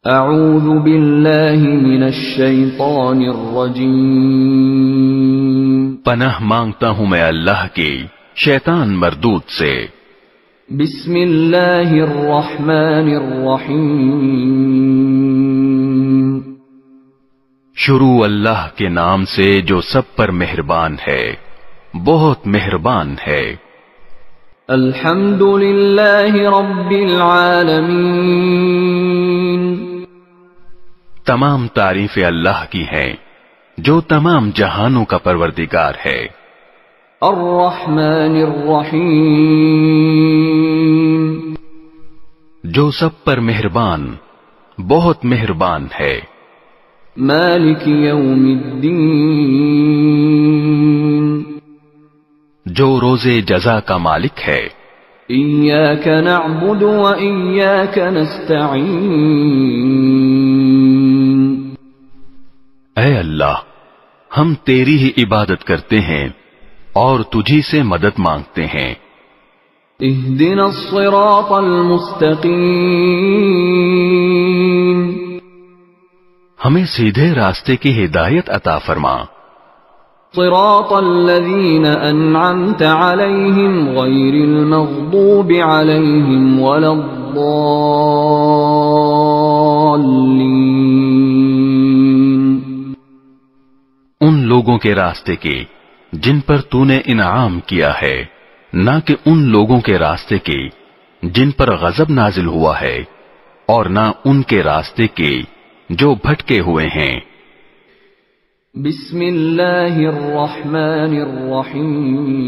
اعوذ باللہ من الشیطان الرجیم، پناہ مانگتا ہوں میں اللہ کی شیطان مردود سے۔ بسم اللہ الرحمن الرحیم، شروع اللہ کے نام سے جو سب پر مہربان ہے، بہت مہربان ہے۔ الحمد للہ رب العالمین، تمام تعریفیں اللہ کی ہیں جو تمام جہانوں کا پروردگار ہے۔ الرحمن الرحیم، جو سب پر مہربان، بہت مہربان ہے۔ مالک یوم الدین، جو روز جزا کا مالک ہے۔ ایاک نعبد و ایاک نستعین، اے اللہ، ہم تیری ہی عبادت کرتے ہیں اور تجھی سے مدد مانگتے ہیں۔ اہدنا الصراط المستقیم، ہمیں سیدھے راستے کی ہدایت عطا فرما۔ صراط الذین انعمت علیہم غیر المغضوب علیہم ولا الضالین، ان لوگوں کے راستے کی جن پر تو نے انعام کیا ہے، نہ کہ ان لوگوں کے راستے کی جن پر غضب نازل ہوا ہے، اور نہ ان کے راستے کی جو بھٹکے ہوئے ہیں۔ بسم اللہ الرحمن الرحیم،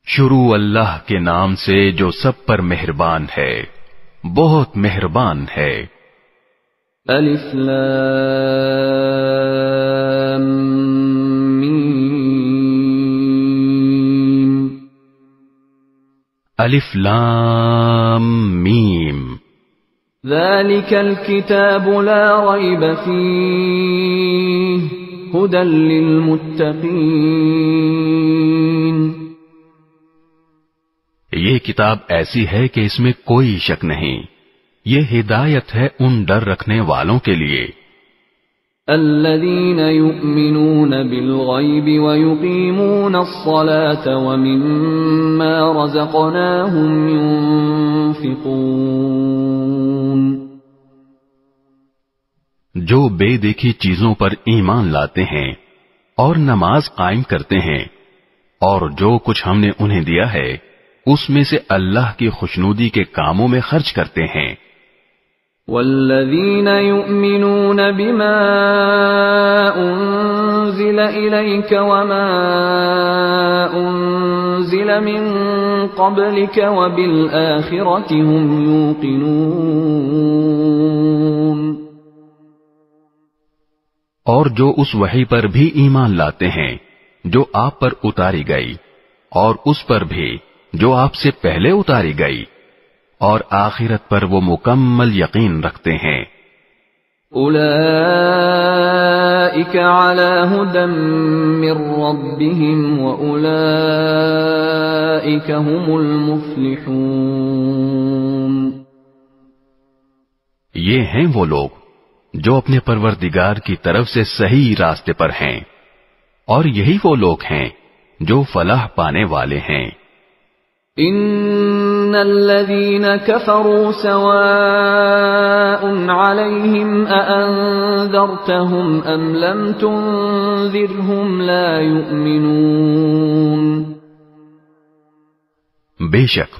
شروع اللہ کے نام سے جو سب پر مہربان ہے، بہت مہربان ہے۔ الف لام میم، الف لام میم، ذلك الكتاب لا ريب فيه هدى للمتقين، یہ کتاب ایسی ہے کہ اس میں کوئی شک نہیں، یہ ہدایت ہے ان ڈر رکھنے والوں کے لیے۔ الذين يؤمنون بالغيب ويقيمون الصلاة ومما رزقناهم ينفقون، جو بے دیکھی چیزوں پر ایمان لاتے ہیں اور نماز قائم کرتے ہیں، اور جو کچھ ہم نے انہیں دیا ہے اس میں سے اللہ کی خوشنودی کے کاموں میں خرچ کرتے ہیں۔ والذین یؤمنون بما انزل الیک وما انزل من قبلک وبالآخرة هم یوقنون، اور جو اس وحی پر بھی ایمان لاتے ہیں جو آپ پر اتاری گئی، اور اس پر بھی جو آپ سے پہلے اتاری گئی، اور آخرت پر وہ مکمل یقین رکھتے ہیں۔ اولئک علی ھدی من ربہم واولئک ھم المفلحون، یہ ہیں وہ لوگ جو اپنے پروردگار کی طرف سے صحیح راستے پر ہیں، اور یہی وہ لوگ ہیں جو فلاح پانے والے ہیں۔ ان الذين كفروا سواء عليهم أأنذرتهم ام لم تنذرهم لا يؤمنون، بے شک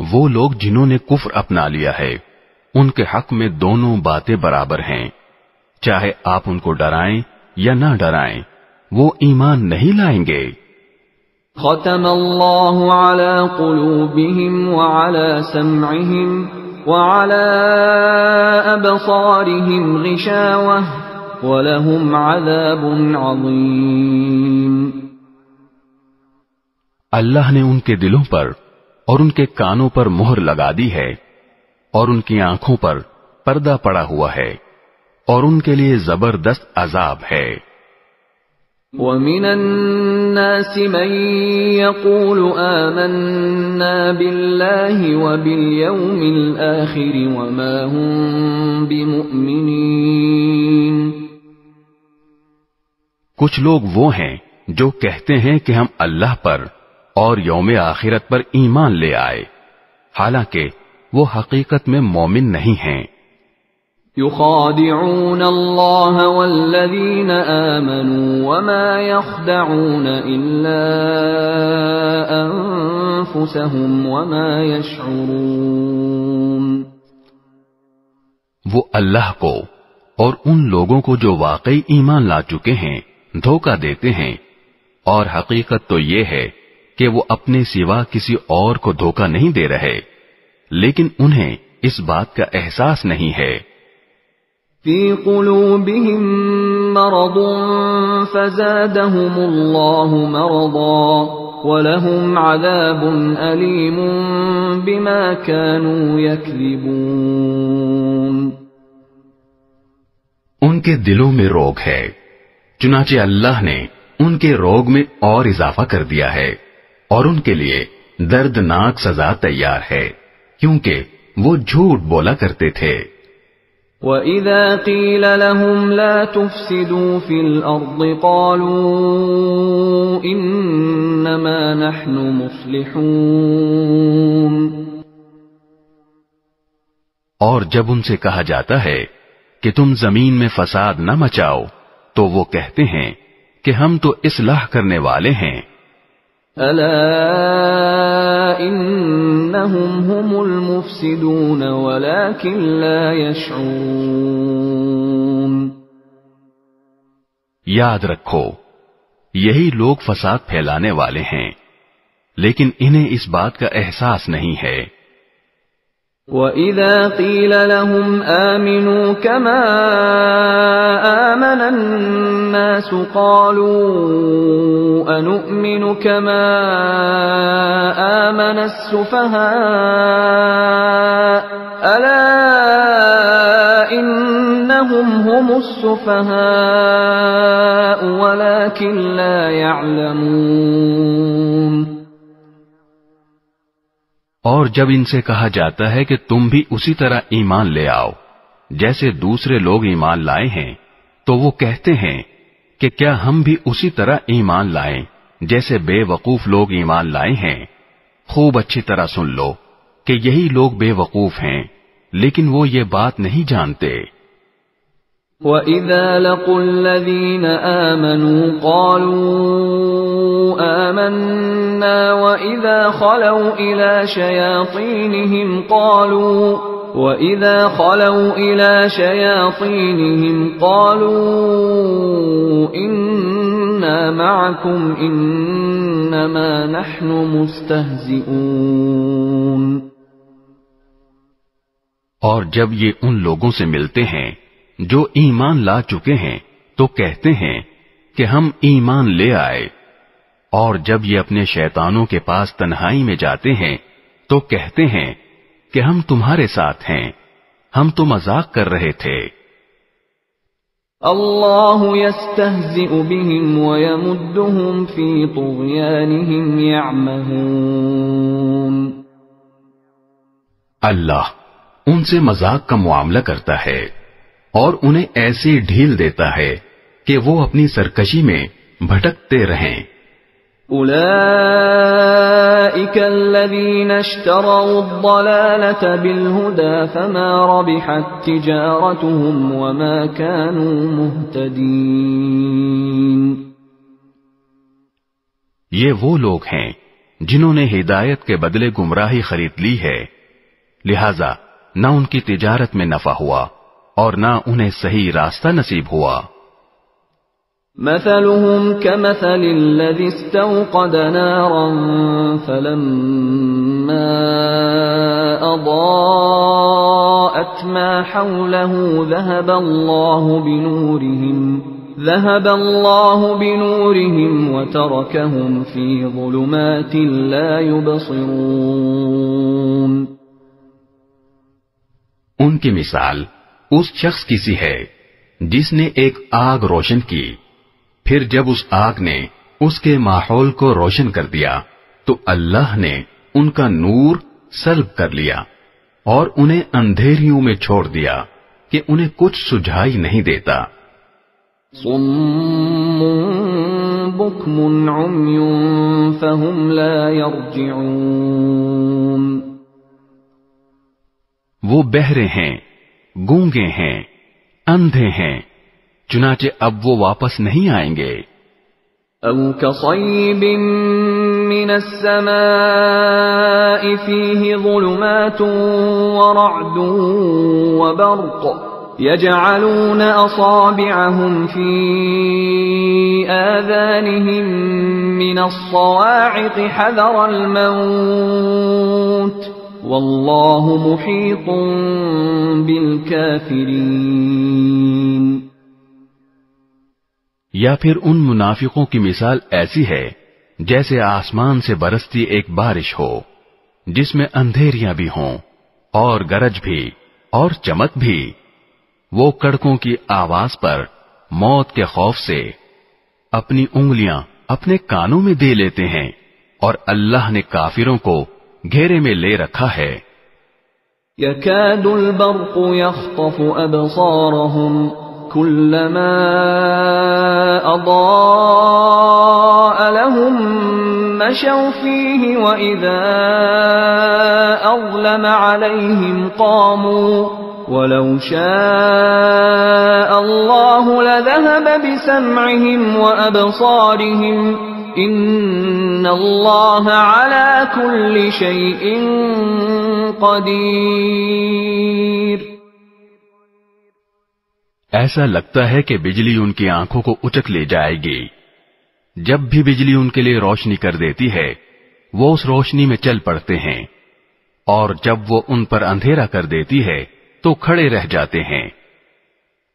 وہ لوگ جنہوں نے کفر اپنا لیا ہے ان کے حق میں دونوں باتیں برابر ہیں، چاہے آپ ان کو ڈرائیں یا نہ ڈرائیں، وہ ایمان نہیں لائیں گے۔ ختم اللہ علی قلوبہم وعلی سمعہم وعلی ابصارہم غشاوہ ولہم عذاب عظیم، اللہ نے ان کے دلوں پر اور ان کے کانوں پر مہر لگا دی ہے، اور ان کی آنکھوں پر پردہ پڑا ہوا ہے، اور ان کے لیے زبردست عذاب ہے۔ وَمِنَ النَّاسِ مَن يَقُولُ آمَنَّا بِاللَّهِ وَبِالْيَوْمِ الْآخِرِ وَمَا هُم بِمُؤْمِنِينَ۔ کچھ لوگ وہ ہیں جو کہتے ہیں کہ ہم اللہ پر اور یوم آخرت پر ایمان لے آئے، حالانکہ وہ حقیقت میں مومن نہیں ہیں۔ يخادعون الله والذين آمنوا وما يخدعون إلا أنفسهم وما يشعرون۔ وہ اللہ کو اور ان لوگوں کو جو واقعی ایمان لا چکے ہیں دھوکہ دیتے ہیں، اور حقیقت تو یہ ہے کہ وہ اپنے سوا کسی اور کو دھوکہ نہیں دے رہے، لیکن انہیں اس بات کا احساس نہیں ہے۔ فی قلوبہم مرض فزادہم اللہ مرضا ولہم عذاب علیم بما كانوا یکذبون۔ ان کے دلوں میں روگ ہے، چنانچہ اللہ نے ان کے روگ میں اور اضافہ کر دیا ہے، اور ان کے لیے دردناک سزا تیار ہے، کیونکہ وہ جھوٹ بولا کرتے تھے۔ وَإِذَا قِيلَ لَهُمْ لَا تُفْسِدُوا فِي الْأَرْضِ قَالُوا إِنَّمَا نَحْنُ مُصْلِحُونَ۔ اور جب ان سے کہا جاتا ہے کہ تم زمین میں فساد نہ مچاؤ تو وہ کہتے ہیں کہ ہم تو اصلاح کرنے والے ہیں۔ أَلَا إِنَّهُمْ هُمُ الْمُفْسِدُونَ وَلَكِنْ لَا يَشْعُرُونَ۔ یاد رکھو، یہی لوگ فساد پھیلانے والے ہیں، لیکن انہیں اس بات کا احساس نہیں ہے۔ وَإِذَا قِيلَ لَهُمْ آمِنُوا كَمَا آمَنَ النَّاسُ قَالُوا أَنُؤْمِنُ كَمَا آمَنَ السُّفَهَاءُ أَلَا إِنَّهُمْ هُمُ السُّفَهَاءُ وَلَكِنْ لَا يَعْلَمُونَ۔ اور جب ان سے کہا جاتا ہے کہ تم بھی اسی طرح ایمان لے آؤ جیسے دوسرے لوگ ایمان لائے ہیں، تو وہ کہتے ہیں کہ کیا ہم بھی اسی طرح ایمان لائیں جیسے بے وقوف لوگ ایمان لائے ہیں۔ خوب اچھی طرح سن لو کہ یہی لوگ بے وقوف ہیں، لیکن وہ یہ بات نہیں جانتے۔ وَإِذَا لَقُوا الَّذِينَ آمَنُوا قَالُوا آمَنَّا وَإِذَا خَلَوْا إِلَى شَيَاطِينِهِمْ قَالُوا إِنَّا مَعَكُمْ إِنَّمَا نَحْنُ مُسْتَهْزِئُونَ۔ اور جب یہ ان لوگوں سے ملتے ہیں جو ایمان لا چکے ہیں تو کہتے ہیں کہ ہم ایمان لے آئے، اور جب یہ اپنے شیطانوں کے پاس تنہائی میں جاتے ہیں تو کہتے ہیں کہ ہم تمہارے ساتھ ہیں، ہم تو مذاق کر رہے تھے۔ اللہ یستہزئ بہم ویمدہم فی طغیانہم یعمہون۔ اللہ ان سے مذاق کا معاملہ کرتا ہے اور انہیں ایسی ڈھیل دیتا ہے کہ وہ اپنی سرکشی میں بھٹکتے رہیں۔ اولئک الذین اشتروا الضلالة بالہدى فما ربحت تجارتهم وما كانوا مہتدین۔ یہ وہ لوگ ہیں جنہوں نے ہدایت کے بدلے گمراہی خرید لی ہے، لہذا نہ ان کی تجارت میں نفع ہوا اور نہ انہیں صحیح راستہ نصیب ہوا۔ مثلهم كمثل الذي استوقد نارا فلما أضاءت ما حوله ذهب الله بنورهم وتركهم في ظلمات لا يبصرون۔ ان کی مثال اس شخص کی سی ہے جس نے ایک آگ روشن کی، پھر جب اس آگ نے اس کے ماحول کو روشن کر دیا تو اللہ نے ان کا نور سلب کر لیا اور انہیں اندھیریوں میں چھوڑ دیا کہ انہیں کچھ سجھائی نہیں دیتا. صم بكم عمي فهم لا يرجعون. وہ بہرے ہیں، گونگے ہیں، اندھے ہیں، چنانچہ اب وہ واپس نہیں آئیں گے. أو كصيب من السماء فيه ظلمات ورعد وبرق يجعلون أصابعهم في آذانهم من الصواعق حذر الموت والله محيط بالكافرين. یا پھر ان منافقوں کی مثال ایسی ہے جیسے آسمان سے برستی ایک بارش ہو جس میں اندھیریاں بھی ہوں اور گرج بھی اور چمک بھی. وہ کڑکوں کی آواز پر موت کے خوف سے اپنی انگلیاں اپنے کانوں میں دے لیتے ہیں اور اللہ نے کافروں کو گھیرے میں لے رکھا ہے. يكاد البرق يخطف أبصارهم كلما أضاء لهم مشوا فيه وإذا أظلم عليهم قاموا ولو شاء الله لذهب بسمعهم وأبصارهم إن الله على كل شيء قدير. ایسا لگتا ہے کہ بجلی ان کی آنکھوں کو اچک لے جائے گی. جب بھی بجلی ان کے لیے روشنی کر دیتی ہے وہ اس روشنی میں چل پڑتے ہیں اور جب وہ ان پر اندھیرا کر دیتی ہے تو کھڑے رہ جاتے ہیں.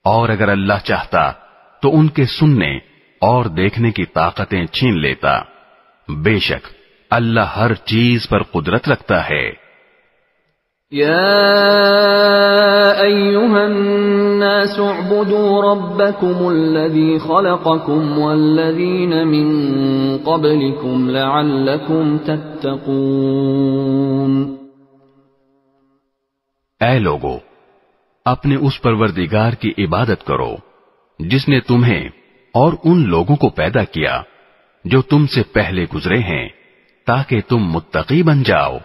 اور اگر اللہ چاہتا تو ان کے سننے اور دیکھنے کی طاقتیں چھین لیتا. بے شک اللہ ہر چیز پر قدرت رکھتا ہے. يا أيها الناس اعبدوا ربكم الذي خلقكم والذين من قبلكم لعلكم تتقون. اے لوگو، اپنے اس پروردگار کی عبادت کرو جس نے تمہیں اور ان لوگوں کو پیدا کیا جو تم سے پہلے گزرے ہیں تاکہ تم متقی بن جاؤ.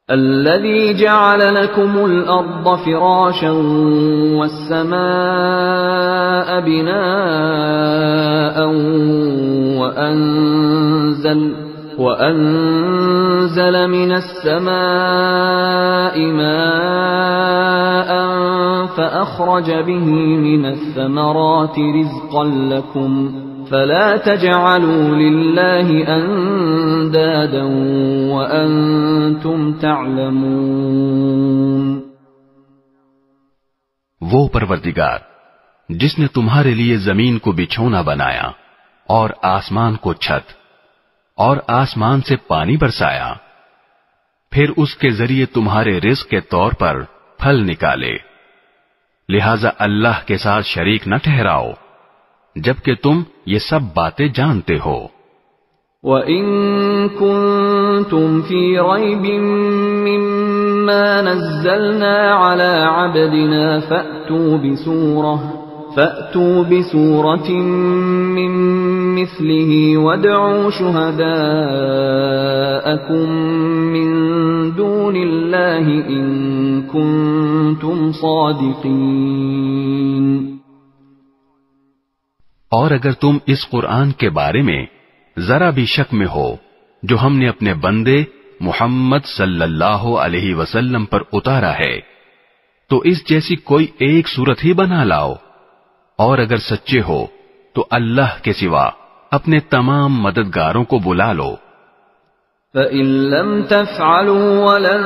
الذي جعل لكم الأرض فراشا والسماء بناء وأنزل من السماء ماء فأخرج به من الثمرات رزقا لكم فلا تجعلوا لله اندادا وانتم تعلمون. وہ پروردگار جس نے تمہارے لیے زمین کو بچھونا بنایا اور آسمان کو چھت اور آسمان سے پانی برسایا، پھر اس کے ذریعے تمہارے رزق کے طور پر پھل نکالے، لہذا اللہ کے ساتھ شریک نہ ٹھہراؤ جبکہ تم یہ سب باتیں جانتے ہو. وَإِن كُنتُمْ فِي رَيْبٍ مِّمَّا نَزَّلْنَا عَلَى عَبْدِنَا فَأْتُوا بِسُورَةٍ مِّن مِّثْلِهِ وَادْعُوا شُهَدَاءَكُم مِّن دُونِ اللَّهِ إِن كُنتُمْ صَادِقِينَ. اور اگر تم اس قرآن کے بارے میں ذرا بھی شک میں ہو جو ہم نے اپنے بندے محمد صلی اللہ علیہ وسلم پر اتارا ہے تو اس جیسی کوئی ایک صورت ہی بنا لاؤ، اور اگر سچے ہو تو اللہ کے سوا اپنے تمام مددگاروں کو بلا لو. فَإِن لَّمْ تَفْعَلُوا وَلَن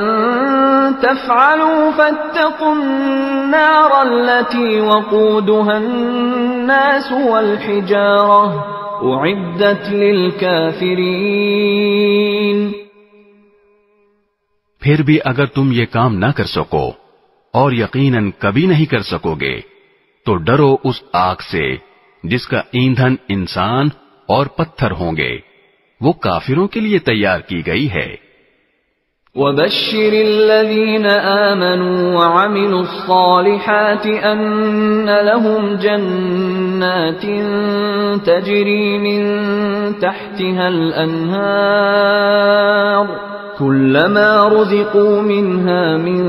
تَفْعَلُوا فَاتَّقُوا النَّارَ الَّتِي وَقُودُهَا النَّاسُ وَالْحِجَارَةُ أُعِدَّتْ لِلْكَافِرِينَ. پھر بھی اگر تم یہ کام نہ کر سکو اور یقیناً کبھی نہیں کر سکو گے تو ڈرو اس آگ سے جس کا ایندھن انسان اور پتھر ہوں گے، وہ کافروں کے لیے تیار کی گئی ہے۔ وَبَشِّرِ الَّذِينَ آمَنُوا وَعَمِلُوا الصَّالِحَاتِ أَنَّ لَهُمْ جَنَّاتٍ تَجْرِي مِن تَحْتِهَا الْأَنْهَارُ كُلَّمَا رُزِقُوا مِنْهَا مِن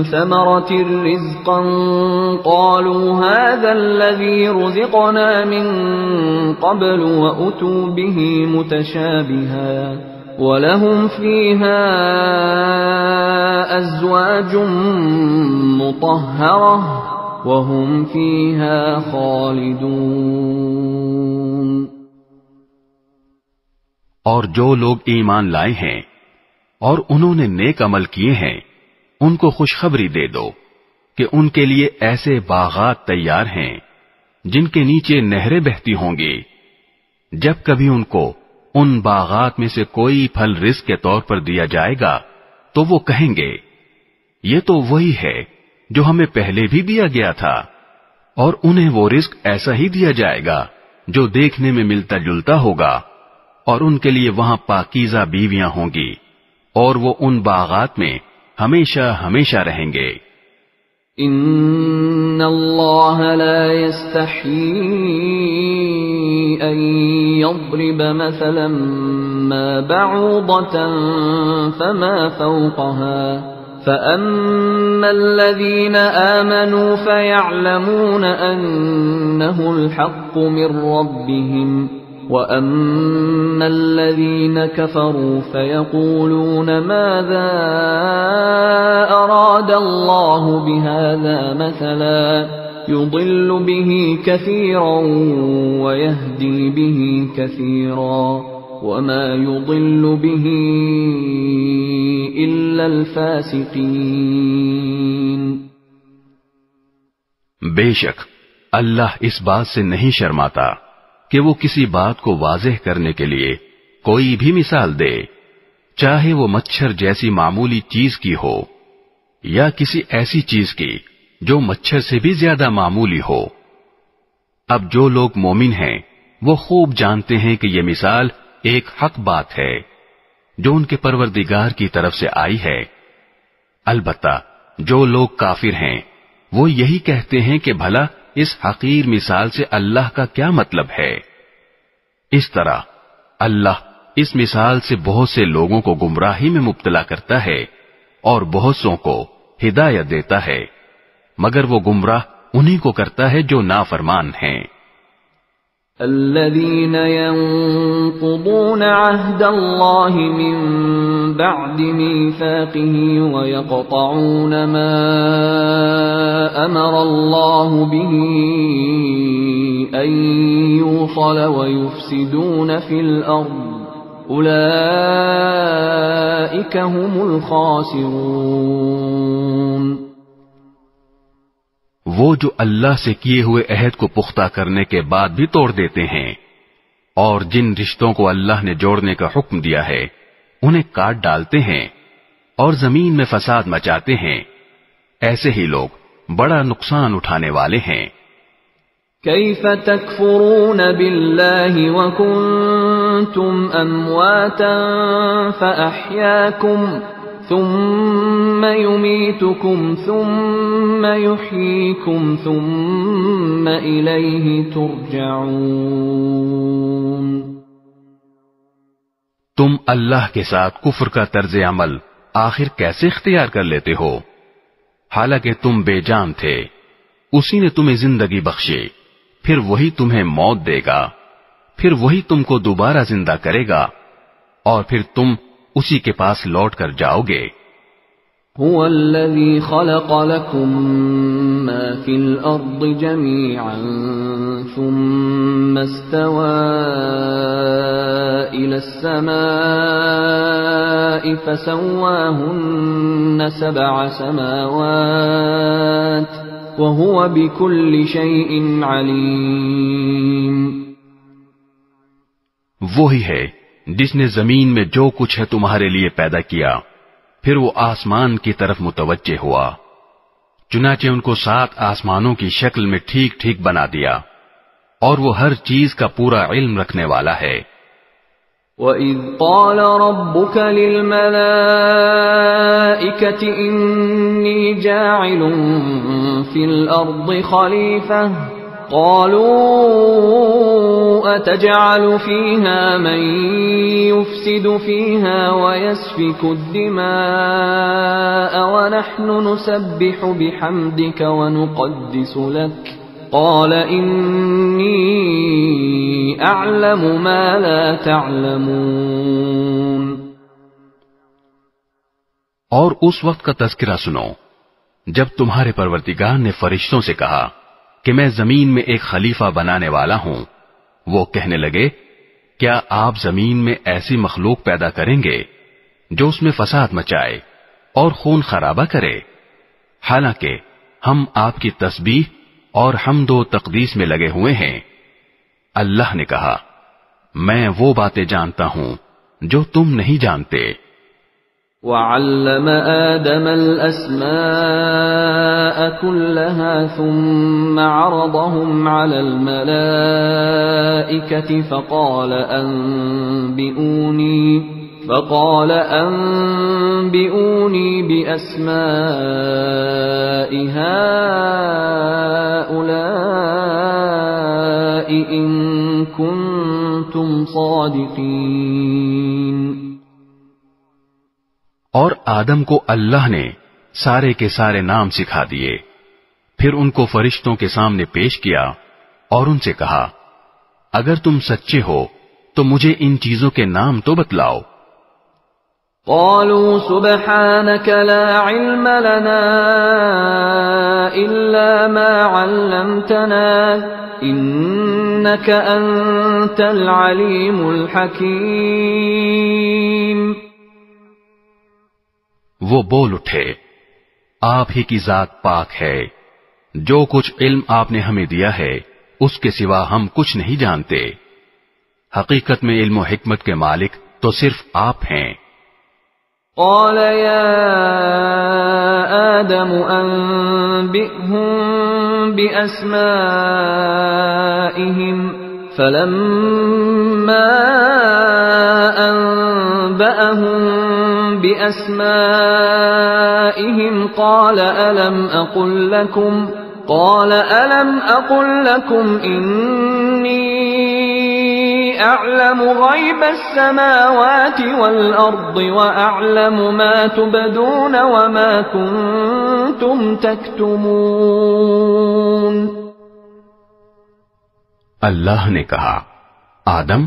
ثَمَرَةٍ رِزْقًا قَالُوا هَذَا الَّذِي رُزِقْنَا مِن قَبْلُ وَأُتُوا بِهِ مُتَشَابِهًا وَلَهُمْ فِيهَا أَزْوَاجٌ مُطَهَّرَةٌ وَهُمْ فِيهَا خَالِدُونَ۔ اور جو لوگ ایمان لائے ہیں اور انہوں نے نیک عمل کیے ہیں، ان کو خوشخبری دے دو کہ ان کے لیے ایسے باغات تیار ہیں جن کے نیچے نہریں بہتی ہوں گی۔ جب کبھی ان کو ان باغات میں سے کوئی پھل رزق کے طور پر دیا جائے گا تو وہ کہیں گے یہ تو وہی ہے جو ہمیں پہلے بھی دیا گیا تھا، اور انہیں وہ رزق ایسا ہی دیا جائے گا جو دیکھنے میں ملتا جلتا ہوگا، اور ان کے لیے وہاں پاکیزہ بیویاں ہوں گی، اور وہ ان باغات میں ہمیشہ ہمیشہ رہیں گے۔ ان اللہ لا يستحيي ان يضرب مثلا ما بعوضة فما فوقها فأما الذين آمنوا فيعلمون أنه الحق من ربهم وَأَمَّا الَّذِينَ كَفَرُوا فَيَقُولُونَ مَاذَا أَرَادَ اللَّهُ بِهَذَا مَثَلًا يُضِلُّ بِهِ كَثِيرًا وَيَهْدِي بِهِ كَثِيرًا وَمَا يُضِلُّ بِهِ إِلَّا الْفَاسِقِينَ۔ بے شک اللہ اس بات سے نہیں شرماتا کہ وہ کسی بات کو واضح کرنے کے لیے کوئی بھی مثال دے، چاہے وہ مچھر جیسی معمولی چیز کی ہو یا کسی ایسی چیز کی جو مچھر سے بھی زیادہ معمولی ہو۔ اب جو لوگ مومن ہیں وہ خوب جانتے ہیں کہ یہ مثال ایک حق بات ہے جو ان کے پروردگار کی طرف سے آئی ہے۔ البتہ جو لوگ کافر ہیں وہ یہی کہتے ہیں کہ بھلا اس حقیر مثال سے اللہ کا کیا مطلب ہے۔ اس طرح اللہ اس مثال سے بہت سے لوگوں کو گمراہی میں مبتلا کرتا ہے اور بہت سوں کو ہدایت دیتا ہے، مگر وہ گمراہ انہی کو کرتا ہے جو نافرمان ہیں۔ الذين ينقضون عهد الله من بعد ميثاقه ويقطعون ما أمر الله به أن يوصل ويفسدون في الأرض أولئك هم الخاسرون۔ وہ جو اللہ سے کیے ہوئے عہد کو پختہ کرنے کے بعد بھی توڑ دیتے ہیں اور جن رشتوں کو اللہ نے جوڑنے کا حکم دیا ہے انہیں کاٹ ڈالتے ہیں اور زمین میں فساد مچاتے ہیں، ایسے ہی لوگ بڑا نقصان اٹھانے والے ہیں۔ كيف تكفرون بالله وكنتم أمواتا فأحياكم ثم يميتكم ثم يحييكم ثم إليه ترجعون۔ تم اللہ کے ساتھ کفر کا طرز عمل آخر کیسے اختیار کر لیتے ہو، حالانکہ تم بے جان تھے، اسی نے تمہیں زندگی بخشی، پھر وہی تمہیں موت دے گا، پھر وہی تم کو دوبارہ زندہ کرے گا، اور پھر تم اسی کے پاس لوٹ کر جاؤ گے۔ هو الذي خلق لكم ما في الأرض جميعا ثم استوى إلى السماء فسواهن 7 سماوات وهو بكل شيء عليم۔ وہی ہے جس نے زمین میں جو کچھ ہے تمہارے لیے پیدا کیا، پھر وہ آسمان کی طرف متوجہ ہوا، چنانچہ ان کو 7 آسمانوں کی شکل میں ٹھیک ٹھیک بنا دیا، اور وہ ہر چیز کا پورا علم رکھنے والا ہے۔ وَإِذْ قَالَ رَبُّكَ لِلْمَلَائِكَةِ إِنِّي جَاعِلٌ فِي الْأَرْضِ خَلِيفَةً قَالُوا أَتَجْعَلُ فِيهَا مَن يُفْسِدُ فِيهَا وَيَسْفِكُ الدِّمَاءَ وَنَحْنُ نُسَبِّحُ بِحَمْدِكَ وَنُقَدِّسُ لَكَ قال إني أعلم ما لا تعلمون۔ اور اس وقت کا تذکرہ سنو جب تمہارے پروردگار نے فرشتوں سے کہا کہ میں زمین میں ایک خلیفہ بنانے والا ہوں۔ وہ کہنے لگے کیا آپ زمین میں ایسی مخلوق پیدا کریں گے جو اس میں فساد مچائے اور خون خرابہ کرے؟ حالانکہ ہم آپ کی تسبیح اور حمد و تقدیس میں لگے ہوئے ہیں۔ اللہ نے کہا میں وہ باتیں جانتا ہوں جو تم نہیں جانتے۔ وَعَلَّمَ آدَمَ الْأَسْمَاءَ كُلَّهَا ثُمَّ عَرَضَهُمْ عَلَى الْمَلَائِكَةِ فقال أنبئوني بأسماء هؤلاء إن كنتم صادقين۔ اور آدم کو اللہ نے سارے کے سارے نام سکھا دیے، پھر ان کو فرشتوں کے سامنے پیش کیا اور ان سے کہا اگر تم سچے ہو تو مجھے ان چیزوں کے نام تو بتلاؤ۔ قالوا سبحانك لا علم لنا إلا ما علمتنا إنك أنت العليم الحكيم۔ وہ بول اٹھے آپ ہی کی ذات پاک ہے، جو کچھ علم آپ نے ہمیں دیا ہے اس کے سوا ہم کچھ نہیں جانتے۔ حقیقت میں علم و حکمت کے مالک تو صرف آپ ہیں۔ قال يا آدم أنبئهم بأسمائهم فلما أنبأهم بأسمائهم قال ألم أقل لكم إني أعلم غيب السماوات والأرض وأعلم ما تبدون وما كنتم تكتمون۔ اللہ نے کہا آدم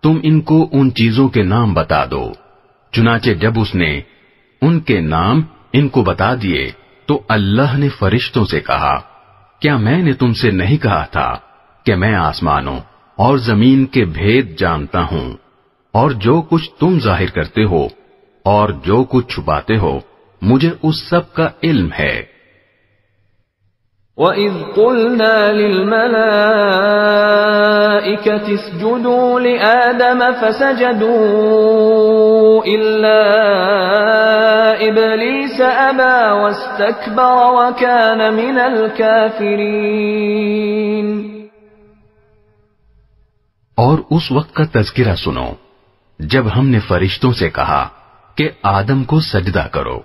تم ان کو ان چیزوں کے نام بتا دو۔ چنانچہ جب اس نے ان کے نام ان کو بتا دیے تو اللہ نے فرشتوں سے کہا کیا میں نے تم سے نہیں کہا تھا کہ میں آسمانوں اور زمین کے بھید جانتا ہوں، اور جو کچھ تم ظاہر کرتے ہو اور جو کچھ چھپاتے ہو مجھے اس سب کا علم ہے۔ وَإِذْ قُلْنَا لِلْمَلَائِكَةِ اسْجُدُوا لِآدَمَ فَسَجَدُوا إِلَّا إِبْلِيسَ أَبَى وَاسْتَكْبَرَ وَكَانَ مِنَ الْكَافِرِينَ۔ اور اس وقت کا تذکرہ سنو جب ہم نے فرشتوں سے کہا کہ آدم کو سجدہ کرو،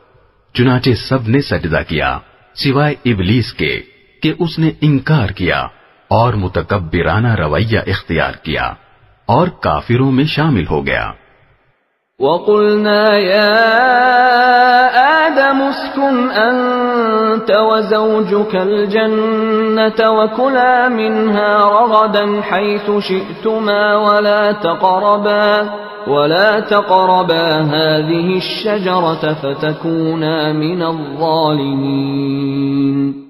چنانچہ سب نے سجدہ کیا سوائے ابلیس کے کہ اس نے انکار کیا اور متکبرانہ رویہ اختیار کیا اور کافروں میں شامل ہو گیا۔ وَقُلْنَا يَا آدَمُ اسْكُنْ أَنْتَ وَزَوْجُكَ الْجَنَّةَ وَكُلَا مِنْهَا رَغَدًا حَيْثُ شِئْتُمَا وَلَا تَقْرَبَا هَذِهِ الشَّجَرَةَ فَتَكُونَا مِنَ الظَّالِمِينَ۔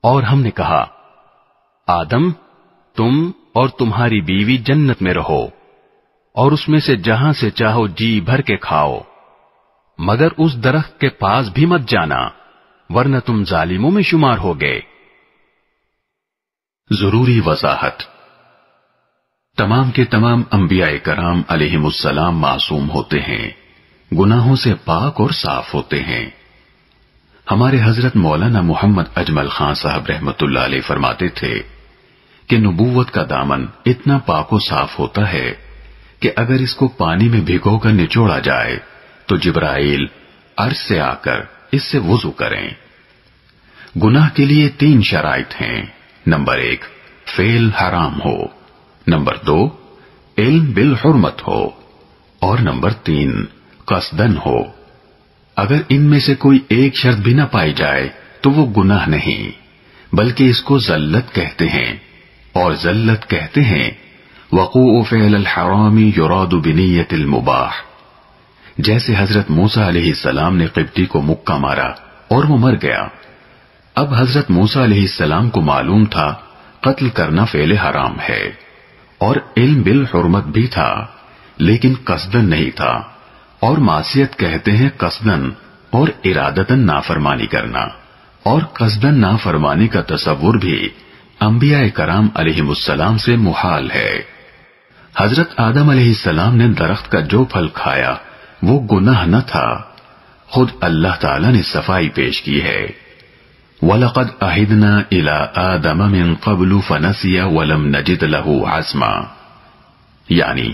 اور ہم نے کہا آدم تم اور تمہاری بیوی جنت میں رہو اور اس میں سے جہاں سے چاہو جی بھر کے کھاؤ، مگر اس درخت کے پاس بھی مت جانا ورنہ تم ظالموں میں شمار ہو گئے۔ ضروری وضاحت، تمام کے تمام انبیاء کرام علیہم السلام معصوم ہوتے ہیں، گناہوں سے پاک اور صاف ہوتے ہیں۔ ہمارے حضرت مولانا محمد اجمل خان صاحب رحمت اللہ علیہ فرماتے تھے کہ نبوت کا دامن اتنا پاک و صاف ہوتا ہے کہ اگر اس کو پانی میں بھگو کر نچوڑا جائے تو جبرائیل عرش سے آ کر اس سے وضو کریں۔ گناہ کے لیے 3 شرائط ہیں۔ نمبر 1، فعل حرام ہو، نمبر 2، علم بالحرمت ہو، اور نمبر 3، قصدن ہو۔ اگر ان میں سے کوئی ایک شرط بھی نہ پائی جائے تو وہ گناہ نہیں، بلکہ اس کو ذلت کہتے ہیں، اور ذلت کہتے ہیں وقوع فعل الحرام یراد بنیت المباح۔ جیسے حضرت موسیٰ علیہ السلام نے قبطی کو مکہ مارا اور وہ مر گیا۔ اب حضرت موسیٰ علیہ السلام کو معلوم تھا قتل کرنا فعل حرام ہے، اور علم بالحرمت بھی تھا، لیکن قصدن نہیں تھا، اور معصیت کہتے ہیں قصدن اور ارادتن نافرمانی کرنا، اور قصدن نافرمانی کا تصور بھی انبیاء کرام علیہم السلام سے محال ہے۔ حضرت آدم علیہ السلام نے درخت کا جو پھل کھایا وہ گناہ نہ تھا، خود اللہ تعالی نے صفائی پیش کی ہے۔ وَلَقَدْ أَعِدْنَا إِلَىٰ آدَمَ مِن قَبْلُ فَنَسِيَ وَلَمْ نَجِدْ لَهُ عَزْمًا، یعنی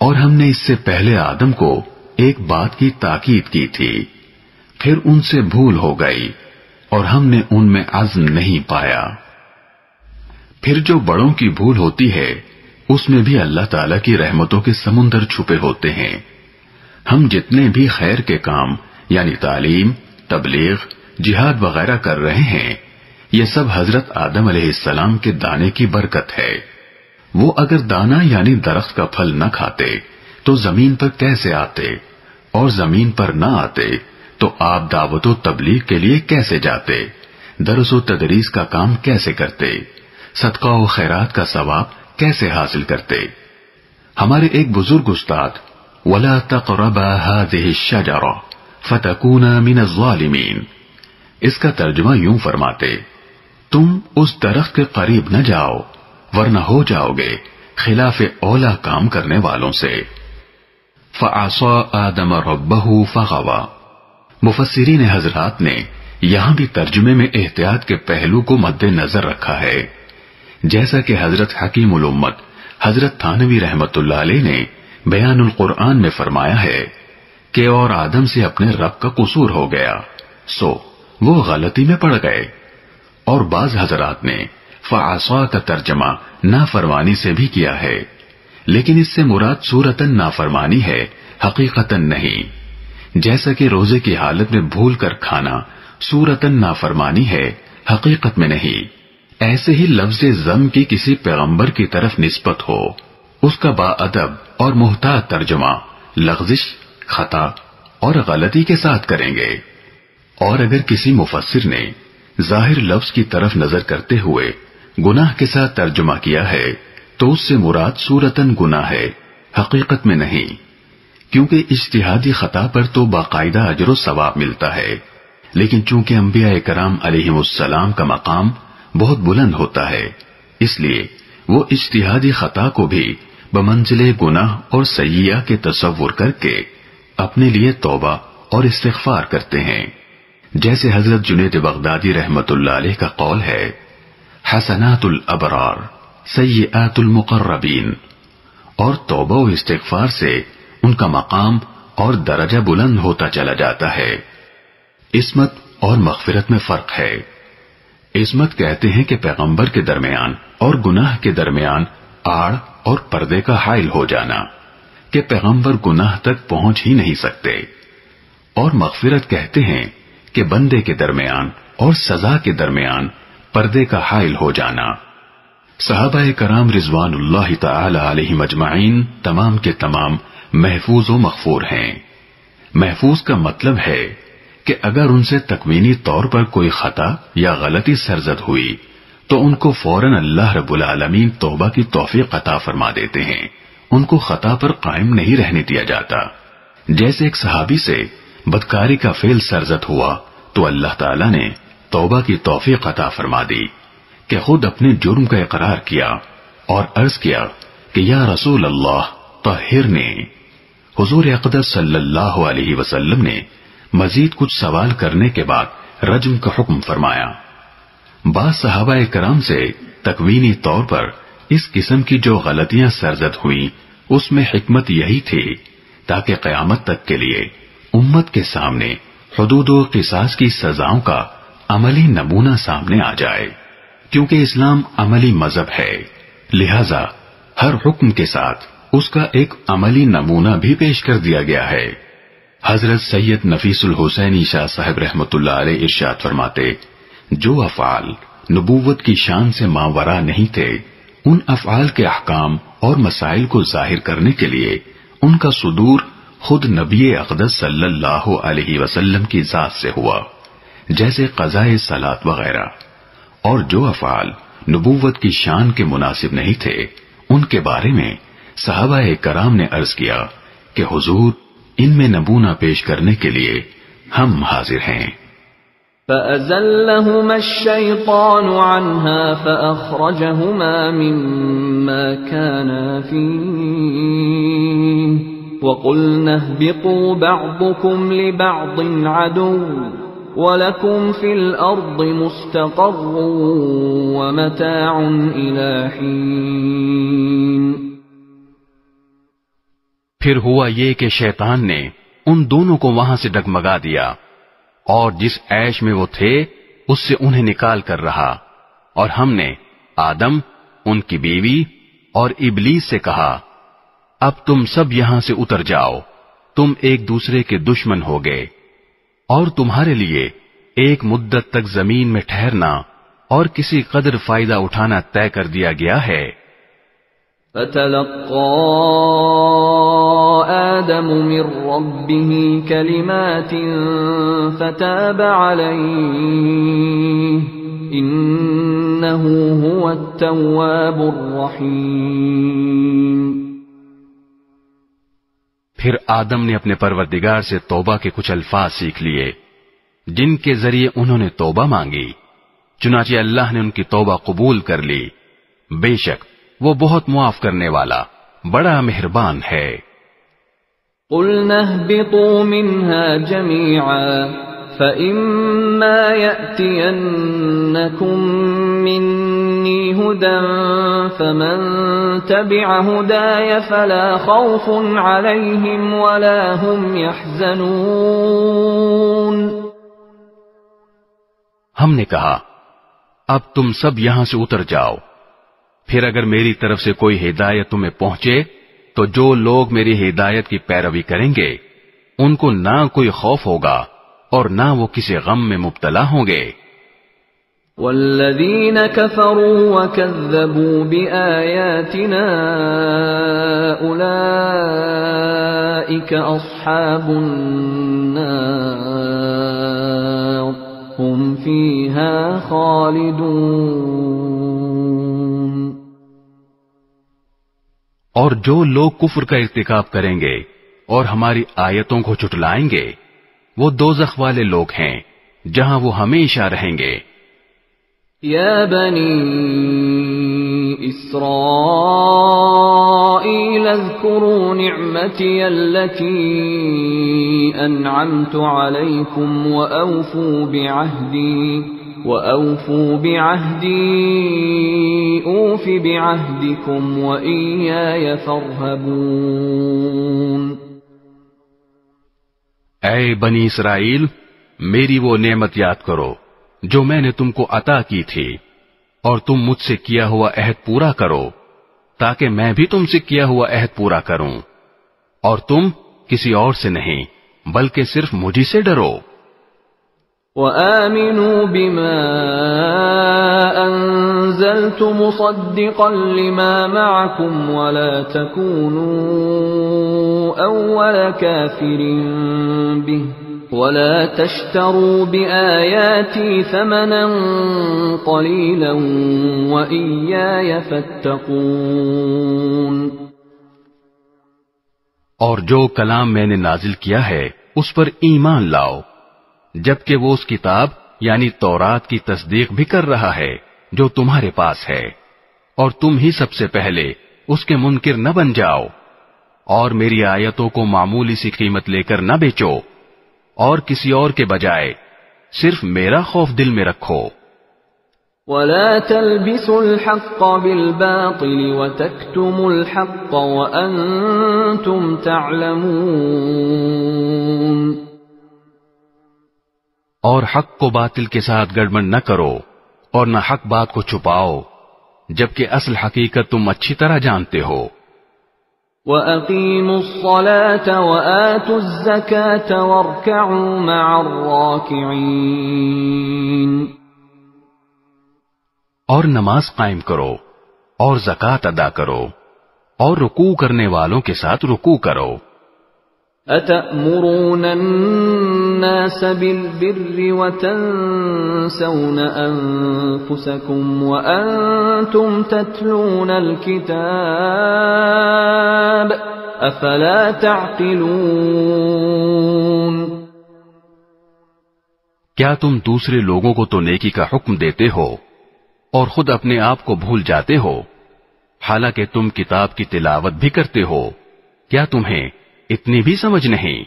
اور ہم نے اس سے پہلے آدم کو ایک بات کی تاکید کی تھی، پھر ان سے بھول ہو گئی اور ہم نے ان میں عزم نہیں پایا۔ پھر جو بڑوں کی بھول ہوتی ہے اس میں بھی اللہ تعالی کی رحمتوں کے سمندر چھپے ہوتے ہیں۔ ہم جتنے بھی خیر کے کام یعنی تعلیم، تبلیغ، جہاد وغیرہ کر رہے ہیں، یہ سب حضرت آدم علیہ السلام کے دانے کی برکت ہے۔ وہ اگر دانا یعنی درخت کا پھل نہ کھاتے تو زمین پر کیسے آتے، اور زمین پر نہ آتے تو آپ دعوت و تبلیغ کے لیے کیسے جاتے، درس و تدریس کا کام کیسے کرتے، صدقہ و خیرات کا ثواب کیسے حاصل کرتے۔ ہمارے ایک بزرگ استاد وَلَا تَقْرَبَا هَذِهِ الشَّجَرَةَ فَتَكُونَا مِنَ الظَّالِمِينَ، اس کا ترجمہ یوں فرماتے، تم اس درخت کے قریب نہ جاؤ ورنہ ہو جاؤ گے خلاف اولا کام کرنے والوں سے۔ فَعَصَىٰ آدَمَ رَبَّهُ فَغَوَىٰ، مفسرین حضرات نے یہاں بھی ترجمے میں احتیاط کے پہلو کو مد نظر رکھا ہے، جیسا کہ حضرت حکیم الامت حضرت تھانوی رحمت اللہ علیہ نے بیان القرآن میں فرمایا ہے کہ اور آدم سے اپنے رب کا قصور ہو گیا، سو وہ غلطی میں پڑ گئے۔ اور بعض حضرات نے فعصا کا ترجمہ نافرمانی سے بھی کیا ہے، لیکن اس سے مراد صورتاً نافرمانی ہے، حقیقتاً نہیں۔ جیسا کہ روزے کی حالت میں بھول کر کھانا صورتاً نافرمانی ہے، حقیقت میں نہیں، ایسے ہی لفظ ذم کی کسی پیغمبر کی طرف نسبت ہو، اس کا با ادب اور محتاط ترجمہ لغزش، خطا اور غلطی کے ساتھ کریں گے۔ اور اگر کسی مفسر نے ظاہر لفظ کی طرف نظر کرتے ہوئے گناہ کے ساتھ ترجمہ کیا ہے تو اس سے مراد صورتاً گناہ ہے، حقیقت میں نہیں، کیونکہ اجتہادی خطا پر تو باقاعدہ اجر و ثواب ملتا ہے، لیکن چونکہ انبیاء کرام علیہم السلام کا مقام بہت بلند ہوتا ہے، اس لیے وہ اجتہادی خطا کو بھی بمنزلے گناہ اور سیئہ کے تصور کر کے اپنے لیے توبہ اور استغفار کرتے ہیں۔ جیسے حضرت جنید بغدادی رحمت اللہ علیہ کا قول ہے، حسنات الابرار سیئات المقربین، اور توبہ و استغفار سے ان کا مقام اور درجہ بلند ہوتا چلا جاتا ہے۔ عصمت اور مغفرت میں فرق ہے۔ عصمت کہتے ہیں کہ پیغمبر کے درمیان اور گناہ کے درمیان آڑ اور پردے کا حائل ہو جانا کہ پیغمبر گناہ تک پہنچ ہی نہیں سکتے، اور مغفرت کہتے ہیں کہ بندے کے درمیان اور سزا کے درمیان پردے کا حائل ہو جانا۔ صحابہ کرام رضوان اللہ تعالی علیہم اجمعین تمام کے تمام محفوظ و مغفور ہیں۔ محفوظ کا مطلب ہے کہ اگر ان سے تکوینی طور پر کوئی خطا یا غلطی سرزد ہوئی تو ان کو فوراً اللہ رب العالمین توبہ کی توفیق عطا فرما دیتے ہیں، ان کو خطا پر قائم نہیں رہنے دیا جاتا۔ جیسے ایک صحابی سے بدکاری کا فعل سرزد ہوا تو اللہ تعالیٰ نے توبہ کی توفیق عطا فرما دی کہ خود اپنے جرم کا اقرار کیا اور عرض کیا کہ یا رسول اللہ طہرنی۔ حضور اقدس صلی اللہ علیہ وسلم نے مزید کچھ سوال کرنے کے بعد رجم کا حکم فرمایا۔ بعض صحابہ کرام سے تکوینی طور پر اس قسم کی جو غلطیاں سرزد ہوئی اس میں حکمت یہی تھی تاکہ قیامت تک کے لیے امت کے سامنے حدود و قصاص کی سزاؤں کا عملی نمونہ سامنے آ جائے، کیونکہ اسلام عملی مذہب ہے، لہذا ہر حکم کے ساتھ اس کا ایک عملی نمونہ بھی پیش کر دیا گیا ہے۔ حضرت سید نفیس الحسینی شاہ صاحب رحمۃ اللہ علیہ ارشاد فرماتے، جو افعال نبوت کی شان سے ماورا نہیں تھے، ان افعال کے احکام اور مسائل کو ظاہر کرنے کے لیے ان کا صدور خود نبی اقدس صلی اللہ علیہ وسلم کی ذات سے ہوا، جیسے قضاء صلاۃ وغیرہ۔ اور جو افعال نبوت کی شان کے مناسب نہیں تھے، ان کے بارے میں صحابہ کرام نے عرض کیا کہ حضور ان میں نمونہ پیش کرنے کے لیے ہم حاضر ہیں۔ فَأَزَلَّهُمَا الشَّيْطَانُ عَنْهَا فَأَخْرَجَهُمَا مِمَّا كَانَا فِيهِ وَقُلْنَا اهْبِطُوا بَعْضُكُمْ لِبَعْضٍ عَدُوٌّ وَلَكُمْ فِي الْأَرْضِ مُسْتَقَرٌّ وَمَتَاعٌ إِلَى حِينٍ۔ پھر ہوا یہ کہ شیطان نے ان دونوں کو وہاں سے ڈگمگا دیا اور جس عیش میں وہ تھے اس سے انہیں نکال کر رہا، اور ہم نے آدم، ان کی بیوی اور ابلیس سے کہا، اب تم سب یہاں سے اتر جاؤ، تم ایک دوسرے کے دشمن ہو گئے، اور تمہارے لیے ایک مدت تک زمین میں ٹھہرنا اور کسی قدر فائدہ اٹھانا طے کر دیا گیا ہے۔ فَتَلَقَّى آدَمُ مِن رَّبِّهِ كَلِمَاتٍ فَتَابَ عَلَيْهِ إِنَّهُ هُوَ التَّوَّابُ الرَّحِيمُ۔ پھر آدم نے اپنے پروردگار سے توبہ کے کچھ الفاظ سیکھ لیے جن کے ذریعے انہوں نے توبہ مانگی، چنانچہ اللہ نے ان کی توبہ قبول کر لی، بے شک وہ بہت معاف کرنے والا بڑا مہربان ہے۔ قُلْنَا اهْبِطُوا مِنْهَا جَمِيعًا فَإِمَّا يَأْتِيَنَّكُمْ مِنِّي هُدًى فَمَن تَبِعَ هُدَايَ فَلَا خَوْفٌ عَلَيْهِمْ وَلَا هُمْ يَحْزَنُونَ۔ ہم نے کہا اب تم سب یہاں سے اتر جاؤ، پھر اگر میری طرف سے کوئی ہدایت تمہیں پہنچے تو جو لوگ میری ہدایت کی پیروی کریں گے ان کو نہ کوئی خوف ہوگا اور نہ وہ کسی غم میں مبتلا ہوں گے۔ والذین کفروا وکذبوا بآیاتنا اولئک اصحاب النار هم فیہا خالدون۔ اور جو لوگ کفر کا ارتکاب کریں گے اور ہماری آیتوں کو جھٹلائیں گے وہ دوزخ والے لوگ ہیں جہاں وہ ہمیشہ رہیں گے۔ یا بنی اسرائیل اذکروا نعمتی التي انعمت علیکم وأوفوا بعهدي أوف بعهدكم وإياي فارهبون۔ اے بنی اسرائیل، میری وہ نعمت یاد کرو جو میں نے تم کو عطا کی تھی، اور تم مجھ سے کیا ہوا عہد پورا کرو تاکہ میں بھی تم سے کیا ہوا عہد پورا کروں، اور تم کسی اور سے نہیں بلکہ صرف مجھ سے ڈرو۔ وآمنوا بما أنزلت مصدقا لما معكم ولا تكونوا أول كافر به ولا تشتروا بآياتي ثمنا قليلا وإياي فاتقون۔ اور جو کلام میں نے نازل کیا ہے اس پر ایمان لاؤ، جبکہ وہ اس کتاب یعنی تورات کی تصدیق بھی کر رہا ہے جو تمہارے پاس ہے، اور تم ہی سب سے پہلے اس کے منکر نہ بن جاؤ، اور میری آیتوں کو معمولی سی قیمت لے کر نہ بیچو، اور کسی اور کے بجائے صرف میرا خوف دل میں رکھو. ولا تلبسوا الحق بالباطل وتكتموا الحق وأنتم تعلمون. اور حق کو باطل کے ساتھ گڑبڑ نہ کرو اور نہ حق بات کو چھپاؤ جبکہ اصل حقیقت تم اچھی طرح جانتے ہو. وَأَقِيمُوا الصَّلَاةَ وَآتُوا الزَّكَاةَ وَارْكَعُوا مَعَ الرَّاكِعِينَ. اور نماز قائم کرو اور زکوٰۃ ادا کرو اور رکوع کرنے والوں کے ساتھ رکوع کرو. أَتَأْمُرُونَ النَّاسَ بِالْبِرِّ وَتَنْسَوْنَ أَنفُسَكُمْ وَأَنْتُمْ تَتْلُونَ الْكِتَابَ أَفَلَا تَعْقِلُونَ. کیا تم دوسرے لوگوں کو تو نیکی کا حکم دیتے ہو اور خود اپنے آپ کو بھول جاتے ہو حالانکہ تم کتاب کی تلاوت بھی کرتے ہو؟ کیا تمہیں اتنی بھی سمجھ نہیں؟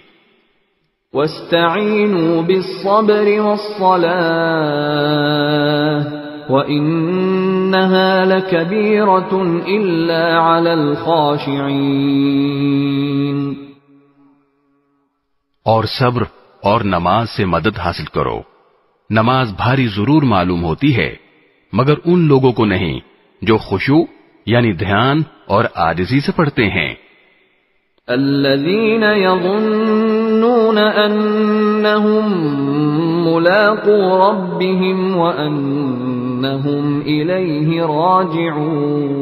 وَاسْتَعِينُوا بِالصَّبْرِ وَالصَّلَاةِ وَإِنَّهَا لَكَبِيرَةٌ إِلَّا عَلَى الْخَاشِعِينَ. اور صبر اور نماز سے مدد حاصل کرو. نماز بھاری ضرور معلوم ہوتی ہے مگر ان لوگوں کو نہیں جو خشوع یعنی دھیان اور عاجزی سے پڑھتے ہیں. الذين يظنون أنهم ملاقو ربهم وأنهم إليه راجعون.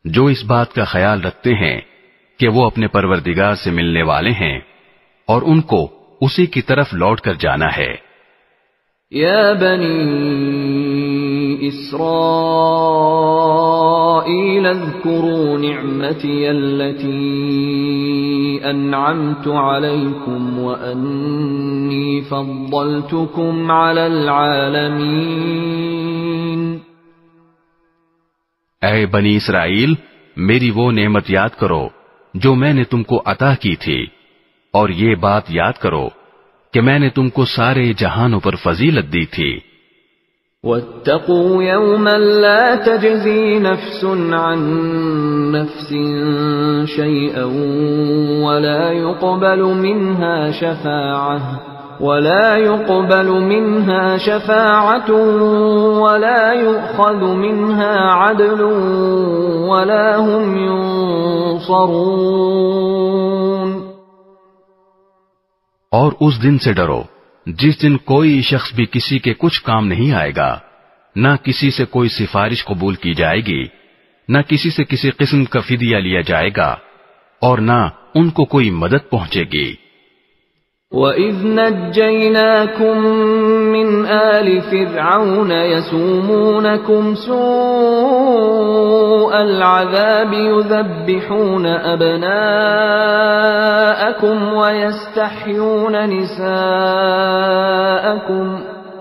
جو اس بات کا خیال رکھتے ہیں کہ وہ اپنے پروردگار سے ملنے والے ہیں اور ان کو اسی کی طرف لوٹ کر جانا ہے. یا بنی اسرائیل اذکروا نعمتی التي انعمت علیکم وانی فضلتکم علی العالمین. اے بنی اسرائیل میری وہ نعمت یاد کرو جو میں نے تم کو عطا کی تھی اور یہ بات یاد کرو کہ میں نے تم کو سارے جہانوں پر فضیلت دی تھی. وَاتَّقُوا يَوْمًا لَا تَجْزِي نَفْسٌ عَن نَفْسٍ شَيْئًا وَلَا يُقْبَلُ مِنْهَا شَفَاعَةٌ وَلَا يُؤْخَذُ مِنْهَا عَدْلٌ وَلَا هُمْ يُنصَرُونَ. اور اس دن سے ڈرو جس دن کوئی شخص بھی کسی کے کچھ کام نہیں آئے گا، نہ کسی سے کوئی سفارش قبول کی جائے گی، نہ کسی سے کسی قسم کا فدیہ لیا جائے گا اور نہ ان کو کوئی مدد پہنچے گی. وَإِذْ نَجَّيْنَاكُمْ مِنْ آلِ فِرْعَوْنَ يَسُومُونَكُمْ سُوءَ الْعَذَابِ يُذَبِّحُونَ أَبْنَاءَكُمْ وَيَسْتَحْيُونَ نِسَاءَكُمْ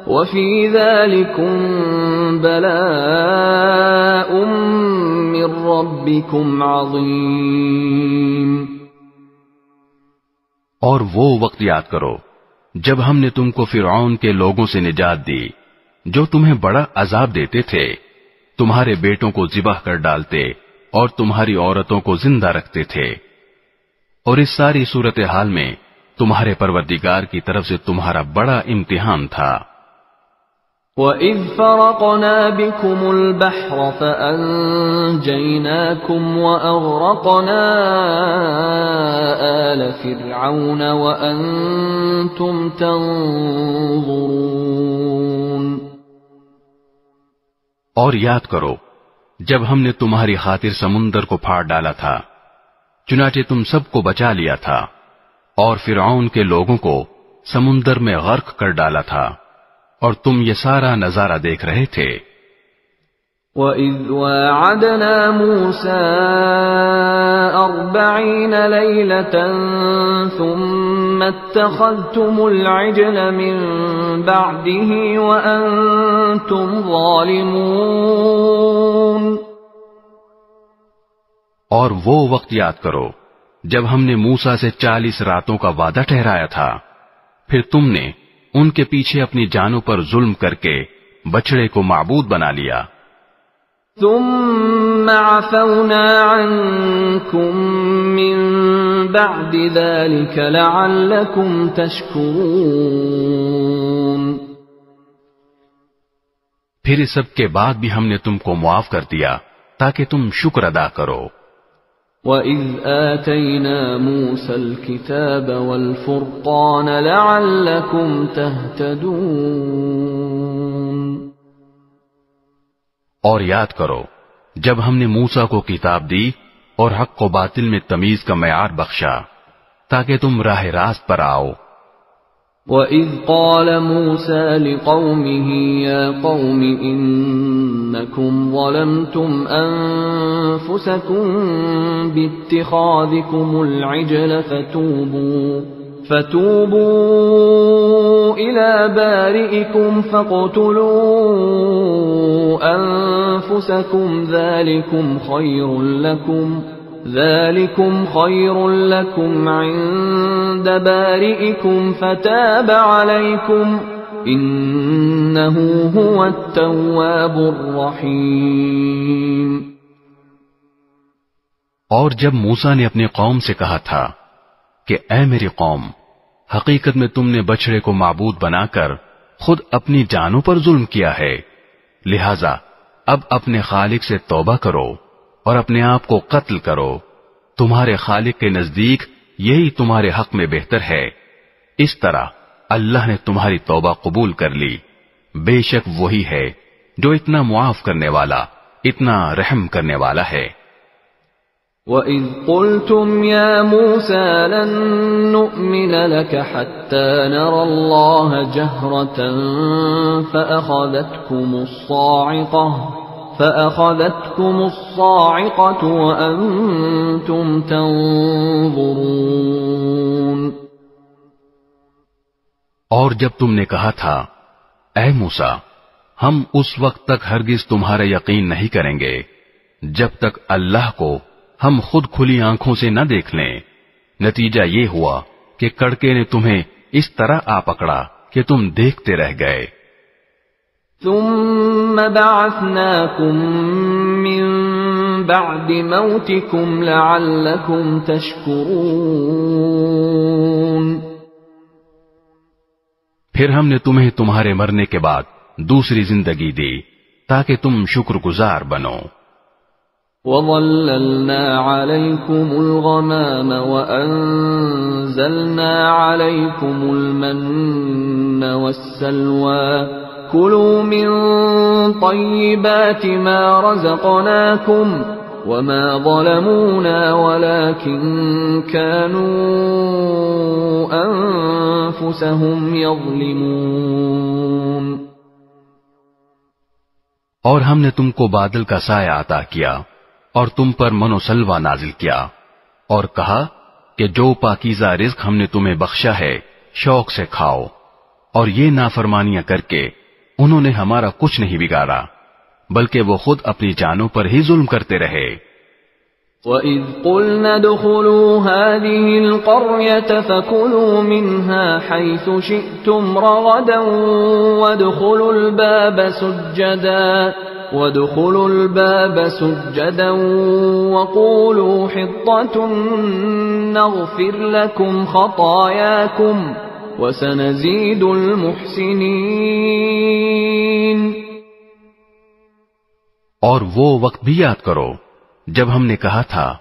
وَفِي ذَلِكُمْ بَلَاءٌ مِّن رَّبِّكُمْ عَظِيمٌ. اور وہ وقت یاد کرو جب ہم نے تم کو فرعون کے لوگوں سے نجات دی جو تمہیں بڑا عذاب دیتے تھے، تمہارے بیٹوں کو ذبح کر ڈالتے اور تمہاری عورتوں کو زندہ رکھتے تھے، اور اس ساری صورتحال میں تمہارے پروردگار کی طرف سے تمہارا بڑا امتحان تھا. وَإِذْ فَرَقْنَا بِكُمُ الْبَحْرَ فَأَنْجَيْنَاكُمْ وَأَغْرَقْنَا آلَ فِرْعَوْنَ وَأَنْتُمْ تَنْظُرُونَ. اور یاد کرو جب ہم نے تمہاری خاطر سمندر کو پھاڑ ڈالا تھا، چنانچہ تم سب کو بچا لیا تھا اور فرعون کے لوگوں کو سمندر میں غرق کر ڈالا تھا اور تم یہ سارا نظارہ دیکھ رہے تھے. وَإِذْ وَاعَدْنَا مُوسَىٰ 40 لَيْلَةً ثُمَّ اتَّخَذْتُمُ الْعِجْلَ مِن بَعْدِهِ وَأَنْتُمْ ظَالِمُونَ. اور وہ وقت یاد کرو جب ہم نے موسیٰ سے 40 راتوں کا وعدہ ٹھہرایا تھا، پھر تم نے ان کے پیچھے اپنی جانوں پر ظلم کر کے بچڑے کو معبود بنا لیا۔ ثم عفونا عنكم من بعد ذلك لعلكم تشكرون۔ پھر اس سب کے بعد بھی ہم نے تم کو معاف کر دیا تاکہ تم شکر ادا کرو۔ وَإِذْ آتَيْنَا مُوسَى الْكِتَابَ وَالْفُرْقَانَ لَعَلَّكُمْ تَهْتَدُونَ۔ اور یاد کرو جب ہم نے موسیٰ کو کتاب دی اور حق و باطل میں تمیز کا معیار بخشا تاکہ تم راہ راست پر آؤ۔ وَإِذْ قَالَ مُوسَى لِقَوْمِهِ يَا قَوْمِ إِنَّكُمْ ظَلَمْتُمْ أَنفُسَكُمْ بِاتِّخَاذِكُمُ الْعِجْلَ فَتُوبُوا إِلَى بَارِئِكُمْ فَاقْتُلُوا أَنفُسَكُمْ ذَلِكُمْ خَيْرٌ لَكُمْ عِندَ بَارِئِكُمْ فَتَابَ عَلَيْكُمْ إِنَّهُ هُوَ التَّوَّابُ الرَّحِيمُ۔ اور جب موسیٰ نے اپنی قوم سے کہا تھا کہ اے میری قوم، حقیقت میں تم نے بچڑے کو معبود بنا کر خود اپنی جانوں پر ظلم کیا ہے، لہذا اب اپنے خالق سے توبہ کرو اور اپنے آپ کو قتل کرو، تمہارے خالق کے نزدیک یہی تمہارے حق میں بہتر ہے۔ اس طرح اللہ نے تمہاری توبہ قبول کر لی، بے شک وہی ہے جو اتنا معاف کرنے والا، اتنا رحم کرنے والا ہے۔ وَإِذْ قُلْتُمْ يَا مُوسَى لَن نُّؤْمِنَ لَكَ حَتَّى نَرَى اللَّهَ جَهْرَةً فَأَخَذَتْكُمُ الصَّاعِقَةُ وَأَنْتُمْ تَنظُرُونَ۔ اور جب تم نے کہا تھا اے موسیٰ، ہم اس وقت تک ہرگز تمہارا یقین نہیں کریں گے جب تک اللہ کو ہم خود کھلی آنکھوں سے نہ دیکھ لیں، نتیجہ یہ ہوا کہ کڑکے نے تمہیں اس طرح آ پکڑا کہ تم دیکھتے رہ گئے۔ ثم بعثناكم من بعد موتكم لعلكم تشكرون۔ پھر ہم نے تمہیں تمہارے مرنے کے بعد دوسری زندگی دی تاکہ تم شکر گزار بنو۔ وَظَلَّلْنَا عَلَيْكُمُ الْغَمَامَ وَأَنزَلْنَا عَلَيْكُمُ الْمَنَّ وَالسَّلْوَىٰ كُلُوا مِن طَيِّبَاتِ مَا رَزَقْنَاكُمْ وَمَا ظَلَمُونَا وَلَٰكِن كَانُوا أَنفُسَهُمْ يَظْلِمُونَ۔ اور ہم نے تم کو بادل کا سایہ عطا کیا اور تم پر من و سلوہ نازل کیا اور کہا کہ جو پاکیزہ رزق ہم نے تمہیں بخشا ہے شوق سے کھاؤ، اور یہ نافرمانیاں کر کے انہوں نے ہمارا کچھ نہیں بگاڑا بلکہ وہ خود اپنی جانوں پر ہی ظلم کرتے رہے۔ وَإِذْ قُلْنَا ادْخُلُوا هَٰذِهِ الْقَرْيَةَ فَكُلُوا مِنْهَا حَيْثُ شِئْتُمْ رَغَدًا وَادْخُلُوا الْبَابَ سُجَّدًا وَقُولُوا حِطَّةٌ نَّغْفِرْ لَكُمْ خَطَايَاكُمْ وَسَنَزِيدُ الْمُحْسِنِينَ۔ اور وہ وقت بھی یاد کرو جب ہم نے کہا تھا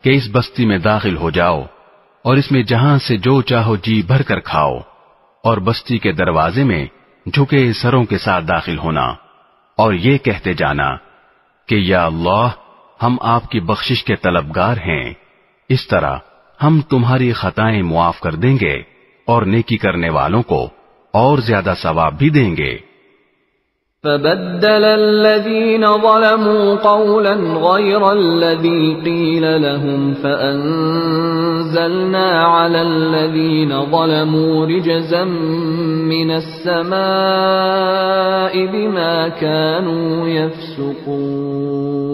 کہ اس بستی میں داخل ہو جاؤ اور اس میں جہاں سے جو چاہو جی بھر کر کھاؤ، اور بستی کے دروازے میں جھکے سروں کے ساتھ داخل ہونا اور یہ کہتے جانا کہ یا اللہ ہم آپ کی بخشش کے طلبگار ہیں، اس طرح ہم تمہاری خطائیں معاف کر دیں گے اور نیکی کرنے والوں کو اور زیادہ ثواب بھی دیں گے۔ فَبَدَّلَ الَّذِينَ ظَلَمُوا قَوْلًا غَيْرَ الَّذِي قِيلَ لَهُمْ فَأَنزَلْنَا عَلَى الَّذِينَ ظَلَمُوا رِجْزًا مِّنَ السَّمَاءِ بِمَا كَانُوا يَفْسُقُونَ۔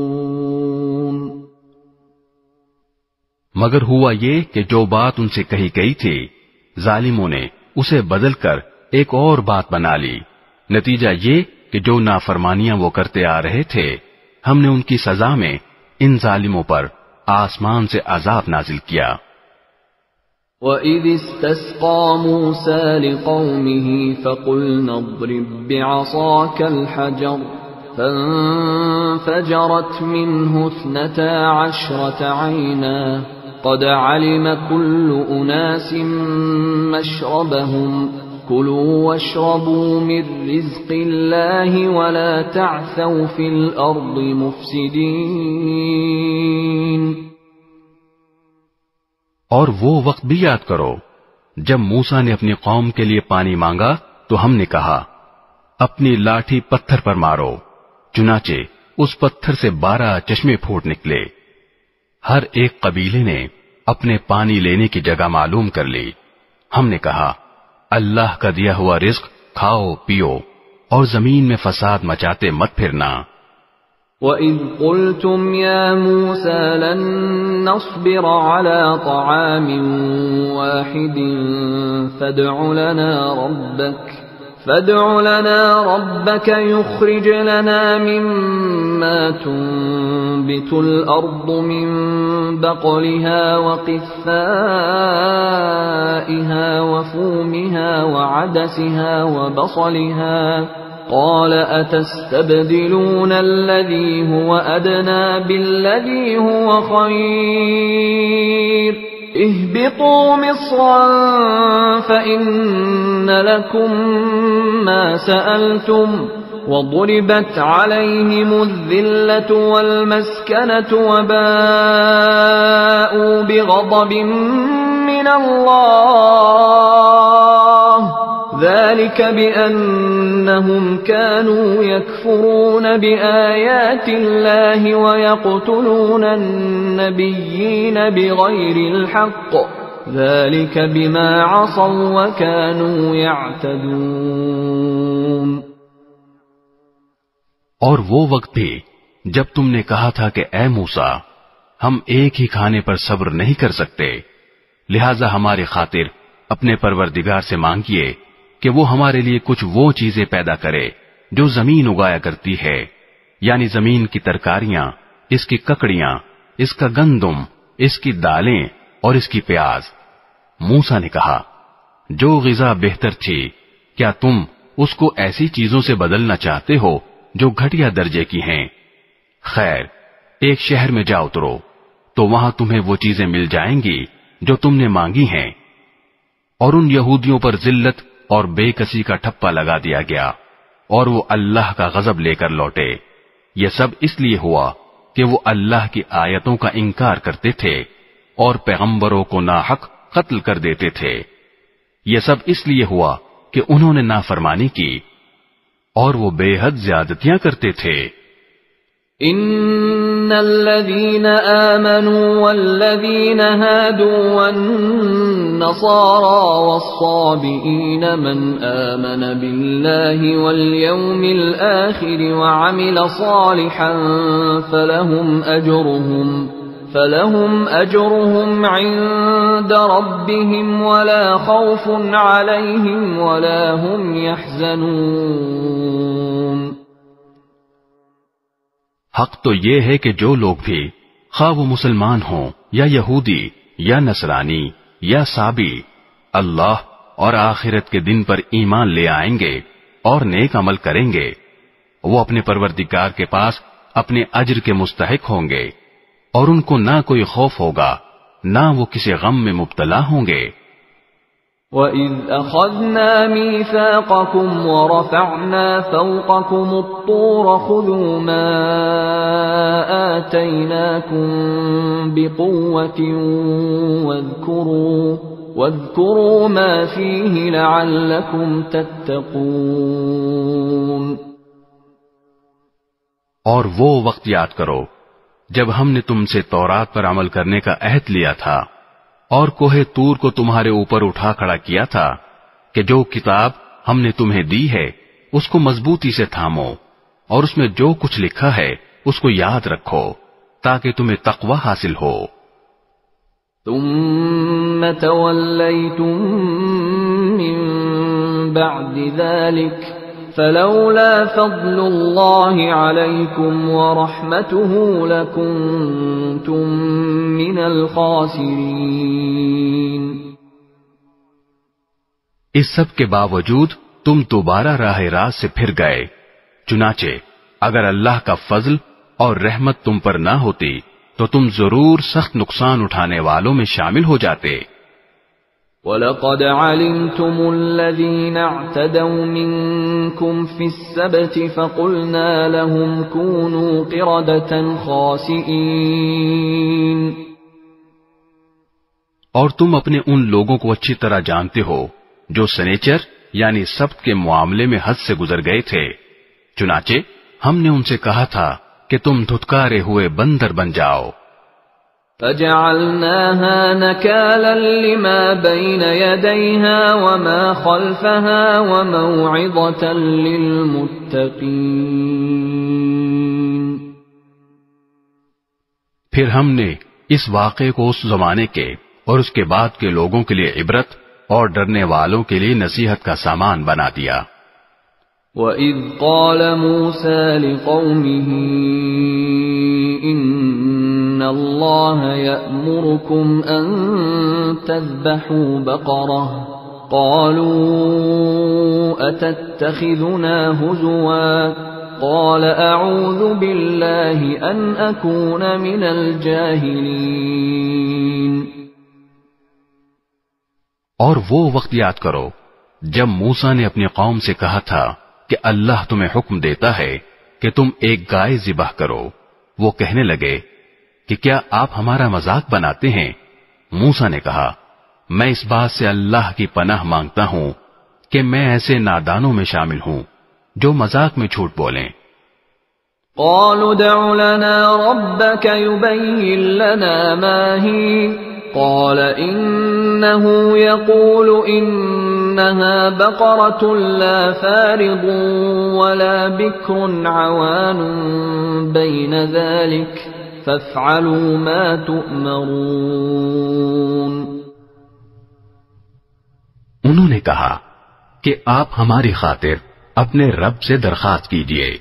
مگر ہوا یہ کہ جو بات ان سے کہی گئی تھی ظالموں نے اسے بدل کر ایک اور بات بنا لی. نتیجہ یہ کہ جو نافرمانیاں وہ کرتے آ رہے تھے ہم نے ان کی سزا میں ان ظالموں پر آسمان سے عذاب نازل کیا. وَإِذِ اسْتَسْقَى مُوسَى لِقَوْمِهِ فَقُلْنَا اضْرِب بِّعَصَاكَ الْحَجَرَ فَانفَجَرَتْ مِنْهُ 12 عَيْنًا قَدْ عَلِمَ كُلُّ أُنَاسٍ مَّشْرَبَهُمْ كُلُوا وَاشْرَبُوا مِن رِّزْقِ اللَّهِ وَلَا تَعْثَوْا فِي الْأَرْضِ مُفْسِدِينَ. اور وہ وقت بھی یاد کرو جب موسیٰ نے اپنی قوم کے لیے پانی مانگا تو ہم نے کہا اپنی لاٹھی پتھر پر مارو. چنانچہ اس پتھر سے 12 چشمے پھوٹ نکلے. ہر ایک قبیلے نے اپنے پانی لینے کی جگہ معلوم کر لی. ہم نے کہا اللہ کا دیا ہوا رزق کھاؤ پیو اور زمین میں فساد مچاتے مت پھرنا. وَإِذْ قُلْتُمْ يَا مُوسَى لَن نَّصْبِرَ عَلَى طَعَامٍ وَاحِدٍ فَادْعُ لَنَا رَبَّكَ يُخْرِجْ لَنَا مِمَّا تُنبِتُ الْأَرْضُ مِن بَقْلِهَا وَقِثَّائِهَا وَفُومِهَا وَعَدَسِهَا وَبَصَلِهَا قال أتستبدلون الذي هو أدنى بالذي هو خير اهبطوا مصرا فإن لكم ما سألتم وضربت عليهم الذلة والمسكنة وباءوا بغضب من الله ذلك بأنهم كانوا يكفرون بآيات الله ويقتلون النبيين بغير الحق ذلك بما عصوا وكانوا يعتدون. اور وہ وقت بھی جب تم نے کہا تھا کہ اے موسیٰ ہم ایک ہی کھانے پر صبر نہیں کر سکتے لہذا ہماری خاطر اپنے پروردگار سے مانگیے کہ وہ ہمارے لیے کچھ وہ چیزیں پیدا کرے جو زمین اگایا کرتی ہے یعنی زمین کی ترکاریاں اس کی ککڑیاں اس کا گندم اس کی دالیں اور اس کی پیاز. موسیٰ نے کہا جو غذا بہتر تھی کیا تم اس کو ایسی چیزوں سے بدلنا چاہتے ہو جو گھٹیا درجے کی ہیں؟ خیر ایک شہر میں جا اترو تو وہاں تمہیں وہ چیزیں مل جائیں گی جو تم نے مانگی ہیں. اور ان یہودیوں پر ذلت اور بے کسی کا ٹھپا لگا دیا گیا اور وہ اللہ کا غضب لے کر لوٹے. یہ سب اس لیے ہوا کہ وہ اللہ کی آیتوں کا انکار کرتے تھے اور پیغمبروں کو ناحق قتل کر دیتے تھے. یہ سب اس لیے ہوا کہ انہوں نے نافرمانی کی اور وہ بے حد زیادتیاں کرتے تھے. ان الذين آمنوا والذين هادوا والنصارى والصابئين من آمن بالله واليوم الآخر وعمل صالحا فلهم أجرهم عند ربهم ولا خوف عليهم ولا هم يحزنون. حق تو یہ ہے کہ جو لوگ بھی خواہ وہ مسلمان ہوں یا یہودی یا نصرانی یا صابی اللہ اور آخرت کے دن پر ایمان لے آئیں گے اور نیک عمل کریں گے وہ اپنے پروردگار کے پاس اپنے اجر کے مستحق ہوں گے اور ان کو نہ کوئی خوف ہوگا نہ وہ کسی غم میں مبتلا ہوں گے. وَإِذْ أَخَذْنَا مِيثَاقَكُمْ وَرَفَعْنَا فَوْقَكُمُ الطُّورَ خُذُوا مَا آتَيْنَاكُمْ بِقُوَّةٍ وَاذْكُرُوا مَا فِيهِ لَعَلَّكُمْ تَتَّقُونَ. اور وہ وقت یاد کرو جب ہم نے تم سے تورات پر عمل کرنے کا عہد لیا تھا اور کوہ طور کو تمہارے اوپر اٹھا کھڑا کیا تھا کہ جو کتاب ہم نے تمہیں دی ہے اس کو مضبوطی سے تھامو اور اس میں جو کچھ لکھا ہے اس کو یاد رکھو تاکہ تمہیں تقوی حاصل ہو. ثم توليتم من بعد ذلك فلولا فضل الله عليكم ورحمته لكنتم من الخاسرين۔ اس سب کے باوجود تم دوبارہ راہ راست سے پھر گئے، چنانچہ اگر اللہ کا فضل اور رحمت تم پر نہ ہوتی تو تم ضرور سخت نقصان اٹھانے والوں میں شامل ہو جاتے۔ وَلَقَدْ عَلِمْتُمُ الَّذِينَ اعْتَدَوْا مِنكُمْ فِي السَّبْتِ فَقُلْنَا لَهُمْ كُونُوا قِرَدَةً خَاسِئِينَ۔ اور تم اپنے ان لوگوں کو اچھی طرح جانتے ہو جو سنیچر یعنی سبت کے معاملے میں حد سے گزر گئے تھے، چنانچہ ہم نے ان سے کہا تھا کہ تم دھتکارے ہوئے بندر بن جاؤ۔ فَجَعَلْنَاهَا نَكَالًا لِمَا بَيْنَ يَدَيْهَا وَمَا خَلْفَهَا وَمَوْعِظَةً لِلْمُتَّقِينَ۔ پھر ہم نے اس واقعے کو اس زمانے کے اور اس کے بعد کے لوگوں کے لیے عبرت اور ڈرنے والوں کے لیے نصیحت کا سامان بنا دیا۔ وَإِذْ قَالَ مُوسَى لِقَوْمِهِ إِنَّ اللَّهَ يَأْمُرُكُمْ أَن تَذْبَحُوا بَقَرَةً قَالُوا أَتَتَّخِذُنَا هُزُوًا قَالَ أَعُوذُ بِاللَّهِ أَنْ أَكُونَ مِنَ الْجَاهِلِينَ۔ اور وہ وقت یاد کرو جب موسیٰ نے اپنی قوم سے کہا تھا کہ اللہ تمہیں حکم دیتا ہے کہ تم ایک گائے ذبح کرو۔ وہ کہنے لگے کہ کیا آپ ہمارا مذاق بناتے ہیں؟ موسیٰ نے کہا میں اس بات سے اللہ کی پناہ مانگتا ہوں کہ میں ایسے نادانوں میں شامل ہوں جو مذاق میں جھوٹ بولیں۔ قالوا ادع لنا ربك يبين لنا ما هي قال إنه يقول إنها بقرة لا فارض ولا بكر عوان بين ذلك فافعلوا ما تؤمرون۔ انہوں نے کہا کہ آپ ہماری خاطر اپنے رب سے درخواست کیجئے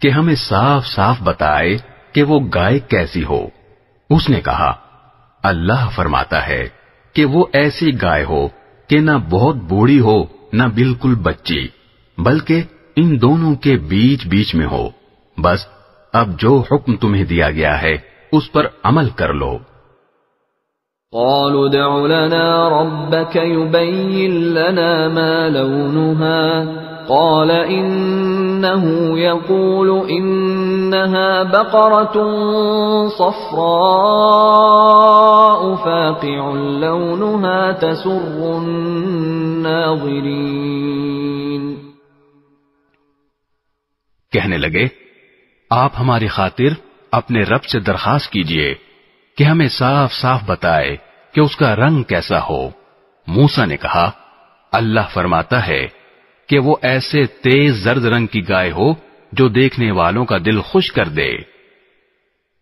کہ ہمیں صاف صاف بتائے کہ وہ گائے کیسی ہو۔ اس نے کہا اللہ فرماتا ہے کہ وہ ایسی گائے ہو کہ نہ بہت بوڑھی ہو نہ بالکل بچی، بلکہ ان دونوں کے بیچ بیچ میں ہو۔ بس اب جو حکم تمہیں دیا گیا ہے اس پر عمل کر لو۔ قالوا ادع لنا ربك يبين لنا ما لونها قال إنه يقول إنها بقرة صفراء فاقع لونها تسر الناظرين۔ کہنے لگے آپ ہماری خاطر اپنے رب سے درخواست کیجئے کہ ہمیں صاف صاف بتائے کہ اس کا رنگ کیسا ہو۔ موسیٰ نے کہا اللہ فرماتا ہے کہ وہ ایسے تیز زرد رنگ کی گائے ہو جو دیکھنے والوں کا دل خوش کر دے۔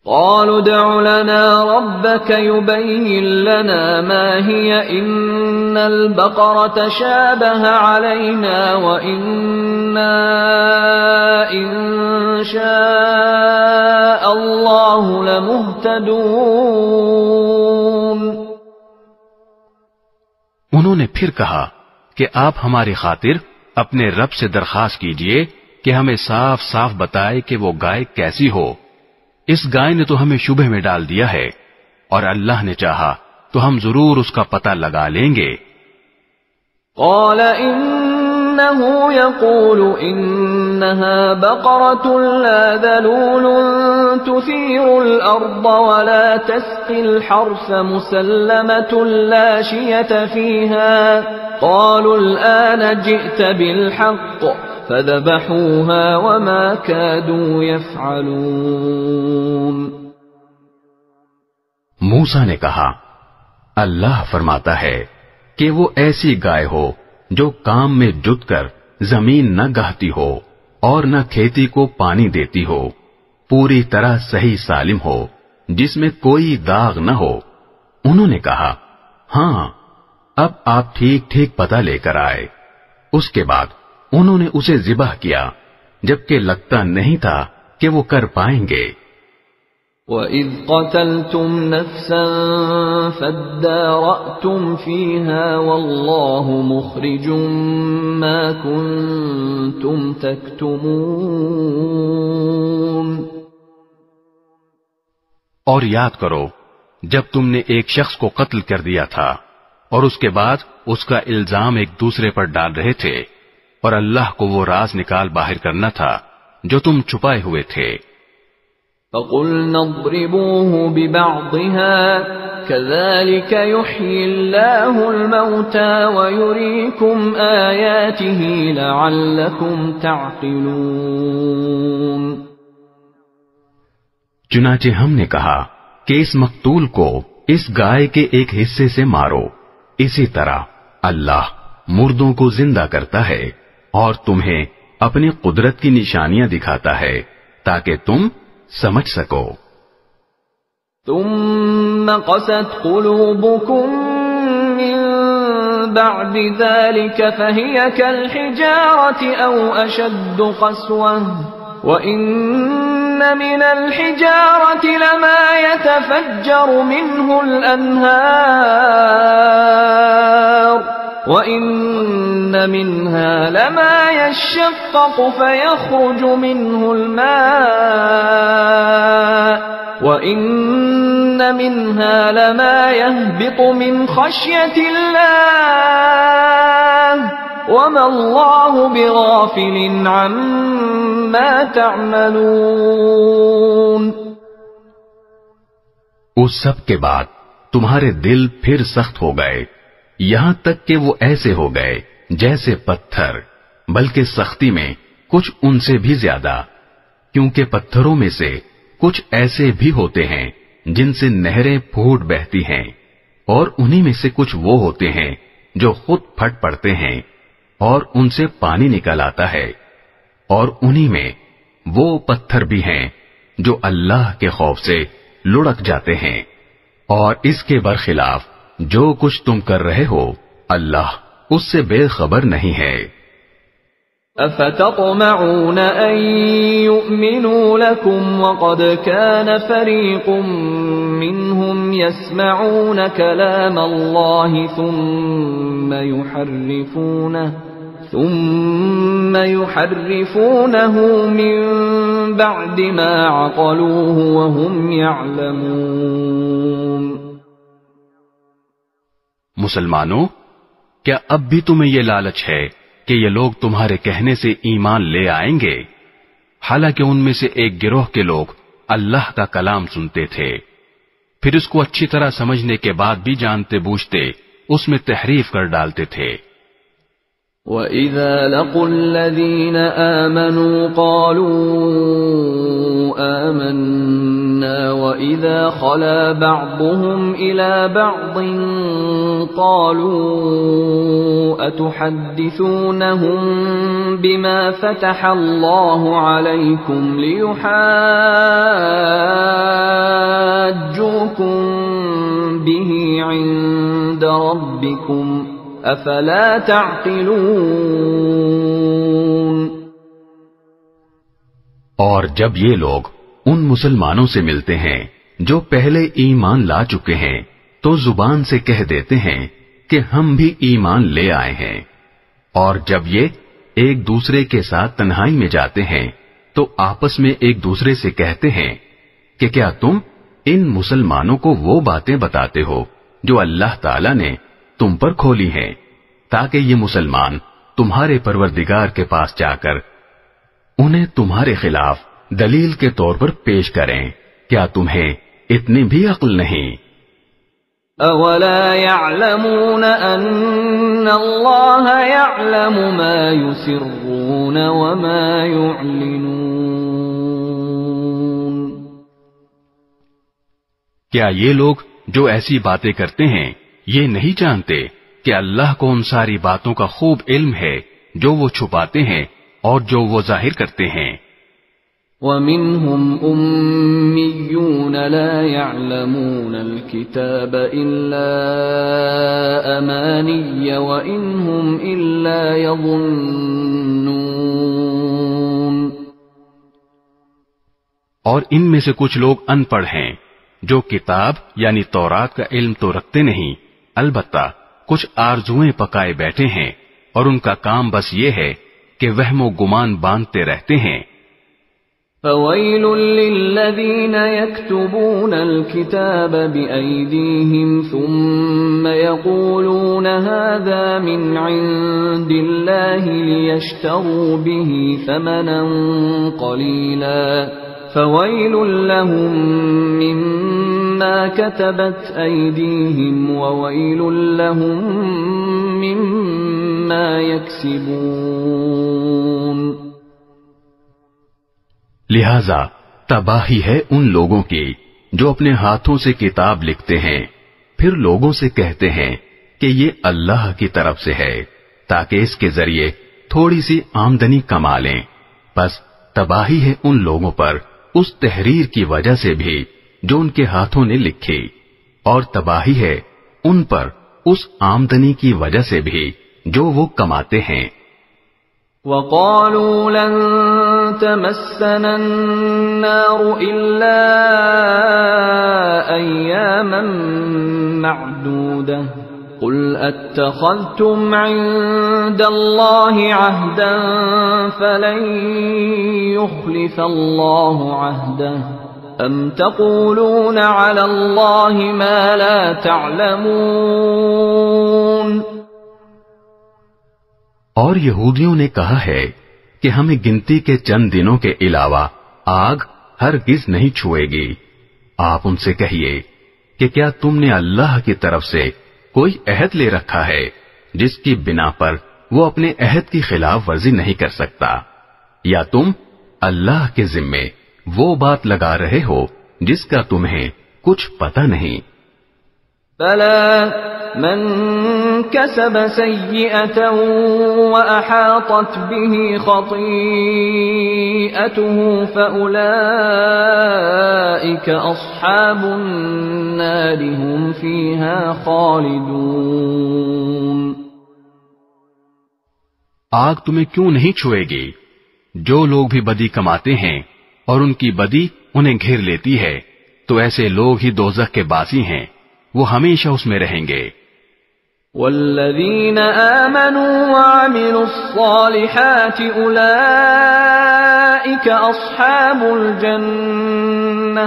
قالوا ادع لنا ربك يبين لنا ما هي إن البقرة شابه علينا وإنا إن شاء الله لمهتدون۔ انہوں نے پھر کہا کہ آپ ہماری خاطر اپنے رب سے درخواست کیجئے کہ ہمیں صاف صاف بتائے کہ وہ گائے کیسی ہو۔ اس گائے نے تو ہمیں شبہ میں ڈال دیا ہے، اور اللہ نے چاہا تو ہم ضرور اس کا پتہ لگا لیں گے۔ قال إنه يقول إنها بقرة لا ذلول تثير الأرض ولا تسقي الحرث مسلمة لا شية فيها قالوا الآن جئت بالحق فذبحوها وما كادوا يفعلون۔ موسیٰ نے کہا اللہ فرماتا ہے کہ وہ ایسی گائے ہو جو کام میں جت کر زمین نہ گہتی ہو اور نہ کھیتی کو پانی دیتی ہو، پوری طرح صحیح سالم ہو جس میں کوئی داغ نہ ہو۔ انہوں نے کہا ہاں اب آپ ٹھیک ٹھیک پتہ لے کر آئے۔ اس کے بعد انہوں نے اسے ذبح کیا جبکہ لگتا نہیں تھا کہ وہ کر پائیں گے۔ وَإِذْ قَتَلْتُمْ نَفْسًا فَادَّارَأْتُمْ فِيهَا وَاللَّهُ مُخْرِجٌ مَا كُنْتُمْ تَكْتُمُونَ۔ اور یاد کرو جب تم نے ایک شخص کو قتل کر دیا تھا اور اس کے بعد اس کا الزام ایک دوسرے پر ڈال رہے تھے، اور اللہ کو وہ راز نکال باہر کرنا تھا جو تم چھپائے ہوئے تھے۔ فَقُلْنَا اضْرِبُوهُ بِبَعْضِهَا كَذَلِكَ يُحْيِي اللَّهُ الْمَوْتَى وَيُرِيكُمْ آيَاتِهِ لَعَلَّكُمْ تَعْقِلُونَ۔ چنانچہ ہم نے کہا کہ اس مقتول کو اس گائے کے ایک حصے سے مارو، اسی طرح اللہ مردوں کو زندہ کرتا ہے اور تمہیں اپنی قدرت کی نشانیاں دکھاتا ہے تاکہ تم سمجھ سکو۔ ثم قست قلوبكم من بعد ذلك فهي كالحجارة أو أشد قسوة وإن من الحجارة لما يتفجر منه الأنهار وَإِنَّ مِنْهَا لَمَا يَشَّقَّقُ فَيَخْرُجُ مِنْهُ الْمَاءُ وَإِنَّ مِنْهَا لَمَا يَهْبِطُ مِنْ خَشْيَةِ اللَّهِ وَمَا اللَّهُ بِغَافِلٍ عَمَّا تَعْمَلُونَ۔ اس سب کے بعد تمہارے دل پھر سخت ہو گئے، یہاں تک کہ وہ ایسے ہو گئے جیسے پتھر، بلکہ سختی میں کچھ ان سے بھی زیادہ، کیونکہ پتھروں میں سے کچھ ایسے بھی ہوتے ہیں جن سے نہریں پھوٹ بہتی ہیں، اور انہی میں سے کچھ وہ ہوتے ہیں جو خود پھٹ پڑتے ہیں اور ان سے پانی نکل آتا ہے، اور انہی میں وہ پتھر بھی ہیں جو اللہ کے خوف سے لڑک جاتے ہیں، اور اس کے برخلاف جو کچھ تم کر رہے ہو اللہ اس سے بے خبر نہیں ہے۔ أَفَتَطْمَعُونَ أَن يُؤْمِنُوا لَكُمْ وَقَدْ كَانَ فَرِيقٌ مِّنْهُمْ يَسْمَعُونَ كَلَامَ اللَّهِ ثُمَّ يُحَرِّفُونَهُ مِن بَعْدِ مَا عَقَلُوهُ وَهُمْ يَعْلَمُونَ۔ مسلمانوں، کیا اب بھی تمہیں یہ لالچ ہے کہ یہ لوگ تمہارے کہنے سے ایمان لے آئیں گے، حالانکہ ان میں سے ایک گروہ کے لوگ اللہ کا کلام سنتے تھے، پھر اس کو اچھی طرح سمجھنے کے بعد بھی جانتے بوجھتے اس میں تحریف کر ڈالتے تھے۔ وَإِذَا لَقُوا الَّذِينَ آمَنُوا قَالُوا آمَنَّا وَإِذَا خَلَا بَعْضُهُمْ إِلَى بَعْضٍ قَالُوا أَتُحَدِّثُونَهُم بِمَا فَتَحَ اللَّهُ عَلَيْكُمْ لِيُحَاجُّوكُم بِهِ عِندَ رَبِّكُمْ افلا تعقلون۔ اور جب یہ لوگ ان مسلمانوں سے ملتے ہیں جو پہلے ایمان لا چکے ہیں تو زبان سے کہہ دیتے ہیں کہ ہم بھی ایمان لے آئے ہیں، اور جب یہ ایک دوسرے کے ساتھ تنہائی میں جاتے ہیں تو آپس میں ایک دوسرے سے کہتے ہیں کہ کیا تم ان مسلمانوں کو وہ باتیں بتاتے ہو جو اللہ تعالی نے تم پر کھولی ہیں، تاکہ یہ مسلمان تمہارے پروردگار کے پاس جا کر انہیں تمہارے خلاف دلیل کے طور پر پیش کریں۔ کیا تمہیں اتنی بھی عقل نہیں؟ اولا يعلمون ان اللہ يعلم ما يسرون وما يعلنون۔ کیا یہ لوگ جو ایسی باتیں کرتے ہیں یہ نہیں جانتے کہ اللہ کو ان ساری باتوں کا خوب علم ہے جو وہ چھپاتے ہیں اور جو وہ ظاہر کرتے ہیں؟ ومنهم أميون لا يعلمون الكتاب إلا أماني وإن هم إلا يظنون. اور ان میں سے کچھ لوگ ان پڑھ ہیں جو کتاب یعنی تورات کا علم تو رکھتے نہیں، البتہ کچھ آرزویں پکائے بیٹھے ہیں اور ان کا کام بس یہ ہے کہ وہم و گمان باندھتے رہتے ہیں. فَوَيْلٌ لِّلَّذِينَ يَكْتُبُونَ الْكِتَابَ بِأَيْدِيهِمْ ثُمَّ يَقُولُونَ هَذَا مِنْ عِندِ اللَّهِ لِيَشْتَرُوا بِهِ ثَمَنًا قَلِيلًا فَوَيْلٌ لَّهُم مِّمَّا كَتَبَتْ أَيْدِيهِمْ وَوَيْلٌ لَّهُم مِّمَّا يَكْسِبُونَ. لہذا تباہی ہے ان لوگوں کی جو اپنے ہاتھوں سے کتاب لکھتے ہیں پھر لوگوں سے کہتے ہیں کہ یہ اللہ کی طرف سے ہے تاکہ اس کے ذریعے تھوڑی سی آمدنی کما لیں. بس تباہی ہے ان لوگوں پر اس تحریر کی وجہ سے بھی جو ان کے ہاتھوں نے لکھی، اور تباہی ہے ان پر اس آمدنی کی وجہ سے بھی جو وہ کماتے ہیں. وَقَالُوا لَن تَمَسَّنَا النَّارُ إِلَّا أَيَّامًا مَّعْدُودَةً قُلْ أَتَّخَذْتُمْ عِندَ اللَّهِ عَهْدًا فَلَن يُخْلِفَ اللَّهُ عَهْدَهُ أَمْ تَقُولُونَ عَلَى اللَّهِ مَا لَا تَعْلَمُونَ. اور یہودیوں نے کہا ہے کہ ہمیں گنتی کے چند دنوں کے علاوہ آگ ہرگز نہیں چھوئے گی. آپ ان سے کہیے کہ کیا تم نے اللہ کی طرف سے کوئی عہد لے رکھا ہے جس کی بنا پر وہ اپنے عہد کی خلاف ورزی نہیں کر سکتا، یا تم اللہ کے ذمے وہ بات لگا رہے ہو جس کا تمہیں کچھ پتہ نہیں. بَلَى مَنْ كَسَبَ سَيِّئَةً وَأَحَاطَتْ بِهِ خَطِيئَتُهُ فَأُولَئِكَ أَصْحَابُ النَّارِ هُمْ فِيهَا خَالِدُونَ. آگ تمہیں کیوں نہیں چھوئے گی؟ جو لوگ بھی بدی کماتے ہیں اور ان کی بدی انہیں گھیر لیتی ہے تو ایسے لوگ ہی دوزخ کے باسی ہیں، وہ ہمیشہ اس میں رہیں گے. والذین آمنوا وعملوا الصالحات اولئک اصحاب الجنہ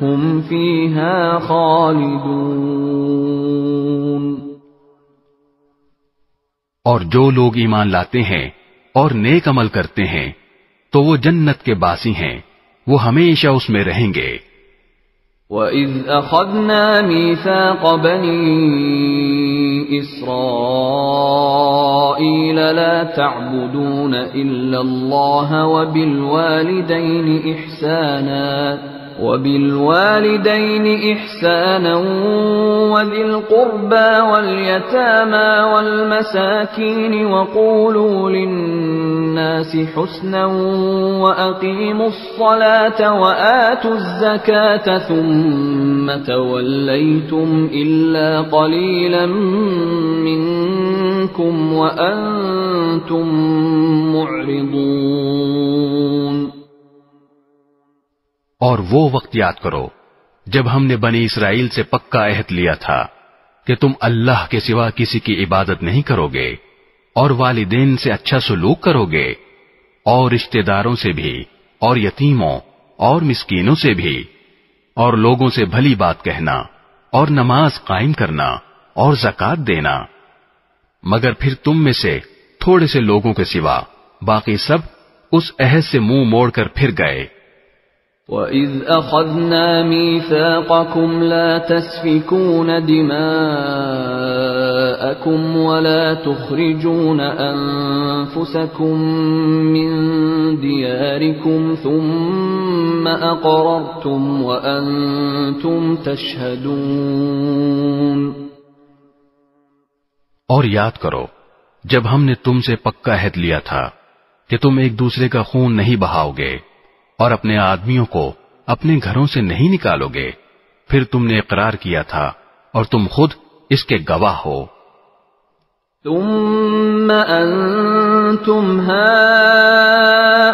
هم فیہا خالدون. اور جو لوگ ایمان لاتے ہیں اور نیک عمل کرتے ہیں تو وہ جنت کے باسی ہیں، وہ ہمیشہ اس میں رہیں گے. وَإِذْ أَخَذْنَا مِيثَاقَ بَنِي إِسْرَائِيلَ لَا تَعْبُدُونَ إِلَّا اللَّهَ وَبِالْوَالِدَيْنِ إِحْسَانًا وَذِي الْقُرْبَى وَالْيَتَامَى وَالْمَسَاكِينِ وَقُولُوا لِلنَّاسِ حُسْنًا وَأَقِيمُوا الصَّلَاةَ وَآتُوا الزَّكَاةَ ثُمَّ تَوَلَّيْتُمْ إِلَّا قَلِيلًا مِّنكُمْ وَأَنتُمْ مُعْرِضُونَ. اور وہ وقت یاد کرو جب ہم نے بنی اسرائیل سے پکا عہد لیا تھا کہ تم اللہ کے سوا کسی کی عبادت نہیں کرو گے اور والدین سے اچھا سلوک کرو گے اور رشتہ داروں سے بھی اور یتیموں اور مسکینوں سے بھی اور لوگوں سے بھلی بات کہنا اور نماز قائم کرنا اور زکوٰۃ دینا، مگر پھر تم میں سے تھوڑے سے لوگوں کے سوا باقی سب اس عہد سے منہ موڑ کر پھر گئے. وَإِذْ أَخَذْنَا مِيثَاقَكُمْ لَا تَسْفِكُونَ دِمَاءَكُمْ وَلَا تُخْرِجُونَ أَنفُسَكُمْ مِنْ دِيَارِكُمْ ثُمَّ أَقْرَرْتُمْ وَأَنْتُمْ تَشْهَدُونَ. اور یاد کرو جب ہم نے تم سے پکا عہد لیا تھا کہ تم ایک دوسرے کا خون نہیں بہاؤ گے اور اپنے آدمیوں کو اپنے گھروں سے نہیں نکالو گے، پھر تم نے اقرار کیا تھا اور تم خود اس کے گواہ ہو۔ ثم أنتم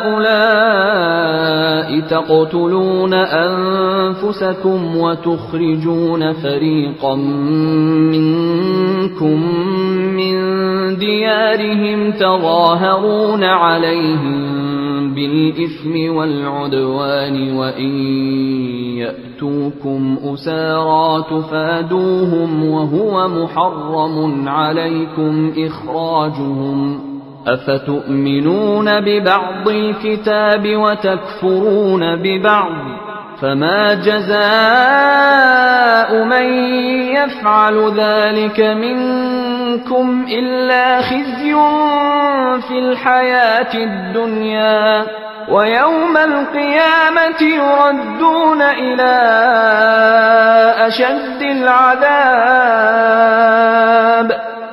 هؤلاء تقتلون أنفسكم وتخرجون فريقا منكم من ديارهم تظاهرون عليهم بالإثم والعدوان وإن يأتوكم أسارى تفادوهم وهو محرم عليكم إخراجهم أفتؤمنون ببعض الكتاب وتكفرون ببعض فما جزاء من يفعل ذلك منكم إلا خزي في الحياة الدنيا ويوم القيامة يردون إلى أشد العذاب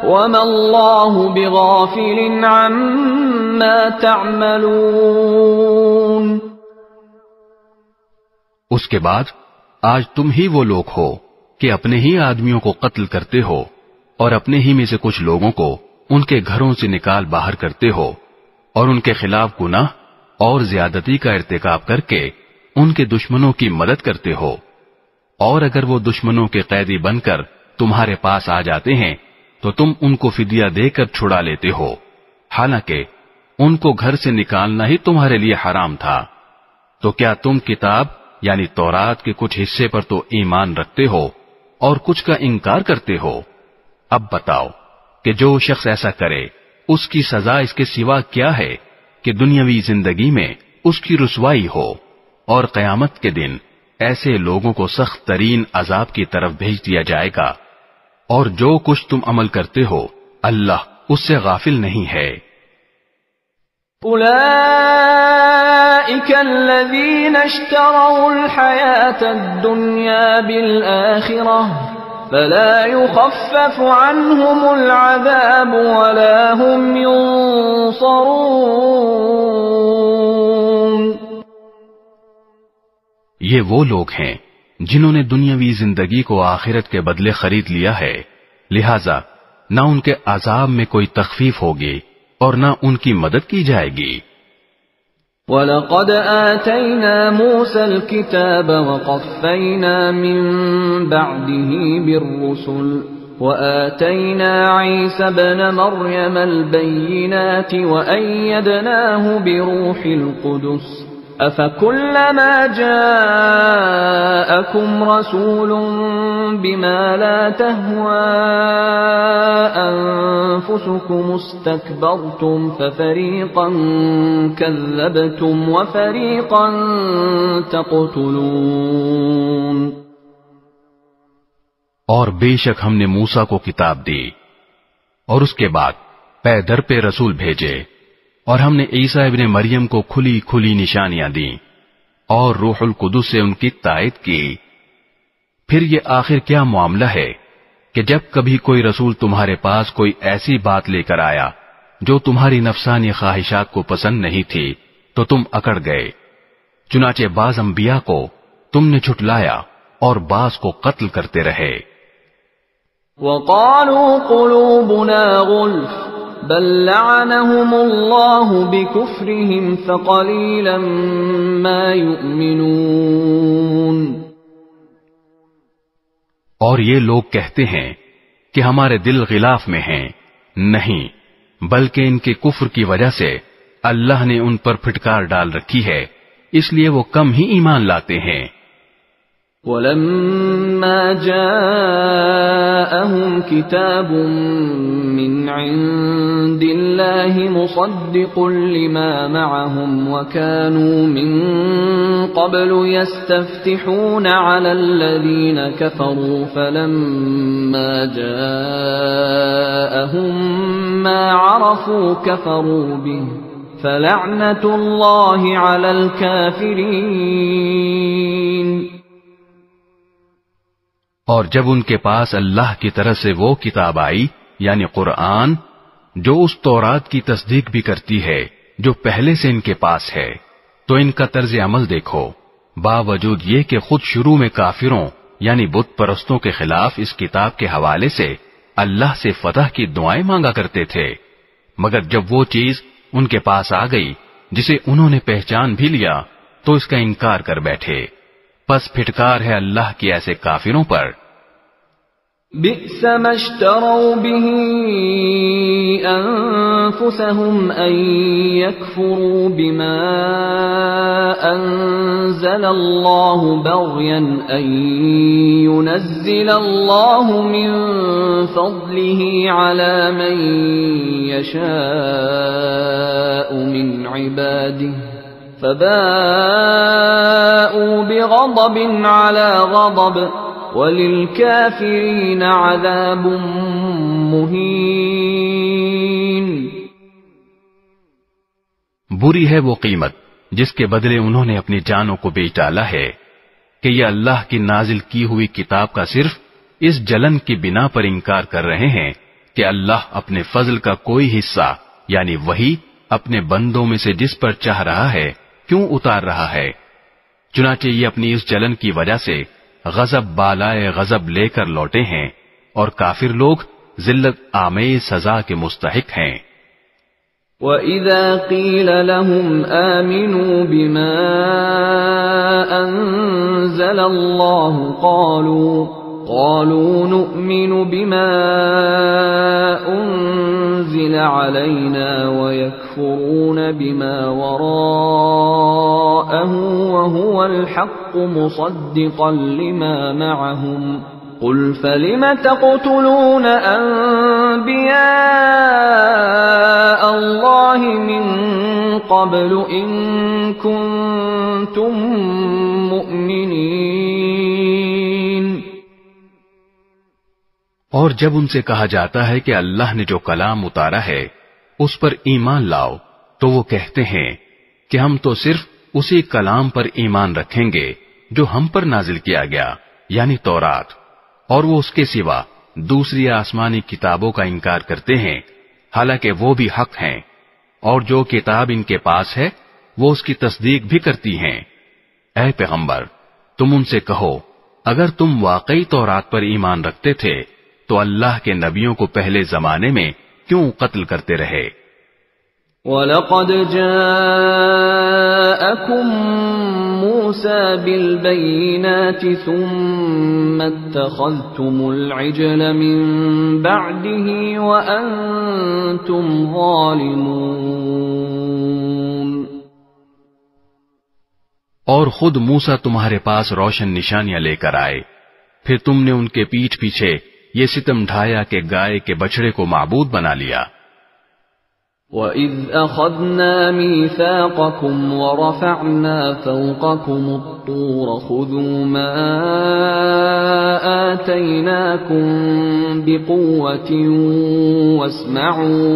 وما الله بغافل عما تعملون۔ اس کے بعد آج تم ہی وہ لوگ ہو کہ اپنے ہی آدمیوں کو قتل کرتے ہو اور اپنے ہی میں سے کچھ لوگوں کو ان کے گھروں سے نکال باہر کرتے ہو اور ان کے خلاف گناہ اور زیادتی کا ارتکاب کر کے ان کے دشمنوں کی مدد کرتے ہو، اور اگر وہ دشمنوں کے قیدی بن کر تمہارے پاس آ جاتے ہیں تو تم ان کو فدیہ دے کر چھڑا لیتے ہو، حالانکہ ان کو گھر سے نکالنا ہی تمہارے لیے حرام تھا۔ تو کیا تم کتاب یعنی تورات کے کچھ حصے پر تو ایمان رکھتے ہو اور کچھ کا انکار کرتے ہو؟ اب بتاؤ کہ جو شخص ایسا کرے اس کی سزا اس کے سوا کیا ہے کہ دنیاوی زندگی میں اس کی رسوائی ہو، اور قیامت کے دن ایسے لوگوں کو سخت ترین عذاب کی طرف بھیج دیا جائے گا، اور جو کچھ تم عمل کرتے ہو اللہ اس سے غافل نہیں ہے۔ أولئك الذين اشتروا الحياة الدنيا بالآخرة فلا يخفف عنهم العذاب ولا هم ينصرون۔ یہ وہ لوگ ہیں جنہوں نے دنیاوی زندگی کو آخرت کے بدلے خرید لیا ہے، لہذا نہ ان کے عذاب میں کوئی تخفیف ہوگی اور نہ ان کی مدد کی جائے گی۔ وَلَقَدْ آتَيْنَا مُوسَى الْكِتَابَ وَقَفَّيْنَا مِن بَعْدِهِ بِالرُّسُلِ وَآتَيْنَا عِيسَى ابْنَ مَرْيَمَ الْبَيِّنَاتِ وَأَيَّدْنَاهُ بِرُوحِ الْقُدُسِ أَفَكُلَّمَا جَاءَكُمْ رَسُولٌ بِمَا لَا تَهْوَى أَنفُسُكُمُ اسْتَكْبَرْتُمْ فَفَرِيقًا كَذَّبْتُمْ وَفَرِيقًا تَقْتُلُونَ۔ اور بے شک ہم نے موسیٰ کو کتاب دی اور اس کے بعد پے در پہ رسول بھیجے، اور ہم نے عیسیٰ ابن مریم کو کھلی کھلی نشانیاں دیں اور روح القدس سے ان کی تائید کی۔ پھر یہ آخر کیا معاملہ ہے کہ جب کبھی کوئی رسول تمہارے پاس کوئی ایسی بات لے کر آیا جو تمہاری نفسانی خواہشات کو پسند نہیں تھی تو تم اکڑ گئے، چنانچہ بعض انبیاء کو تم نے جھٹلایا اور بعض کو قتل کرتے رہے۔ وَقَالُوا قُلُوبُنَا غُلْفٌ بل لعنهم الله بكفرهم فقليلا ما يؤمنون۔ اور یہ لوگ کہتے ہیں کہ ہمارے دل غلاف میں ہیں، نہیں بلکہ ان کے کفر کی وجہ سے اللہ نے ان پر پھٹکار ڈال رکھی ہے، اس لیے وہ کم ہی ایمان لاتے ہیں۔ وَلَمَّا جَاءَهُمْ كِتَابٌ مِّنْ عِندِ اللَّهِ مُصَدِّقٌ لِّمَا مَعَهُمْ وَكَانُوا مِن قَبْلُ يَسْتَفْتِحُونَ عَلَى الَّذِينَ كَفَرُوا فَلَمَّا جَاءَهُم مَّا عَرَفُوا كَفَرُوا بِهِ فَلَعْنَةُ اللَّهِ عَلَى الْكَافِرِينَ۔ اور جب ان کے پاس اللہ کی طرف سے وہ کتاب آئی یعنی قرآن جو اس تورات کی تصدیق بھی کرتی ہے جو پہلے سے ان کے پاس ہے، تو ان کا طرز عمل دیکھو، باوجود یہ کہ خود شروع میں کافروں یعنی بت پرستوں کے خلاف اس کتاب کے حوالے سے اللہ سے فتح کی دعائیں مانگا کرتے تھے، مگر جب وہ چیز ان کے پاس آ گئی جسے انہوں نے پہچان بھی لیا تو اس کا انکار کر بیٹھے۔ پس پھٹکار ہے اللہ کی ایسے کافروں پر۔ بئس ما اشتروا به أنفسهم أن يكفروا بما أنزل الله بغيا أن ينزل الله من فضله على من يشاء من عباده فباءوا بغضب على غضب وَلِلْكَافِرِينَ عَذَابٌ مُهِينٌ۔ بری ہے وہ قیمت جس کے بدلے انہوں نے اپنی جانوں کو بیچ ڈالا ہے کہ یہ اللہ کی نازل کی ہوئی کتاب کا صرف اس جلن کی بنا پر انکار کر رہے ہیں کہ اللہ اپنے فضل کا کوئی حصہ یعنی وہی اپنے بندوں میں سے جس پر چاہ رہا ہے کیوں اتار رہا ہے۔ چنانچہ یہ اپنی اس جلن کی وجہ سے غضب بالائے غضب لے کر لوٹے ہیں اور کافر لوگ ذلت آمیز سزا کے مستحق ہیں۔ وَإِذَا قِيلَ لَهُمْ آمِنُوا بِمَا أَنزَلَ اللَّهُ قَالُوا نُؤْمِنُ بِمَا أُنزِلَ عَلَيْنَا وَيَكْفُرُونَ بِمَا وَرَاءَهُ وَهُوَ الْحَقُّ مُصَدِّقًا لِمَا مَعَهُمْ قُلْ فَلِمَ تَقْتُلُونَ أَنبِيَاءَ اللَّهِ مِن قَبْلُ إِن كُنتُم مُّؤْمِنِينَ۔ اور جب ان سے کہا جاتا ہے کہ اللہ نے جو کلام اتارا ہے اس پر ایمان لاؤ تو وہ کہتے ہیں کہ ہم تو صرف اسی کلام پر ایمان رکھیں گے جو ہم پر نازل کیا گیا یعنی تورات، اور وہ اس کے سوا دوسری آسمانی کتابوں کا انکار کرتے ہیں حالانکہ وہ بھی حق ہیں، اور جو کتاب ان کے پاس ہے وہ اس کی تصدیق بھی کرتی ہیں۔ اے پیغمبر تم ان سے کہو اگر تم واقعی تورات پر ایمان رکھتے تھے تو اللہ کے نبیوں کو پہلے زمانے میں کیوں قتل کرتے رہے؟ وَلَقَدْ جَاءَكُم مُوسَى بِالْبَيِّنَاتِ ثُمَّ اتَّخَذْتُمُ الْعِجْلَ مِن بَعْدِهِ وَأَنتُمْ ظَالِمُونَ۔ اور خود موسیٰ تمہارے پاس روشن نشانیاں لے کر آئے، پھر تم نے ان کے پیٹھ پیچھے یہ ستم ڈھایا کہ گائے کے بچڑے کو معبود بنا لیا۔ وَإِذْ أَخَذْنَا مِيثَاقَكُمْ وَرَفَعْنَا فَوْقَكُمُ الطُّورَ خُذُوا مَا آتَيْنَاكُمْ بِقُوَّةٍ وَاسْمَعُوا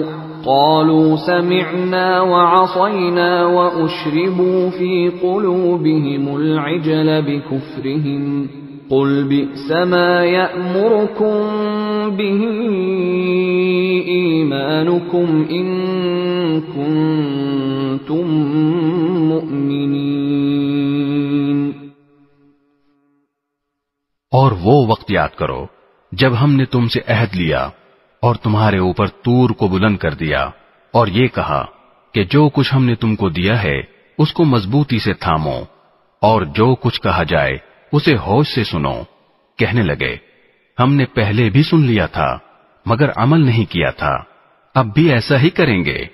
قَالُوا سَمِعْنَا وَعَصَيْنَا وَأُشْرِبُوا فِي قُلُوبِهِمُ الْعِجْلَ بِكُفْرِهِمْ قُلْ بِئْسَ مَا يَأْمُرُكُمْ بِهِ إِيمَانُكُمْ إِن كُنتُم مُّؤْمِنِينَ۔ اور وہ وقت یاد کرو جب ہم نے تم سے عہد لیا اور تمہارے اوپر طور کو بلند کر دیا اور یہ کہا کہ جو کچھ ہم نے تم کو دیا ہے اس کو مضبوطی سے تھامو اور جو کچھ کہا جائے اسے ہوش سے سنو۔ کہنے لگے ہم نے پہلے بھی سن لیا تھا مگر عمل نہیں کیا تھا، اب بھی ایسا ہی کریں گے۔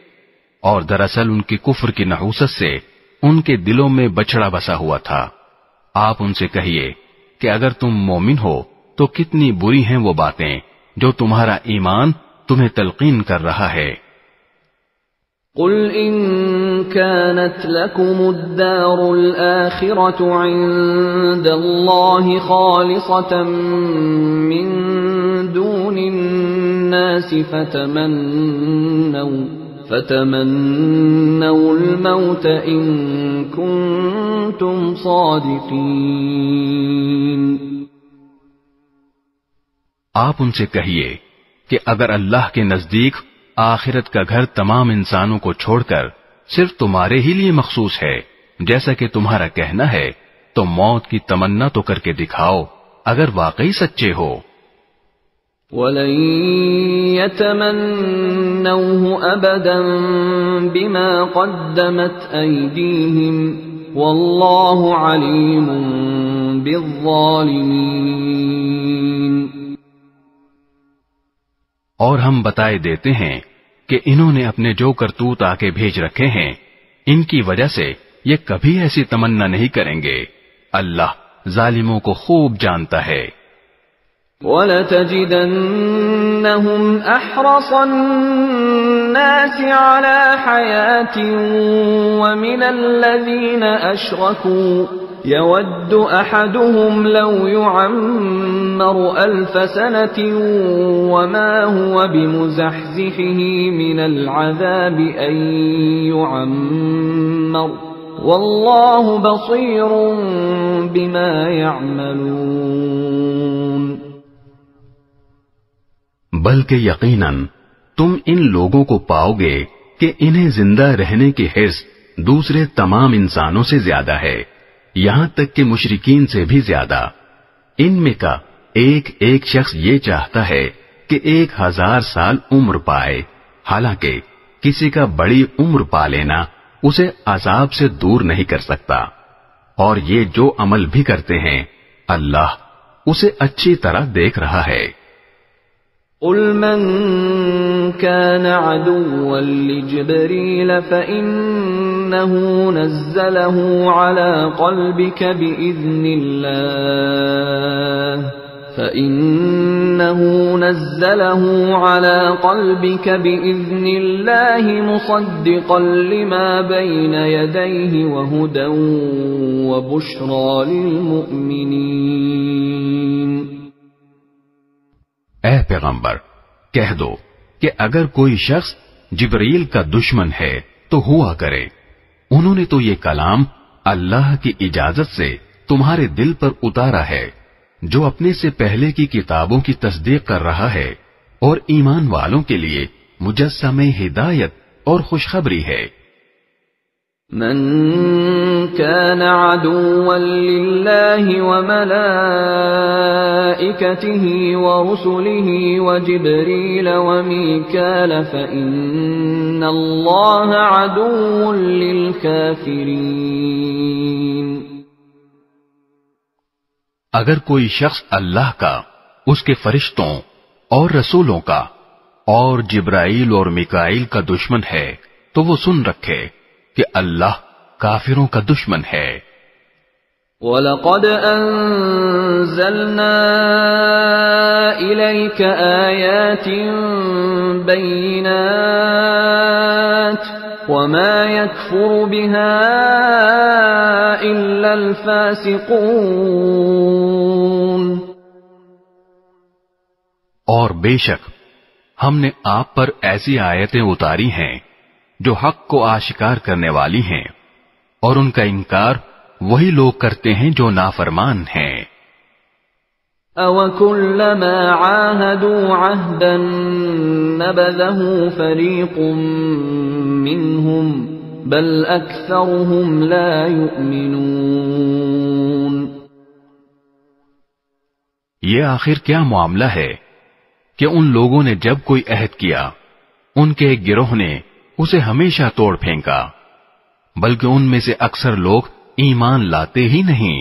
اور دراصل ان کی کفر کی نحوست سے ان کے دلوں میں بچڑا بسا ہوا تھا۔ آپ ان سے کہیے کہ اگر تم مومن ہو تو کتنی بری ہیں وہ باتیں جو تمہارا ایمان تمہیں تلقین کر رہا ہے۔ قُلْ إِن كَانَتْ لَكُمُ الدَّارُ الْآخِرَةُ عِندَ اللَّهِ خَالِصَةً مِّن دُونِ النَّاسِ فَتَمَنَّوُا الْمَوْتَ إِن كُنتُمْ صَادِقِينَ۔ آپ ان سے کہیے کہ اگر اللہ کے نزدیک آخرت کا گھر تمام انسانوں کو چھوڑ کر صرف تمہارے ہی لیے مخصوص ہے جیسا کہ تمہارا کہنا ہے تو موت کی تمنا تو کر کے دکھاؤ اگر واقعی سچے ہو. وَلَن يَتَمَنَّوْهُ أَبَدًا بِمَا قَدَّمَتْ أَيْدِيهِمْ وَاللَّهُ عَلِيمٌ بِالظَّالِمِينَ. اور ہم بتائے دیتے ہیں کہ انہوں نے اپنے جو کرتوت آکے بھیج رکھے ہیں ان کی وجہ سے یہ کبھی ایسی تمنا نہیں کریں گے. اللہ ظالموں کو خوب جانتا ہے. وَلَتَجِدَنَّهُمْ أَحْرَصَ النَّاسِ عَلَى حَيَاةٍ وَمِنَ الَّذِينَ أَشْرَكُوا يَوَدُّ أَحَدُهُمْ لَوْ يُعَمَّرُ أَلْفَ سَنَةٍ وَمَا هُوَ بِمُزَحْزِحِهِ مِنَ الْعَذَابِ أَن يُعَمَّرَ وَاللَّهُ بَصِيرٌ بِمَا يَعْمَلُونَ. بلکہ یقیناً تم ان لوگوں کو پاؤ گے کہ انہیں زندہ رہنے کی حرص دوسرے تمام انسانوں سے زیادہ ہے، یہاں تک کہ مشرکین سے بھی زیادہ. ان میں کا ایک ایک شخص یہ چاہتا ہے کہ 1000 سال عمر پائے، حالانکہ کسی کا بڑی عمر پا لینا اسے عذاب سے دور نہیں کر سکتا. اور یہ جو عمل بھی کرتے ہیں اللہ اسے اچھی طرح دیکھ رہا ہے. قُلْ مَنْ كَانَ عَدُوًّا لِجِبْرِيلَ فَإِنَّهُ نَزَّلَهُ عَلَى قَلْبِكَ بِإِذْنِ اللَّهِ مُصَدِّقًا لِمَا بَيْنَ يَدَيْهِ وَهُدًى وَبُشْرَى لِلْمُؤْمِنِينَ. اے پیغمبر کہہ دو کہ اگر کوئی شخص جبرائیل کا دشمن ہے تو ہوا کرے. انہوں نے تو یہ کلام اللہ کی اجازت سے تمہارے دل پر اتارا ہے جو اپنے سے پہلے کی کتابوں کی تصدیق کر رہا ہے اور ایمان والوں کے لیے مجسم ہدایت اور خوشخبری ہے. من كان عدوا لله وملائكته ورسله وجبريل وميكال فإن الله عدو للكافرين. اگر کوئی شخص اللہ کا، اس کے فرشتوں اور رسولوں کا اور جبرائیل اور میکائیل کا دشمن ہے تو وہ سن رکھے کہ اللہ کافروں کا دشمن ہے. وَلَقَدْ أَنزَلْنَا إِلَيْكَ آيَاتٍ بَيِّنَاتٍ وَمَا يَكْفُرُ بِهَا إِلَّا الْفَاسِقُونَ. اور بے شک ہم نے آپ پر ایسی آیتیں اتاری ہیں جو حق کو آشکار کرنے والی ہیں، اور ان کا انکار وہی لوگ کرتے ہیں جو نافرمان ہیں. أَوَكُلَّمَا عَاهَدُوا عَهْدًا نَبَذَهُ فَرِيقٌ مِّنْهُمْ بَلْ أَكْثَرُهُمْ لَا يُؤْمِنُونَ. یہ آخر کیا معاملہ ہے کہ ان لوگوں نے جب کوئی عہد کیا ان کے ایک گروہ نے اسے ہمیشہ توڑ پھینکا، بلکہ ان میں سے اکثر لوگ ایمان لاتے ہی نہیں.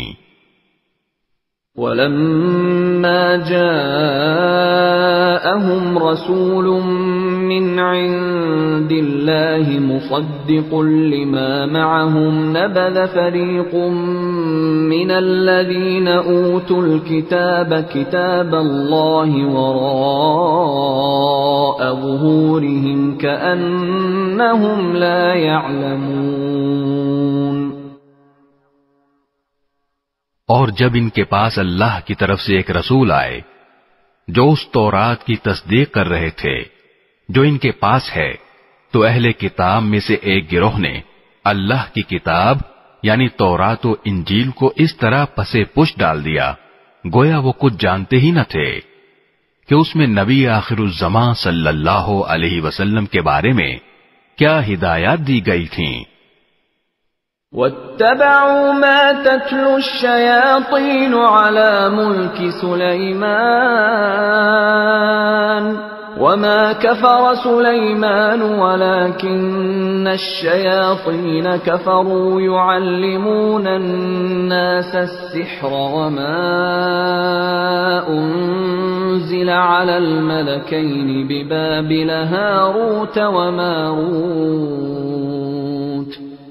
وَلَمَّا جَاءَهُمْ رَسُولٌ مِّنْ عِندِ اللَّهِ مُصَدِّقٌ لِمَا مَعَهُمْ نَبَذَ فَرِيقٌ مِّنَ الَّذِينَ أُوتُوا الْكِتَابَ كِتَابَ اللَّهِ وَرَاءَ ظُهُورِهِمْ كَأَنَّهُمْ لَا يَعْلَمُونَ. اور جب ان کے پاس اللہ کی طرف سے ایک رسول آئے جو اس تورات کی تصدیق کر رہے تھے جو ان کے پاس ہے، تو اہل کتاب میں سے ایک گروہ نے اللہ کی کتاب یعنی تورات و انجیل کو اس طرح پسے پش ڈال دیا گویا وہ کچھ جانتے ہی نہ تھے کہ اس میں نبی آخر الزماں صلی اللہ علیہ وسلم کے بارے میں کیا ہدایات دی گئی تھیں. واتبعوا ما تتلو الشياطين على ملك سليمان وما كفر سليمان ولكن الشياطين كفروا يعلمون الناس السحر وما أنزل على الملكين ببابل هاروت وماروت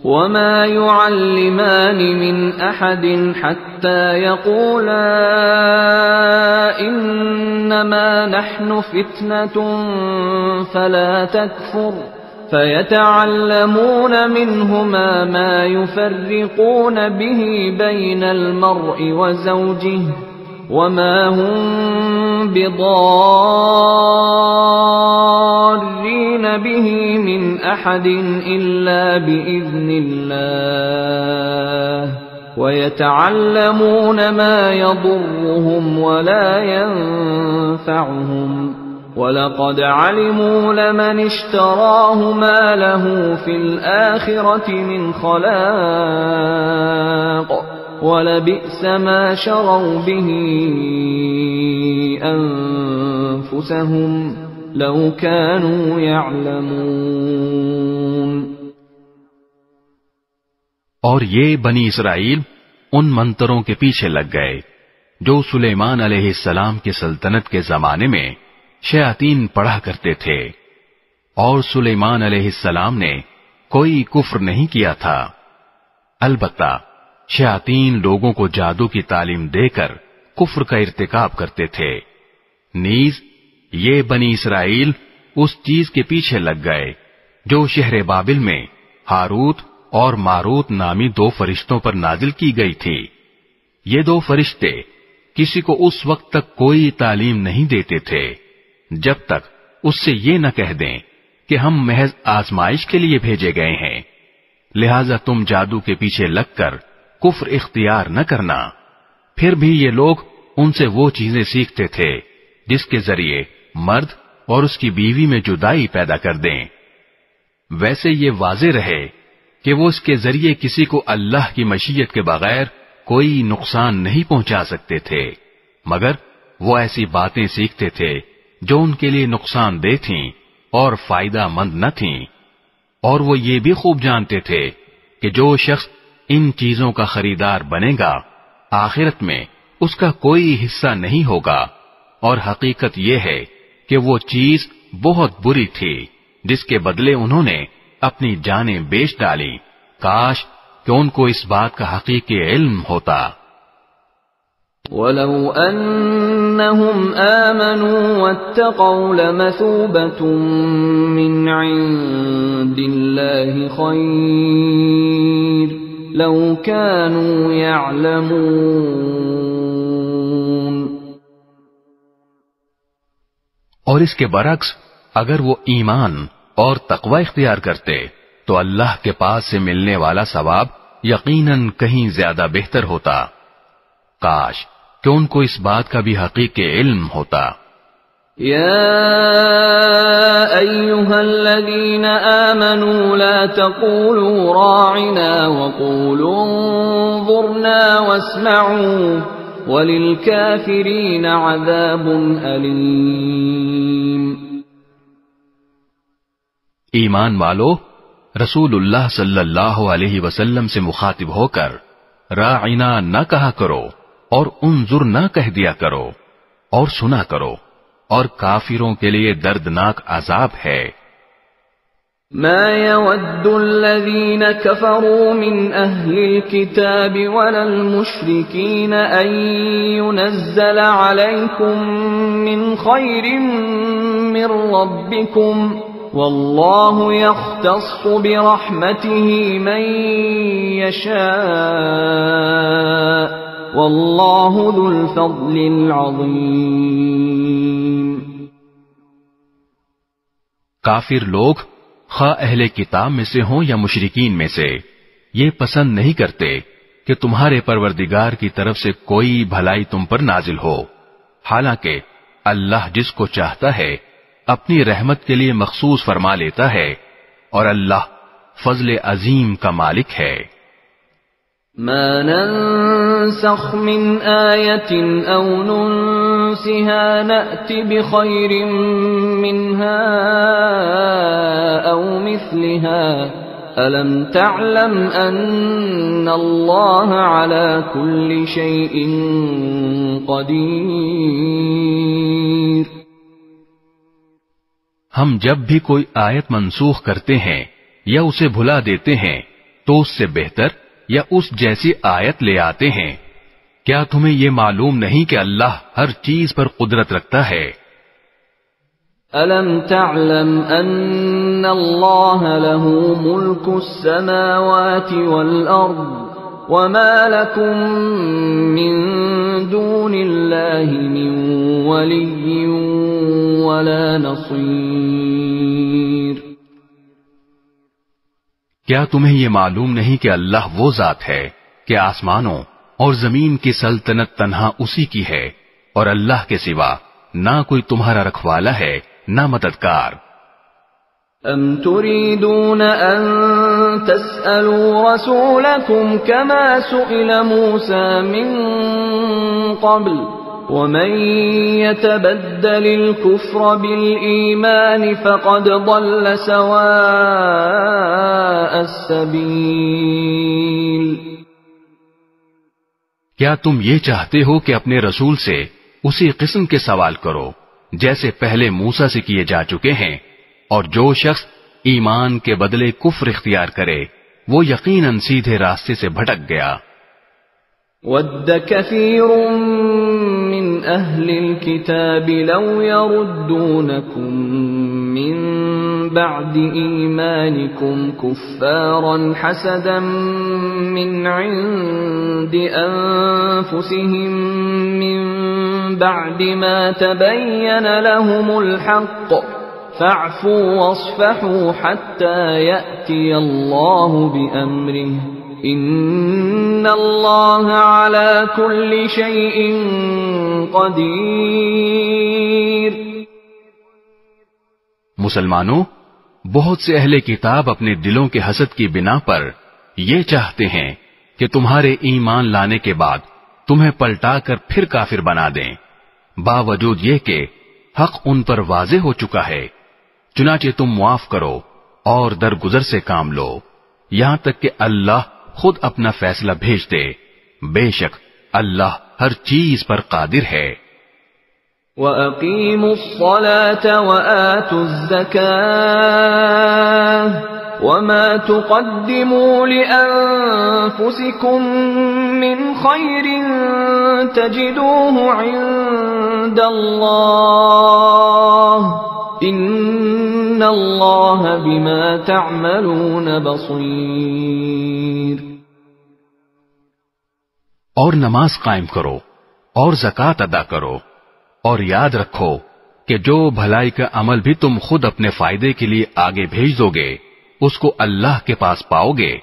وما يعلمان من أحد حتى يقولا إنما نحن فتنة فلا تكفر فيتعلمون منهما ما يفرقون به بين المرء وزوجه وما هم بضارين به من أحد إلا بإذن الله ويتعلمون ما يضرهم ولا ينفعهم ولقد علموا لمن اشتراه ما له في الآخرة من خلاق ولبئس ما شروا به أنفسهم لو كانوا يعلمون. اور یہ بنی اسرائیل ان منتروں کے پیچھے لگ گئے جو سلیمان علیہ السلام کی سلطنت کے زمانے میں شیاطین پڑھا کرتے تھے، اور سلیمان علیہ السلام نے کوئی کفر نہیں کیا تھا، البتہ شیاطین لوگوں کو جادو کی تعلیم دے کر کفر کا ارتکاب کرتے تھے۔ نیز یہ بنی اسرائیل اس چیز کے پیچھے لگ گئے جو شہر بابل میں ہاروت اور ماروت نامی دو فرشتوں پر نازل کی گئی تھی۔ یہ دو فرشتے کسی کو اس وقت تک کوئی تعلیم نہیں دیتے تھے جب تک اس سے یہ نہ کہہ دیں کہ ہم محض آزمائش کے لیے بھیجے گئے ہیں، لہذا تم جادو کے پیچھے لگ کر کفر اختیار نہ کرنا۔ پھر بھی یہ لوگ ان سے وہ چیزیں سیکھتے تھے جس کے ذریعے مرد اور اس کی بیوی میں جدائی پیدا کر دیں۔ ویسے یہ واضح رہے کہ وہ اس کے ذریعے کسی کو اللہ کی مشیت کے بغیر کوئی نقصان نہیں پہنچا سکتے تھے، مگر وہ ایسی باتیں سیکھتے تھے جو ان کے لیے نقصان دہ تھیں اور فائدہ مند نہ تھیں، اور وہ یہ بھی خوب جانتے تھے کہ جو شخص ان چیزوں کا خریدار بنے گا آخرت میں اس کا کوئی حصہ نہیں ہوگا، اور حقیقت یہ ہے کہ وہ چیز بہت بری تھی جس کے بدلے انہوں نے اپنی جانیں بیچ ڈالی، کاش کہ ان کو اس بات کا حقیقی علم ہوتا۔ وَلَوْ أَنَّهُمْ آمَنُوا وَاتَّقَوْا لَمَثُوبَةٌ مِّنْ عِندِ اللَّهِ خَيْرٌ لَوْ كَانُوا يَعْلَمُونَ۔ اور اس کے برعکس اگر وہ ایمان اور تقوی اختیار کرتے تو اللہ کے پاس سے ملنے والا ثواب یقیناً کہیں زیادہ بہتر ہوتا، کاش کہ ان کو اس بات کا بھی حقیقی علم ہوتا۔ یا ایھا الذین آمنوا لا تقولوا راعنا وقولوا انظرنا واسمعوا وللکافرین عذاب علیم۔ ایمان والو، رسول اللہ صلی اللہ علیہ وسلم سے مخاطب ہو کر راعنا نہ کہا کرو اور انظر نہ کہہ دیا کرو، اور سنا کرو، اور کافروں کے لیے دردناک عذاب ہے۔ ما يود الذين كفروا من أهل الكتاب ولا المشركين أن ينزل عليكم من خير من ربكم والله يختص برحمته من يشاء والله ذو الفضل العظيم۔ کافر لوگ خواہ اہل کتاب میں سے ہوں یا مشرکین میں سے یہ پسند نہیں کرتے کہ تمہارے پروردگار کی طرف سے کوئی بھلائی تم پر نازل ہو، حالانکہ اللہ جس کو چاہتا ہے اپنی رحمت کے لیے مخصوص فرما لیتا ہے، اور اللہ فضل عظیم کا مالک ہے۔ ما ننسخ من آية أو ننسها نأت بخير منها أو مثلها ألم تعلم أن الله على كل شيء قدير۔ ہم جب بھی کوئی آیت منسوخ کرتے ہیں یا اسے بھلا دیتے ہیں تو اس سے بہتر یا اس جیسی آیت لے آتے ہیں۔ کیا تمہیں یہ معلوم نہیں کہ اللہ ہر چیز پر قدرت رکھتا ہے؟ أَلَمْ تَعْلَمْ أَنَّ اللَّهَ لَهُ مُلْكُ السَّمَاوَاتِ وَالْأَرْضِ وَمَا لَكُمْ مِنْ دُونِ اللَّهِ مِنْ وَلِيٍّ وَلَا نَصِيرٍ۔ کیا تمہیں یہ معلوم نہیں کہ اللہ وہ ذات ہے کہ آسمانوں اور زمین کی سلطنت تنہا اسی کی ہے اور اللہ کے سوا نہ کوئی تمہارا رکھوالا ہے نہ مددگار۔ أَمْ تُرِيدُونَ أَن تَسْأَلُوا رَسُولَكُمْ كَمَا سُئِلَ مُوسَى مِن قَبْلُ وَمَن يَتَبَدَّلِ الْكُفْرَ بِالْإِيمَانِ فَقَدْ ضَلَّ سَوَاءَ السَّبِيلِ۔ کیا تم یہ چاہتے ہو کہ اپنے رسول سے اسی قسم کے سوال کرو جیسے پہلے موسیٰ سے کیے جا چکے ہیں، اور جو شخص ایمان کے بدلے کفر اختیار کرے وہ یقیناً سیدھے راستے سے بھٹک گیا۔ وَدَّ كَثِيرٌ مِّنْ أَهْلِ الْكِتَابِ لَوْ يَرُدُّونَكُمْ مِّن بَعْدِ إِيمَانِكُمْ كُفَّارًا حَسَدًا مِّنْ عِندِ أَنفُسِهِم مِّن بَعْدِ مَا تَبَيَّنَ لَهُمُ الْحَقُّ فَاعْفُوا وَاصْفَحُوا حَتَّى يَأْتِيَ اللَّهُ بِأَمْرِهِ إِنَّ اللَّهَ عَلَى كُلِّ شَيْءٍ قَدِيرٌ۔ مسلمانوں، بہت سے اہل کتاب اپنے دلوں کے حسد کی بنا پر یہ چاہتے ہیں کہ تمہارے ایمان لانے کے بعد تمہیں پلٹا کر پھر کافر بنا دیں، باوجود یہ کہ حق ان پر واضح ہو چکا ہے۔ چنانچہ تم معاف کرو اور درگزر سے کام لو یہاں تک کہ اللہ خود اپنا فیصلہ بھیج دے، بے شک اللہ ہر چیز پر قادر ہے۔ وَأَقِيمُوا الصَّلَاةَ وَآتُوا الزَّكَاةَ وَمَا تُقَدِّمُوا لِأَنفُسِكُم مِّنْ خَيْرٍ تَجِدُوهُ عِندَ اللَّهِ إِنَّ اللَّهَ بِمَا تَعْمَلُونَ بَصِيرٌ۔ اور نماز قائم کرو اور زکوٰۃ ادا کرو، اور یاد رکھو کہ جو بھلائی کا عمل بھی تم خود اپنے فائدے کے لیے آگے بھیج دو گے اس کو اللہ کے پاس پاؤ گے،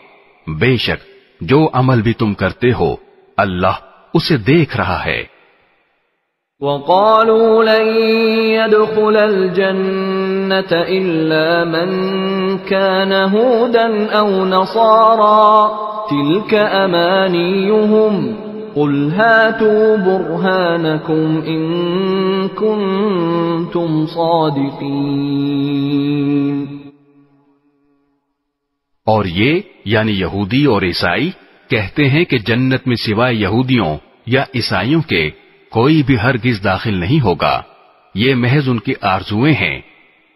بے شک جو عمل بھی تم کرتے ہو اللہ اسے دیکھ رہا ہے۔ وَقَالُوا لَن يَدْخُلَ الْجَنَّةَ إِلَّا مَن كَانَ هُودًا أَوْ نَصَارَىٰ تِلْكَ أَمَانِيُّهُمْ قُلْ هَاتُوا بُرْهَانَكُمْ إِن كُنتُمْ صَادِقِينَ۔ اور یہ یعنی یہودی اور عیسائی کہتے ہیں کہ جنت میں سوائے یہودیوں یا عیسائیوں کے کوئی بھی ہرگز داخل نہیں ہوگا، یہ محض ان کی آرزویں ہیں۔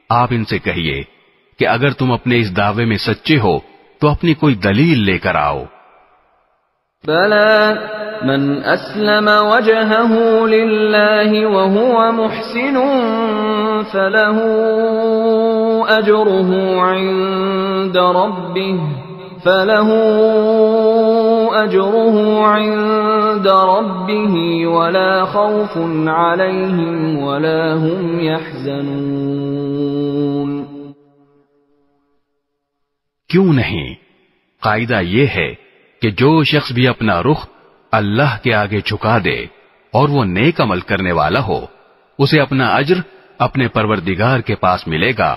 آپ ان سے کہیے کہ اگر تم اپنے اس دعوے میں سچے ہو تو اپنی کوئی دلیل لے کر آؤ۔ بَلَى مَنْ أَسْلَمَ وَجْهَهُ لِلَّهِ وَهُوَ مُحْسِنٌ فَلَهُ أَجْرُهُ عِندَ رَبِّهِ وَلَا خَوْفٌ عَلَيْهِمْ وَلَا هُمْ يَحْزَنُونَ۔ کیوں نہیں؟ قاعدہ یہ ہے کہ جو شخص بھی اپنا رخ اللہ کے آگے جھکا دے اور وہ نیک عمل کرنے والا ہو اسے اپنا اجر اپنے پروردگار کے پاس ملے گا،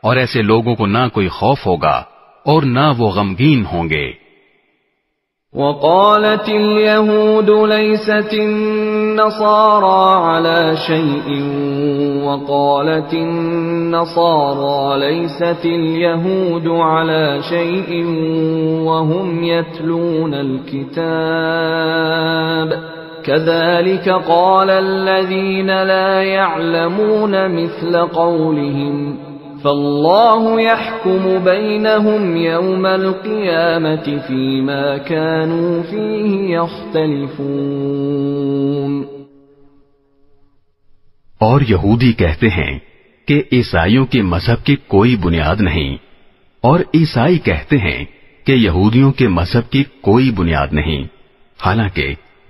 اور ایسے لوگوں کو نہ کوئی خوف ہوگا اور نہ وہ غمگین ہوں گے۔ وقالت اليهود ليست النصارى على شيء وقالت النصارى ليست اليهود على شيء وهم يتلون الكتاب كذلك قال الذين لا يعلمون مثل قولهم فالله يحكم بينهم يوم القيامة فيما كانوا فيه يختلفون. اور یہودی کہتے ہیں کہ عیسائیوں کے مذہب کی کوئی بنیاد نہیں، اور عیسائی کہتے ہیں کہ یہودیوں کے مذہب کی کوئی بنیاد نہیں، حالانکہ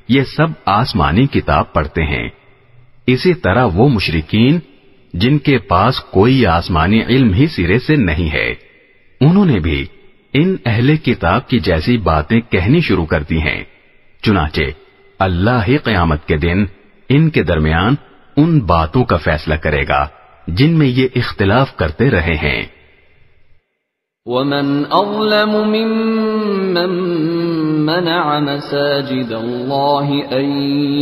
یہ سب آسمانی کتاب پڑھتے ہیں. اسی طرح وہ مشرکین جن کے پاس کوئی آسمانی علم ہی سرے سے نہیں ہے، انہوں نے بھی ان اہل کتاب کی جیسی باتیں کہنی شروع کر دی ہیں. چنانچہ اللہ ہی قیامت کے دن ان کے درمیان ان باتوں کا فیصلہ کرے گا جن میں یہ اختلاف کرتے رہے ہیں. ومن أظلم ممن منع مساجد الله أن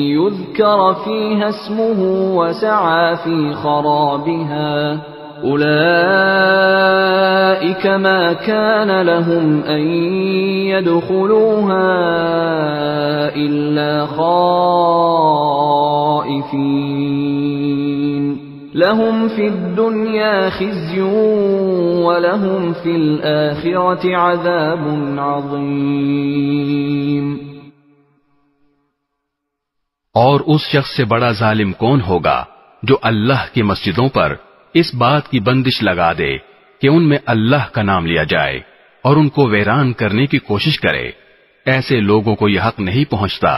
يذكر فيها اسمه وسعى في خرابها أولئك ما كان لهم أن يدخلوها إلا خائفين لهم في الدنيا خزي ولهم في الآخرة عذاب عظيم. اور اس شخص سے بڑا ظالم کون ہوگا جو اللہ کی مسجدوں پر اس بات کی بندش لگا دے کہ ان میں اللہ کا نام لیا جائے اور ان کو ویران کرنے کی کوشش کرے. ایسے لوگوں کو یہ حق نہیں پہنچتا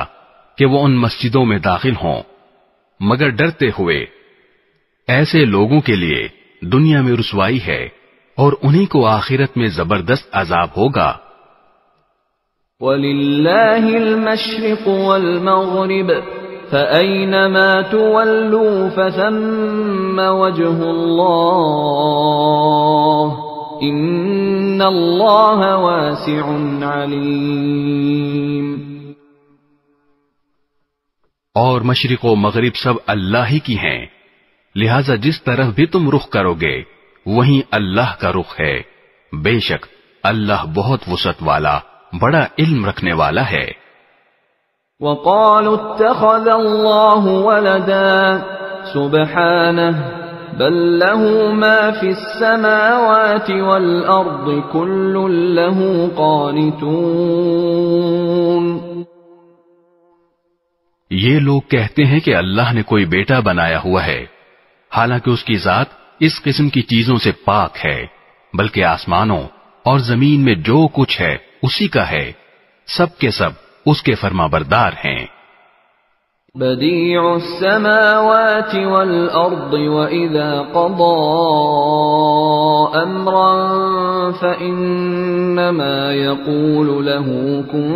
کہ وہ ان مسجدوں میں داخل ہوں مگر ڈرتے ہوئے. ایسے لوگوں کے لیے دنیا میں رسوائی ہے اور انہی کو آخرت میں زبردست عذاب ہوگا. وَلِلَّهِ الْمَشْرِقُ وَالْمَغْرِبُ فَأَيْنَمَا تُوَلُّوا فَثَمَّ وَجْهُ اللَّهِ إِنَّ اللَّهَ وَاسِعٌ عَلِيمٌ. اور مشرق و مغرب سب اللہ ہی کی ہیں، لہذا جس طرف بھی تم رخ کرو گے وہیں اللہ کا رخ ہے. بے شک اللہ بہت وسعت والا بڑا علم رکھنے والا ہے. وَقَالُوا اتَّخَذَ اللَّهُ وَلَدًا سُبْحَانَهُ بَل لَّهُ مَا فِي السَّمَاوَاتِ وَالْأَرْضِ كُلٌّ لَّهُ قَانِتُونَ. یہ لوگ کہتے ہیں کہ اللہ نے کوئی بیٹا بنایا ہوا ہے، حالانکہ اس کی ذات اس قسم کی چیزوں سے پاک ہے، بلکہ آسمانوں اور زمین میں جو کچھ ہے اسی کا ہے، سب کے سب اس کے فرمانبردار ہیں. بديع السماوات والأرض وإذا قضى أمرا فإنما يقول له كن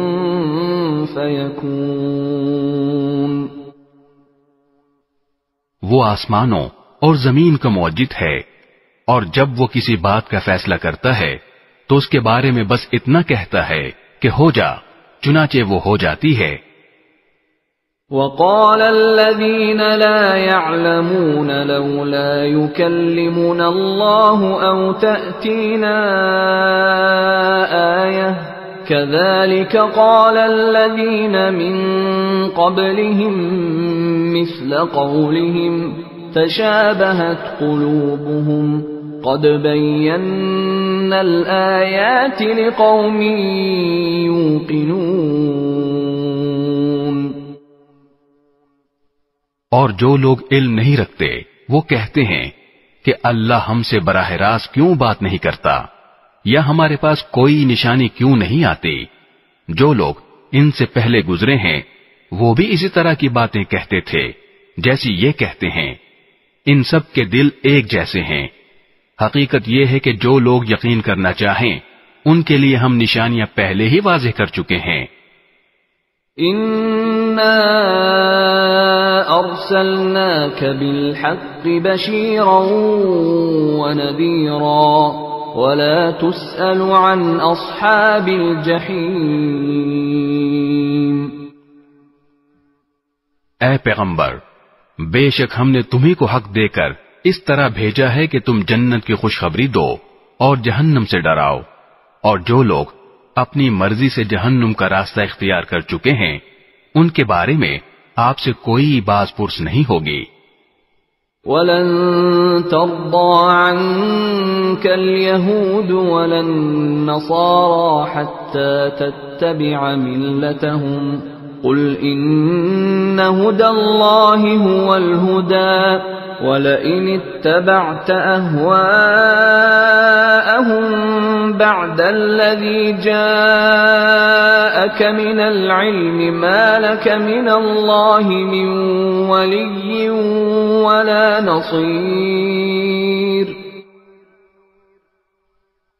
فيكون. وہ آسمانوں اور زمین کا موجد ہے، اور جب وہ کسی بات کا فیصلہ کرتا ہے تو اس کے بارے میں بس اتنا کہتا ہے کہ ہو جا، چنانچہ وہ ہو جاتی ہے. وقال الذين لا يعلمون لولا يكلمنا الله أو تأتينا آية كذلك قال الذين من قبلهم مثل قولهم تشابهت قلوبهم قد بينا الآيات لقوم يوقنون. اور جو لوگ علم نہیں رکھتے وہ کہتے ہیں کہ اللہ ہم سے براہ راست کیوں بات نہیں کرتا، یا ہمارے پاس کوئی نشانی کیوں نہیں آتی. جو لوگ ان سے پہلے گزرے ہیں وہ بھی اسی طرح کی باتیں کہتے تھے جیسی یہ کہتے ہیں. ان سب کے دل ایک جیسے ہیں. حقیقت یہ ہے کہ جو لوگ یقین کرنا چاہیں ان کے لیے ہم نشانیاں پہلے ہی واضح کر چکے ہیں. إِنَّا أَرْسَلْنَاكَ بِالْحَقِّ بَشِيرًا وَنَذِيرًا ولا تسأل عن أصحاب الجحیم۔ اے پیغمبر، بے شک ہم نے تمہیں کو حق دے کر اس طرح بھیجا ہے کہ تم جنت کی خوشخبری دو اور جہنم سے ڈراؤ، اور جو لوگ اپنی مرضی سے جہنم کا راستہ اختیار کر چکے ہیں ان کے بارے میں آپ سے کوئی باز پرس نہیں ہوگی۔ وَلَن تَرْضَىٰ عَنكَ الْيَهُودُ وَلَا النَّصَارَىٰ حَتَّىٰ تَتَّبِعَ مِلَّتَهُمْ قُلْ إِنَّ هُدَى اللَّهِ هُوَ الْهُدَىٰ وَلَئِنِ اتَّبَعْتَ أَهْوَاءَهُمْ بَعْدَ الَّذِي جَاءَكَ مِنَ الْعِلْمِ مَا لَكَ مِنَ اللَّهِ مِنْ وَلِيٍّ وَلَا نَصِيرٍ۔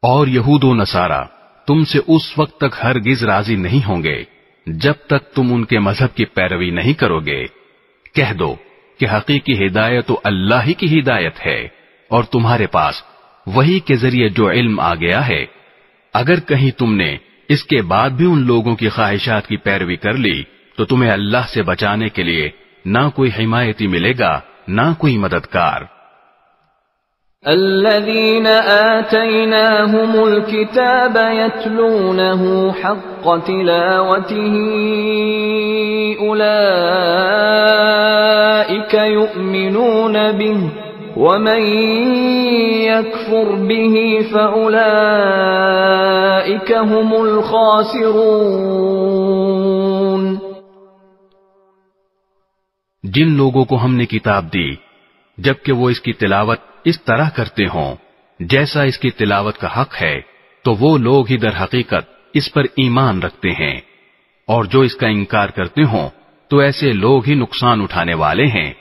اور یہود و نصارہ تم سے اس وقت تک ہرگز راضی نہیں ہوں گے جب تک تم ان کے مذہب کی پیروی نہیں کرو گے۔ کہہ دو کہ حقیقی ہدایت تو اللہ ہی کی ہدایت ہے، اور تمہارے پاس وہی کے ذریعے جو علم آ گیا ہے، اگر کہیں تم نے اس کے بعد بھی ان لوگوں کی خواہشات کی پیروی کر لی تو تمہیں اللہ سے بچانے کے لیے نہ کوئی حمایتی ملے گا نہ کوئی مددگار۔ الذين آتيناهم الكتاب يتلونه حق تلاوته أولئك يؤمنون به ومن يكفر به فأولئك هم الخاسرون۔ جن لوگوں کو ہم نے کتاب دی جبکہ وہ اس کی تلاوت اس طرح کرتے ہوں جیسا اس کی تلاوت کا حق ہے تو وہ لوگ ہی در حقیقت اس پر ایمان رکھتے ہیں، اور جو اس کا انکار کرتے ہوں تو ایسے لوگ ہی نقصان اٹھانے والے ہیں۔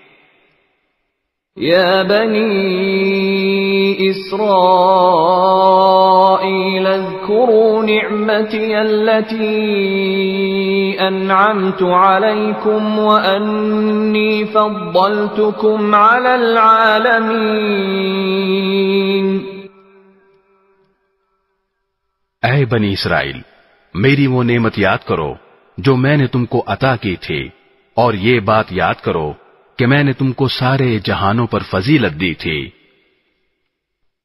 یا بنی اسرائیل اذکروا نعمتی التي انعمت علیکم وانی فضلتکم علی العالمین۔ اے بنی اسرائیل، میری وہ نعمت یاد کرو جو میں نے تم کو عطا کی تھی، اور یہ بات یاد کرو کہ میں نے تم کو سارے جہانوں پر فضیلت دی تھی۔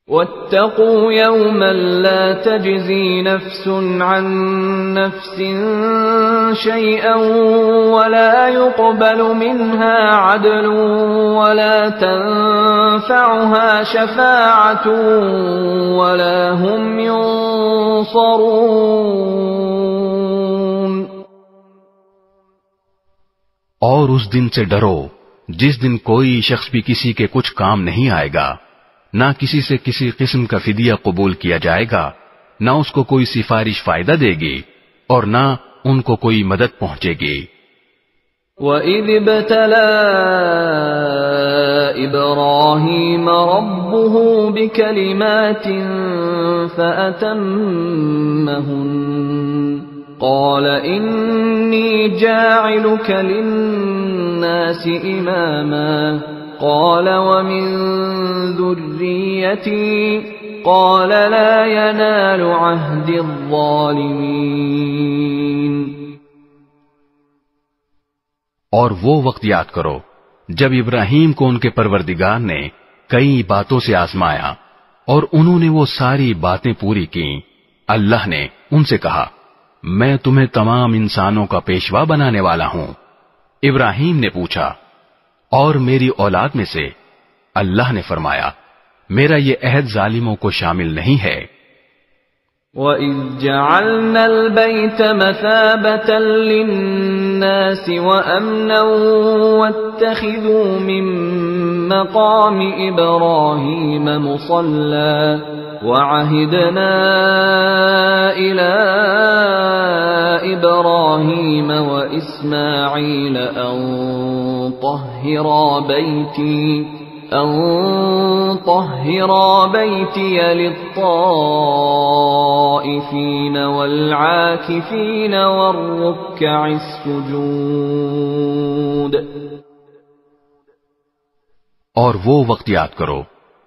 وَاتَّقُوا يَوْمًا لَا تَجْزِي نَفْسٌ عَن نَفْسٍ شَيْئًا وَلَا يُقْبَلُ مِنْهَا عَدْلٌ وَلَا تَنفَعُهَا شَفَاعَةٌ وَلَا هُمْ يُنصَرُونَ۔ اور اس دن سے ڈرو جس دن کوئی شخص بھی کسی کے کچھ کام نہیں آئے گا، نہ کسی سے کسی قسم کا فدیہ قبول کیا جائے گا، نہ اس کو کوئی سفارش فائدہ دے گی اور نہ ان کو کوئی مدد پہنچے گی۔ وَإِذِ ابْتَلَى إِبْرَاهِيمَ رَبُّهُ بِكَلِمَاتٍ فَأَتَمَّهُنَّ قَالَ إِنِّي جَاعِلُكَ لِلنَّاسِ إِمَامًا قَالَ وَمِن ذُرِّيَّتِي قَالَ لَا يَنَالُ عَهْدِ الظَّالِمِينَ۔ اور وہ وقت یاد کرو جب ابراہیم کو ان کے پروردگار نے کئی باتوں سے آزمایا اور انہوں نے وہ ساری باتیں پوری کی۔ اللہ نے ان سے کہا، میں تمہیں تمام انسانوں کا پیشوا بنانے والا ہوں۔ ابراہیم نے پوچھا، اور میری اولاد میں سے؟ اللہ نے فرمایا، میرا یہ عہد ظالموں کو شامل نہیں ہے۔ وَإِذْ جَعَلْنَا الْبَيْتَ مَثَابَةً لِلنَّاسِ وَأَمْنًا وَاتَّخِذُوا مِن مَّقَامِ إِبْرَاهِيمَ مُصَلًّى وَعَهِدْنَا إِلَىٰ إِبْرَاهِيمَ وَإِسْمَاعِيلَ أَن طَهِّرَا بَيْتِيَ لِلطَّائِفِينَ وَالْعَاكِفِينَ وَالرُّكَّعِ السُّجُودِ۔ اور وہ وقت یاد کرو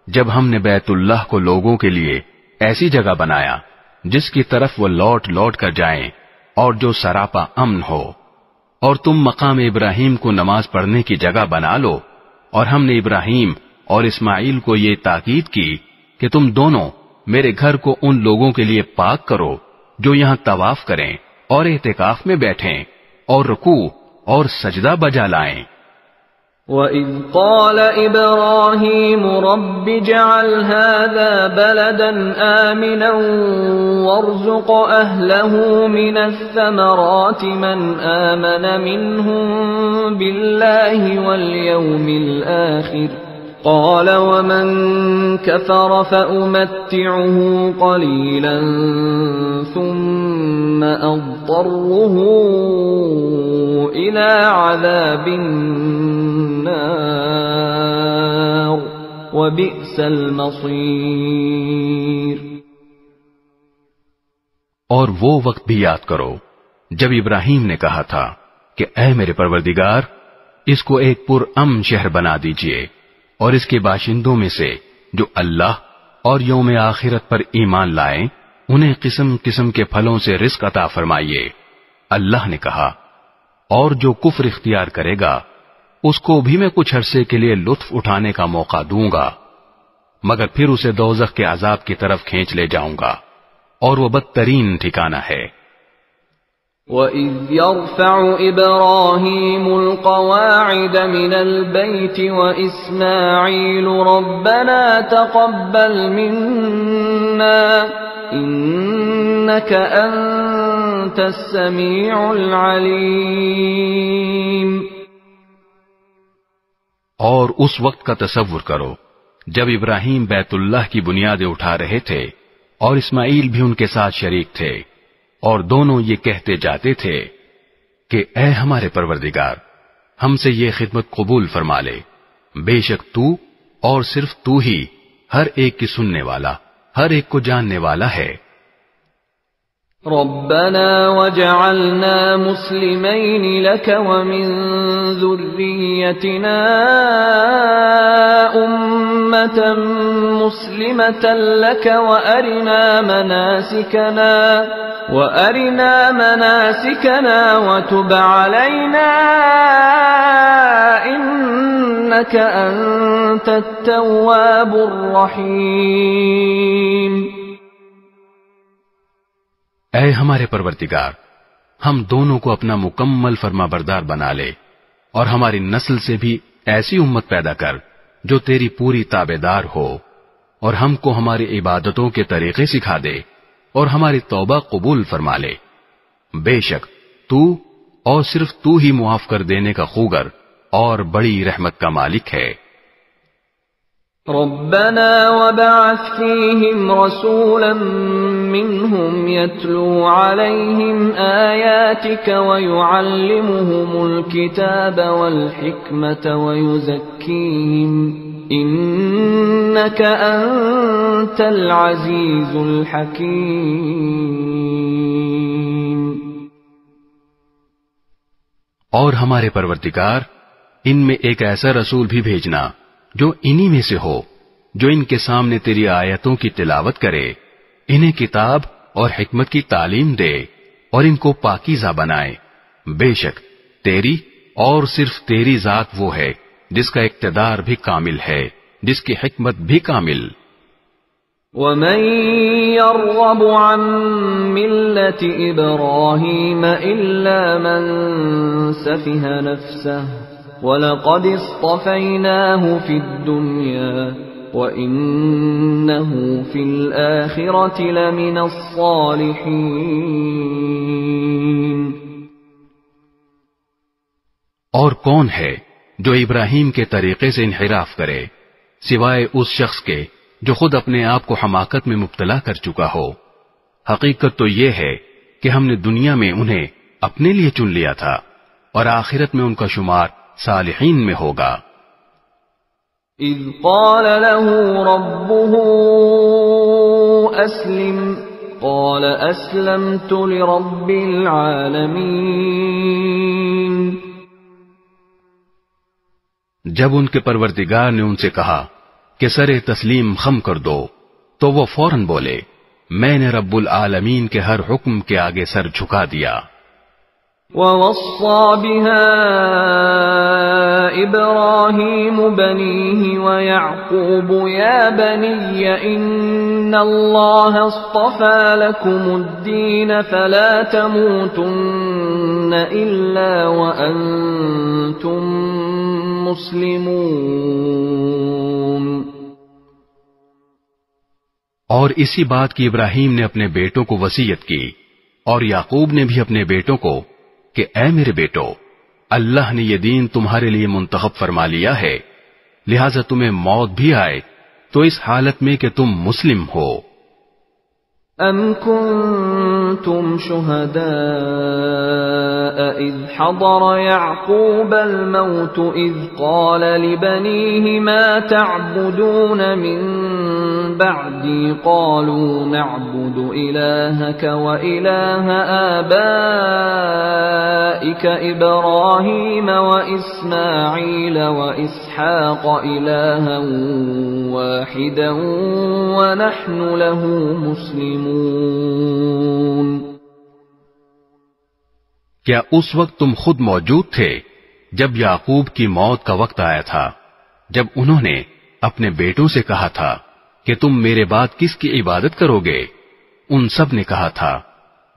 جب ہم نے بیت اللہ کو لوگوں کے لیے ایسی جگہ بنایا جس کی طرف وہ لوٹ لوٹ کر جائیں اور جو سراپا امن ہو، اور تم مقام ابراہیم کو نماز پڑھنے کی جگہ بنا لو، اور ہم نے ابراہیم اور اسماعیل کو یہ تاکید کی کہ تم دونوں میرے گھر کو ان لوگوں کے لیے پاک کرو جو یہاں طواف کریں اور اعتکاف میں بیٹھیں اور رکوع اور سجدہ بجا لائیں۔ وَإِذْ قَالَ إِبْرَاهِيمُ رَبِّ اجْعَلْ هَذَا بَلَدًا آمِنًا وَارْزُقْ أَهْلَهُ مِنَ الثَّمَرَاتِ مَنْ آمَنَ مِنْهُمْ بِاللَّهِ وَالْيَوْمِ الْآخِرِ قَالَ وَمَنْ كَفَرَ فَأُمَتِّعُهُ قَلِيلًا ثُمَّ أَضْطَرُّهُ إِلَى عَذَابِ النَّارِ وَبِئْسَ الْمَصِيرُ۔ اور وہ وقت بھی یاد کرو جب ابراہیم نے کہا تھا کہ اے میرے پروردگار، اس کو ایک پرامن شہر بنا دیجئے اور اس کے باشندوں میں سے جو اللہ اور یوم آخرت پر ایمان لائیں انہیں قسم قسم کے پھلوں سے رزق عطا فرمائیے۔ اللہ نے کہا، اور جو کفر اختیار کرے گا اس کو بھی میں کچھ عرصے کے لیے لطف اٹھانے کا موقع دوں گا، مگر پھر اسے دوزخ کے عذاب کی طرف کھینچ لے جاؤں گا، اور وہ بدترین ٹھکانہ ہے۔ وَإِذْ يَرْفَعُ إِبْرَاهِيمُ الْقَوَاعِدَ مِنَ الْبَيْتِ وَإِسْمَاعِيلُ رَبَّنَا تَقَبَّلْ مِنَّا إِنَّكَ أَنْتَ السَّمِيعُ الْعَلِيمُ۔ اور اس وقت کا تصور کرو جب ابراہیم بیت اللہ کی بنیادیں اٹھا رہے تھے اور اسماعیل بھی ان کے ساتھ شریک تھے، اور دونوں یہ کہتے جاتے تھے کہ اے ہمارے پروردگار، ہم سے یہ خدمت قبول فرما لے، بے شک تو اور صرف تو ہی ہر ایک کی سننے والا، ہر ایک کو جاننے والا ہے۔ ربنا وجعلنا مسلمين لك ومن ذريتنا أمة مسلمة لك وأرنا مناسكنا وتب علينا إنك أنت التواب الرحيم۔ اے ہمارے پروردگار، ہم دونوں کو اپنا مکمل فرما بردار بنا لے، اور ہماری نسل سے بھی ایسی امت پیدا کر جو تیری پوری تابعدار ہو، اور ہم کو ہماری عبادتوں کے طریقے سکھا دے اور ہماری توبہ قبول فرما لے، بے شک تو اور صرف تو ہی معاف کر دینے کا خوگر اور بڑی رحمت کا مالک ہے۔ ربنا وبعث فيهم رسولا منهم يتلو عليهم آياتك ويعلمهم الكتاب والحكمة ويزكيهم إنك أنت العزيز الحكيم۔ اور ہمارے پروردگار، ان میں ایک ایسا رسول بھی بھیجنا جو انہی میں سے ہو، جو ان کے سامنے تیری آیتوں کی تلاوت کرے، انہیں کتاب اور حکمت کی تعلیم دے اور ان کو پاکیزہ بنائے، بے شک تیری اور صرف تیری ذات وہ ہے جس کا اقتدار بھی کامل ہے، جس کی حکمت بھی کامل۔ وَمَن يَرْغَبُ عَن مِّلَّةِ إِبْرَاهِيمَ إِلَّا مَن سَفِهَ نَفْسَهُ وَلَقَدِ اصْطَفَيْنَاهُ فِي الدُّنْيَا وَإِنَّهُ فِي الْآخِرَةِ لَمِنَ الصَّالِحِينَ۔ اور کون ہے جو ابراہیم کے طریقے سے انحراف کرے سوائے اس شخص کے جو خود اپنے آپ کو حماقت میں مبتلا کر چکا ہو؟ حقیقت تو یہ ہے کہ ہم نے دنیا میں انہیں اپنے لیے چن لیا تھا اور آخرت میں ان کا شمار صالحین میں ہوگا۔ اذ قال له ربه اسلم قال اسلمت لرب العالمین۔ جب ان کے پروردگار نے ان سے کہا کہ سر تسلیم خم کر دو تو وہ فوراً بولے میں نے رب العالمین کے ہر حکم کے آگے سر جھکا دیا۔ وَوَصَّى بِهَا إِبْرَاهِيمُ بَنِيهِ وَيَعْقُوبُ يَا بَنِيَّ إِنَّ اللَّهَ اصْطَفَى لَكُمُ الدِّينَ فَلَا تَمُوتُنَّ إِلَّا وَأَنْتُمْ مُسْلِمُونَ۔ اور اسی بات کی ابراہیم نے اپنے بیٹوں کو وصیت کی، اور یعقوب نے بھی اپنے بیٹوں کو کہ اے میرے بیٹو، اللہ نے یہ دین تمہارے لیے منتخب فرما لیا ہے، لہذا تمہیں موت بھی آئے تو اس حالت میں کہ تم مسلم ہو۔ أَمْ كُنْتُمْ شُهَدَاءَ إِذْ حَضَرَ يَعْقُوبَ الْمَوْتُ إِذْ قَالَ لِبَنِيهِ مَا تَعْبُدُونَ مِنْ بَعْدِي قَالُوا نَعْبُدُ إِلَٰهَكَ وَإِلَٰهَ آبَائِكَ إِبْرَاهِيمَ وَإِسْمَاعِيلَ وَإِسْحَاقَ إِلَٰهًا وَاحِدًا وَنَحْنُ لَهُ مُسْلِمُونَ۔ کیا اس وقت تم خود موجود تھے جب یعقوب کی موت کا وقت آیا تھا، جب انہوں نے اپنے بیٹوں سے کہا تھا کہ تم میرے بعد کس کی عبادت کرو گے؟ ان سب نے کہا تھا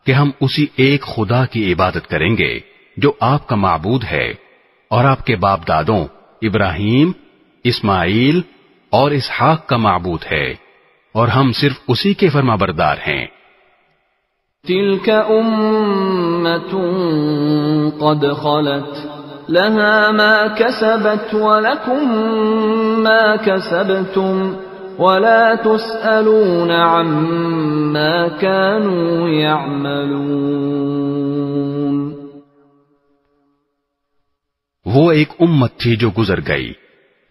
کہ ہم اسی ایک خدا کی عبادت کریں گے جو آپ کا معبود ہے اور آپ کے باپ دادوں ابراہیم، اسماعیل اور اسحاق کا معبود ہے، اور ہم صرف اسی کے فرما بردار ہیں۔ تِلْكَ أُمَّةٌ قَدْ خَلَتْ لَهَا مَا كَسَبَتْ وَلَكُمْ مَا كَسَبْتُمْ وَلَا تُسْأَلُونَ عَمَّا كَانُوا يَعْمَلُونَ۔ وہ ایک امت تھی جو گزر گئی،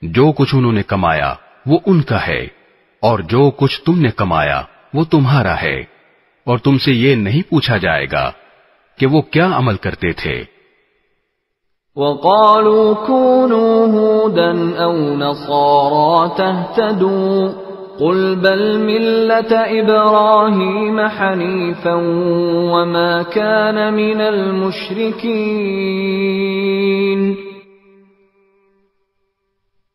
جو کچھ انہوں نے کمایا وہ ان کا ہے، اور جو کچھ تم نے کمایا وہ تمہارا ہے، اور تم سے یہ نہیں پوچھا جائے گا کہ وہ کیا عمل کرتے تھے۔ وَقَالُوا كُونُوا هُودًا أَوْ نَصَارَىٰ تَهْتَدُوا قُلْ بَلْ مِلَّةَ إِبْرَاهِيمَ حَنِيفًا وَمَا كَانَ مِنَ الْمُشْرِكِينَ۔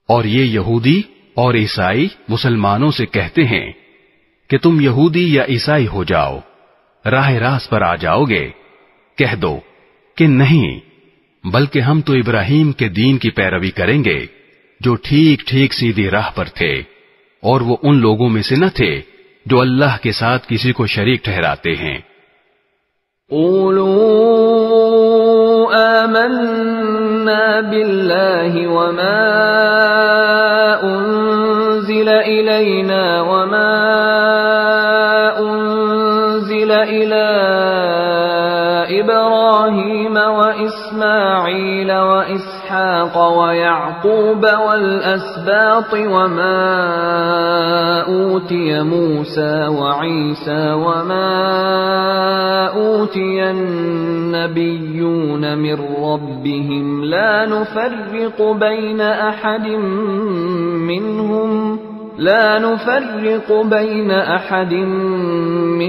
اور یہ یہودی اور عیسائی مسلمانوں سے کہتے ہیں کہ تم یہودی یا عیسائی ہو جاؤ، راہ راست پر آ جاؤ گے۔ کہہ دو کہ نہیں، بلکہ ہم تو ابراہیم کے دین کی پیروی کریں گے جو ٹھیک ٹھیک سیدھی راہ پر تھے، اور وہ ان لوگوں میں سے نہ تھے جو اللہ کے ساتھ کسی کو شریک ٹھہراتے ہیں۔ قولوا آمنا بالله وما أنزل إلينا وما أنزل إلى إبراهيم وإسماعيل وإسحاق ويعقوب والأسباط وما أوتي موسى وعيسى وما أوتي النبيون من ربهم لا نفرق بين أحد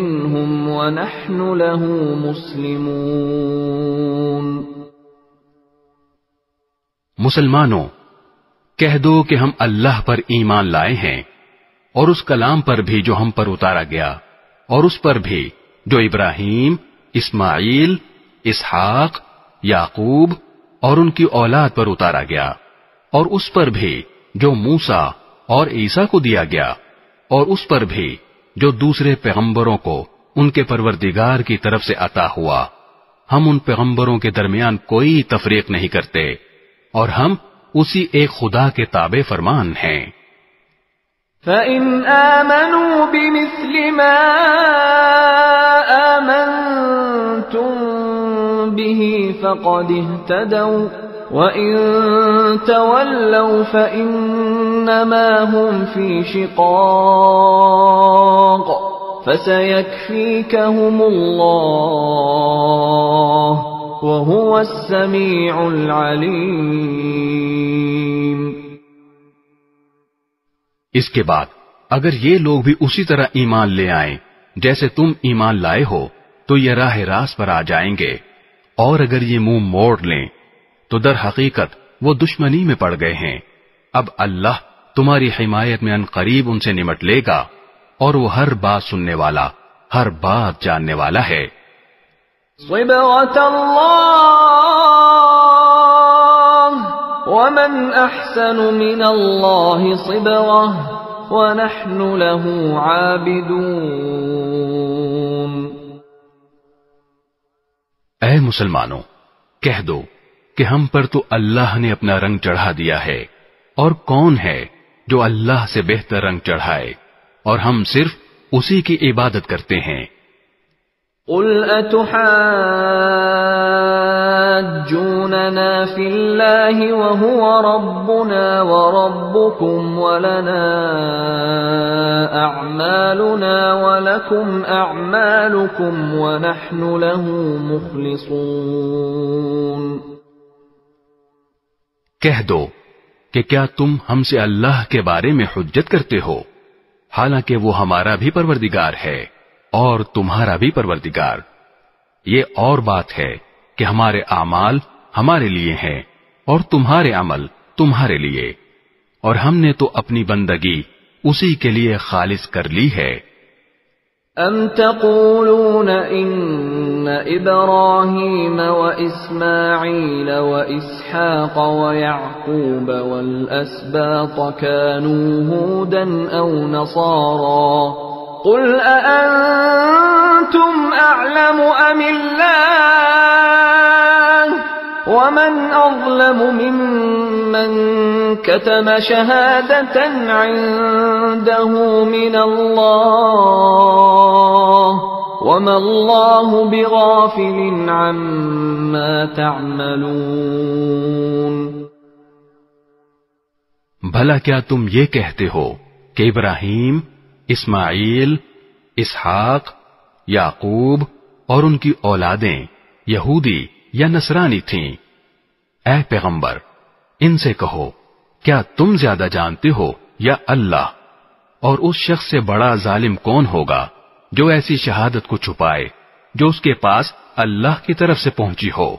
منهم ونحن له مسلمون۔ مسلمانوں، کہہ دو کہ ہم اللہ پر ایمان لائے ہیں، اور اس کلام پر بھی جو ہم پر اتارا گیا، اور اس پر بھی جو ابراہیم، اسماعیل، اسحاق، یعقوب اور ان کی اولاد پر اتارا گیا، اور اس پر بھی جو موسیٰ اور عیسیٰ کو دیا گیا، اور اس پر بھی جو دوسرے پیغمبروں کو ان کے پروردگار کی طرف سے عطا ہوا۔ ہم ان پیغمبروں کے درمیان کوئی تفریق نہیں کرتے، اور ہم اسی ایک خدا کے تابع فرمان ہیں۔ فَإِنْ آمَنُوا بِمِثْلِ مَا آمَنْتُمْ بِهِ فَقَدِ اهْتَدَوْا وَإِنْ تَوَلَّوْا فَإِنَّمَا هُمْ فِي شِقَاقٍ فَسَيَكْفِيكَهُمُ اللَّهُ وَهُوَ السَّمِيعُ الْعَلِيمُ۔ اس کے بعد اگر یہ لوگ بھی اسی طرح ایمان لے آئیں جیسے تم ایمان لائے ہو تو یہ راہ راست پر آ جائیں گے، اور اگر یہ منہ موڑ لیں تو در حقیقت وہ دشمنی میں پڑ گئے ہیں۔ اب اللہ تمہاری حمایت میں ان قریب ان سے نمٹ لے گا، اور وہ ہر بات سننے والا، ہر بات جاننے والا ہے۔ صبغة الله ومن أحسن من الله صبغة ونحن له عابدون۔ اے مسلمانوں، کہہ دو کہ ہم پر تو اللہ نے اپنا رنگ چڑھا دیا ہے، اور کون ہے جو اللہ سے بہتر رنگ چڑھائے، اور ہم صرف اسی کی عبادت کرتے ہیں۔ قل أتحاجوننا في الله وهو ربنا وربكم ولنا أعمالنا ولكم أعمالكم ونحن له مخلصون۔ کہہ دو کہ کیا تم ہم سے اللہ کے بارے میں حجت کرتے ہو، حالانکہ وہ ہمارا بھی پروردگار ہے اور تمہارا بھی پروردگار۔ یہ اور بات ہے کہ ہمارے اعمال ہمارے لیے ہیں اور تمہارے عمل تمہارے لیے، اور ہم نے تو اپنی بندگی اسی کے لیے خالص کر لی ہے۔ أم تقولون إن إبراهيم وإسماعيل وإسحاق ويعقوب والأسباط كانوا هودا أو نصارى قل أأنتم أعلم أم الله ومن أظلم ممن كتم شهادة عنده من الله وما الله بغافل عما تعملون۔ بھلا کیا تم یہ کہتے ہو کہ ابراہیم، اسماعیل، اسحاق، یعقوب اور ان کی اولادیں یہودی یا نصرانی تھیں؟ اے پیغمبر، ان سے کہو کیا تم زیادہ جانتے ہو یا اللہ؟ اور اس شخص سے بڑا ظالم کون ہوگا جو ایسی شہادت کو چھپائے جو اس کے پاس اللہ کی طرف سے پہنچی ہو؟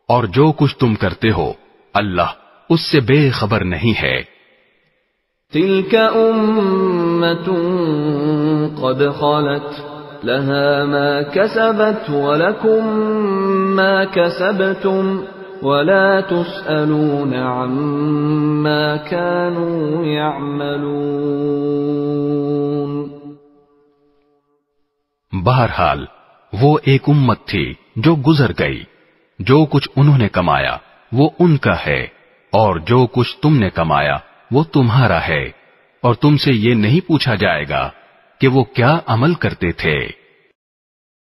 اور جو کچھ تم کرتے ہو اللہ اس سے بے خبر نہیں ہے۔ تلك أمة قد خلت لها ما كسبت ولكم ما كسبتم ولا تسألون عما كانوا يعملون۔ بہرحال وہ ایک امت تھی جو گزر گئی، جو کچھ انہوں نے کمایا وہ ان کا ہے، اور جو کچھ تم نے کمایا وہ تمہارا ہے، اور تم سے یہ نہیں پوچھا جائے گا کہ وہ کیا عمل کرتے تھے۔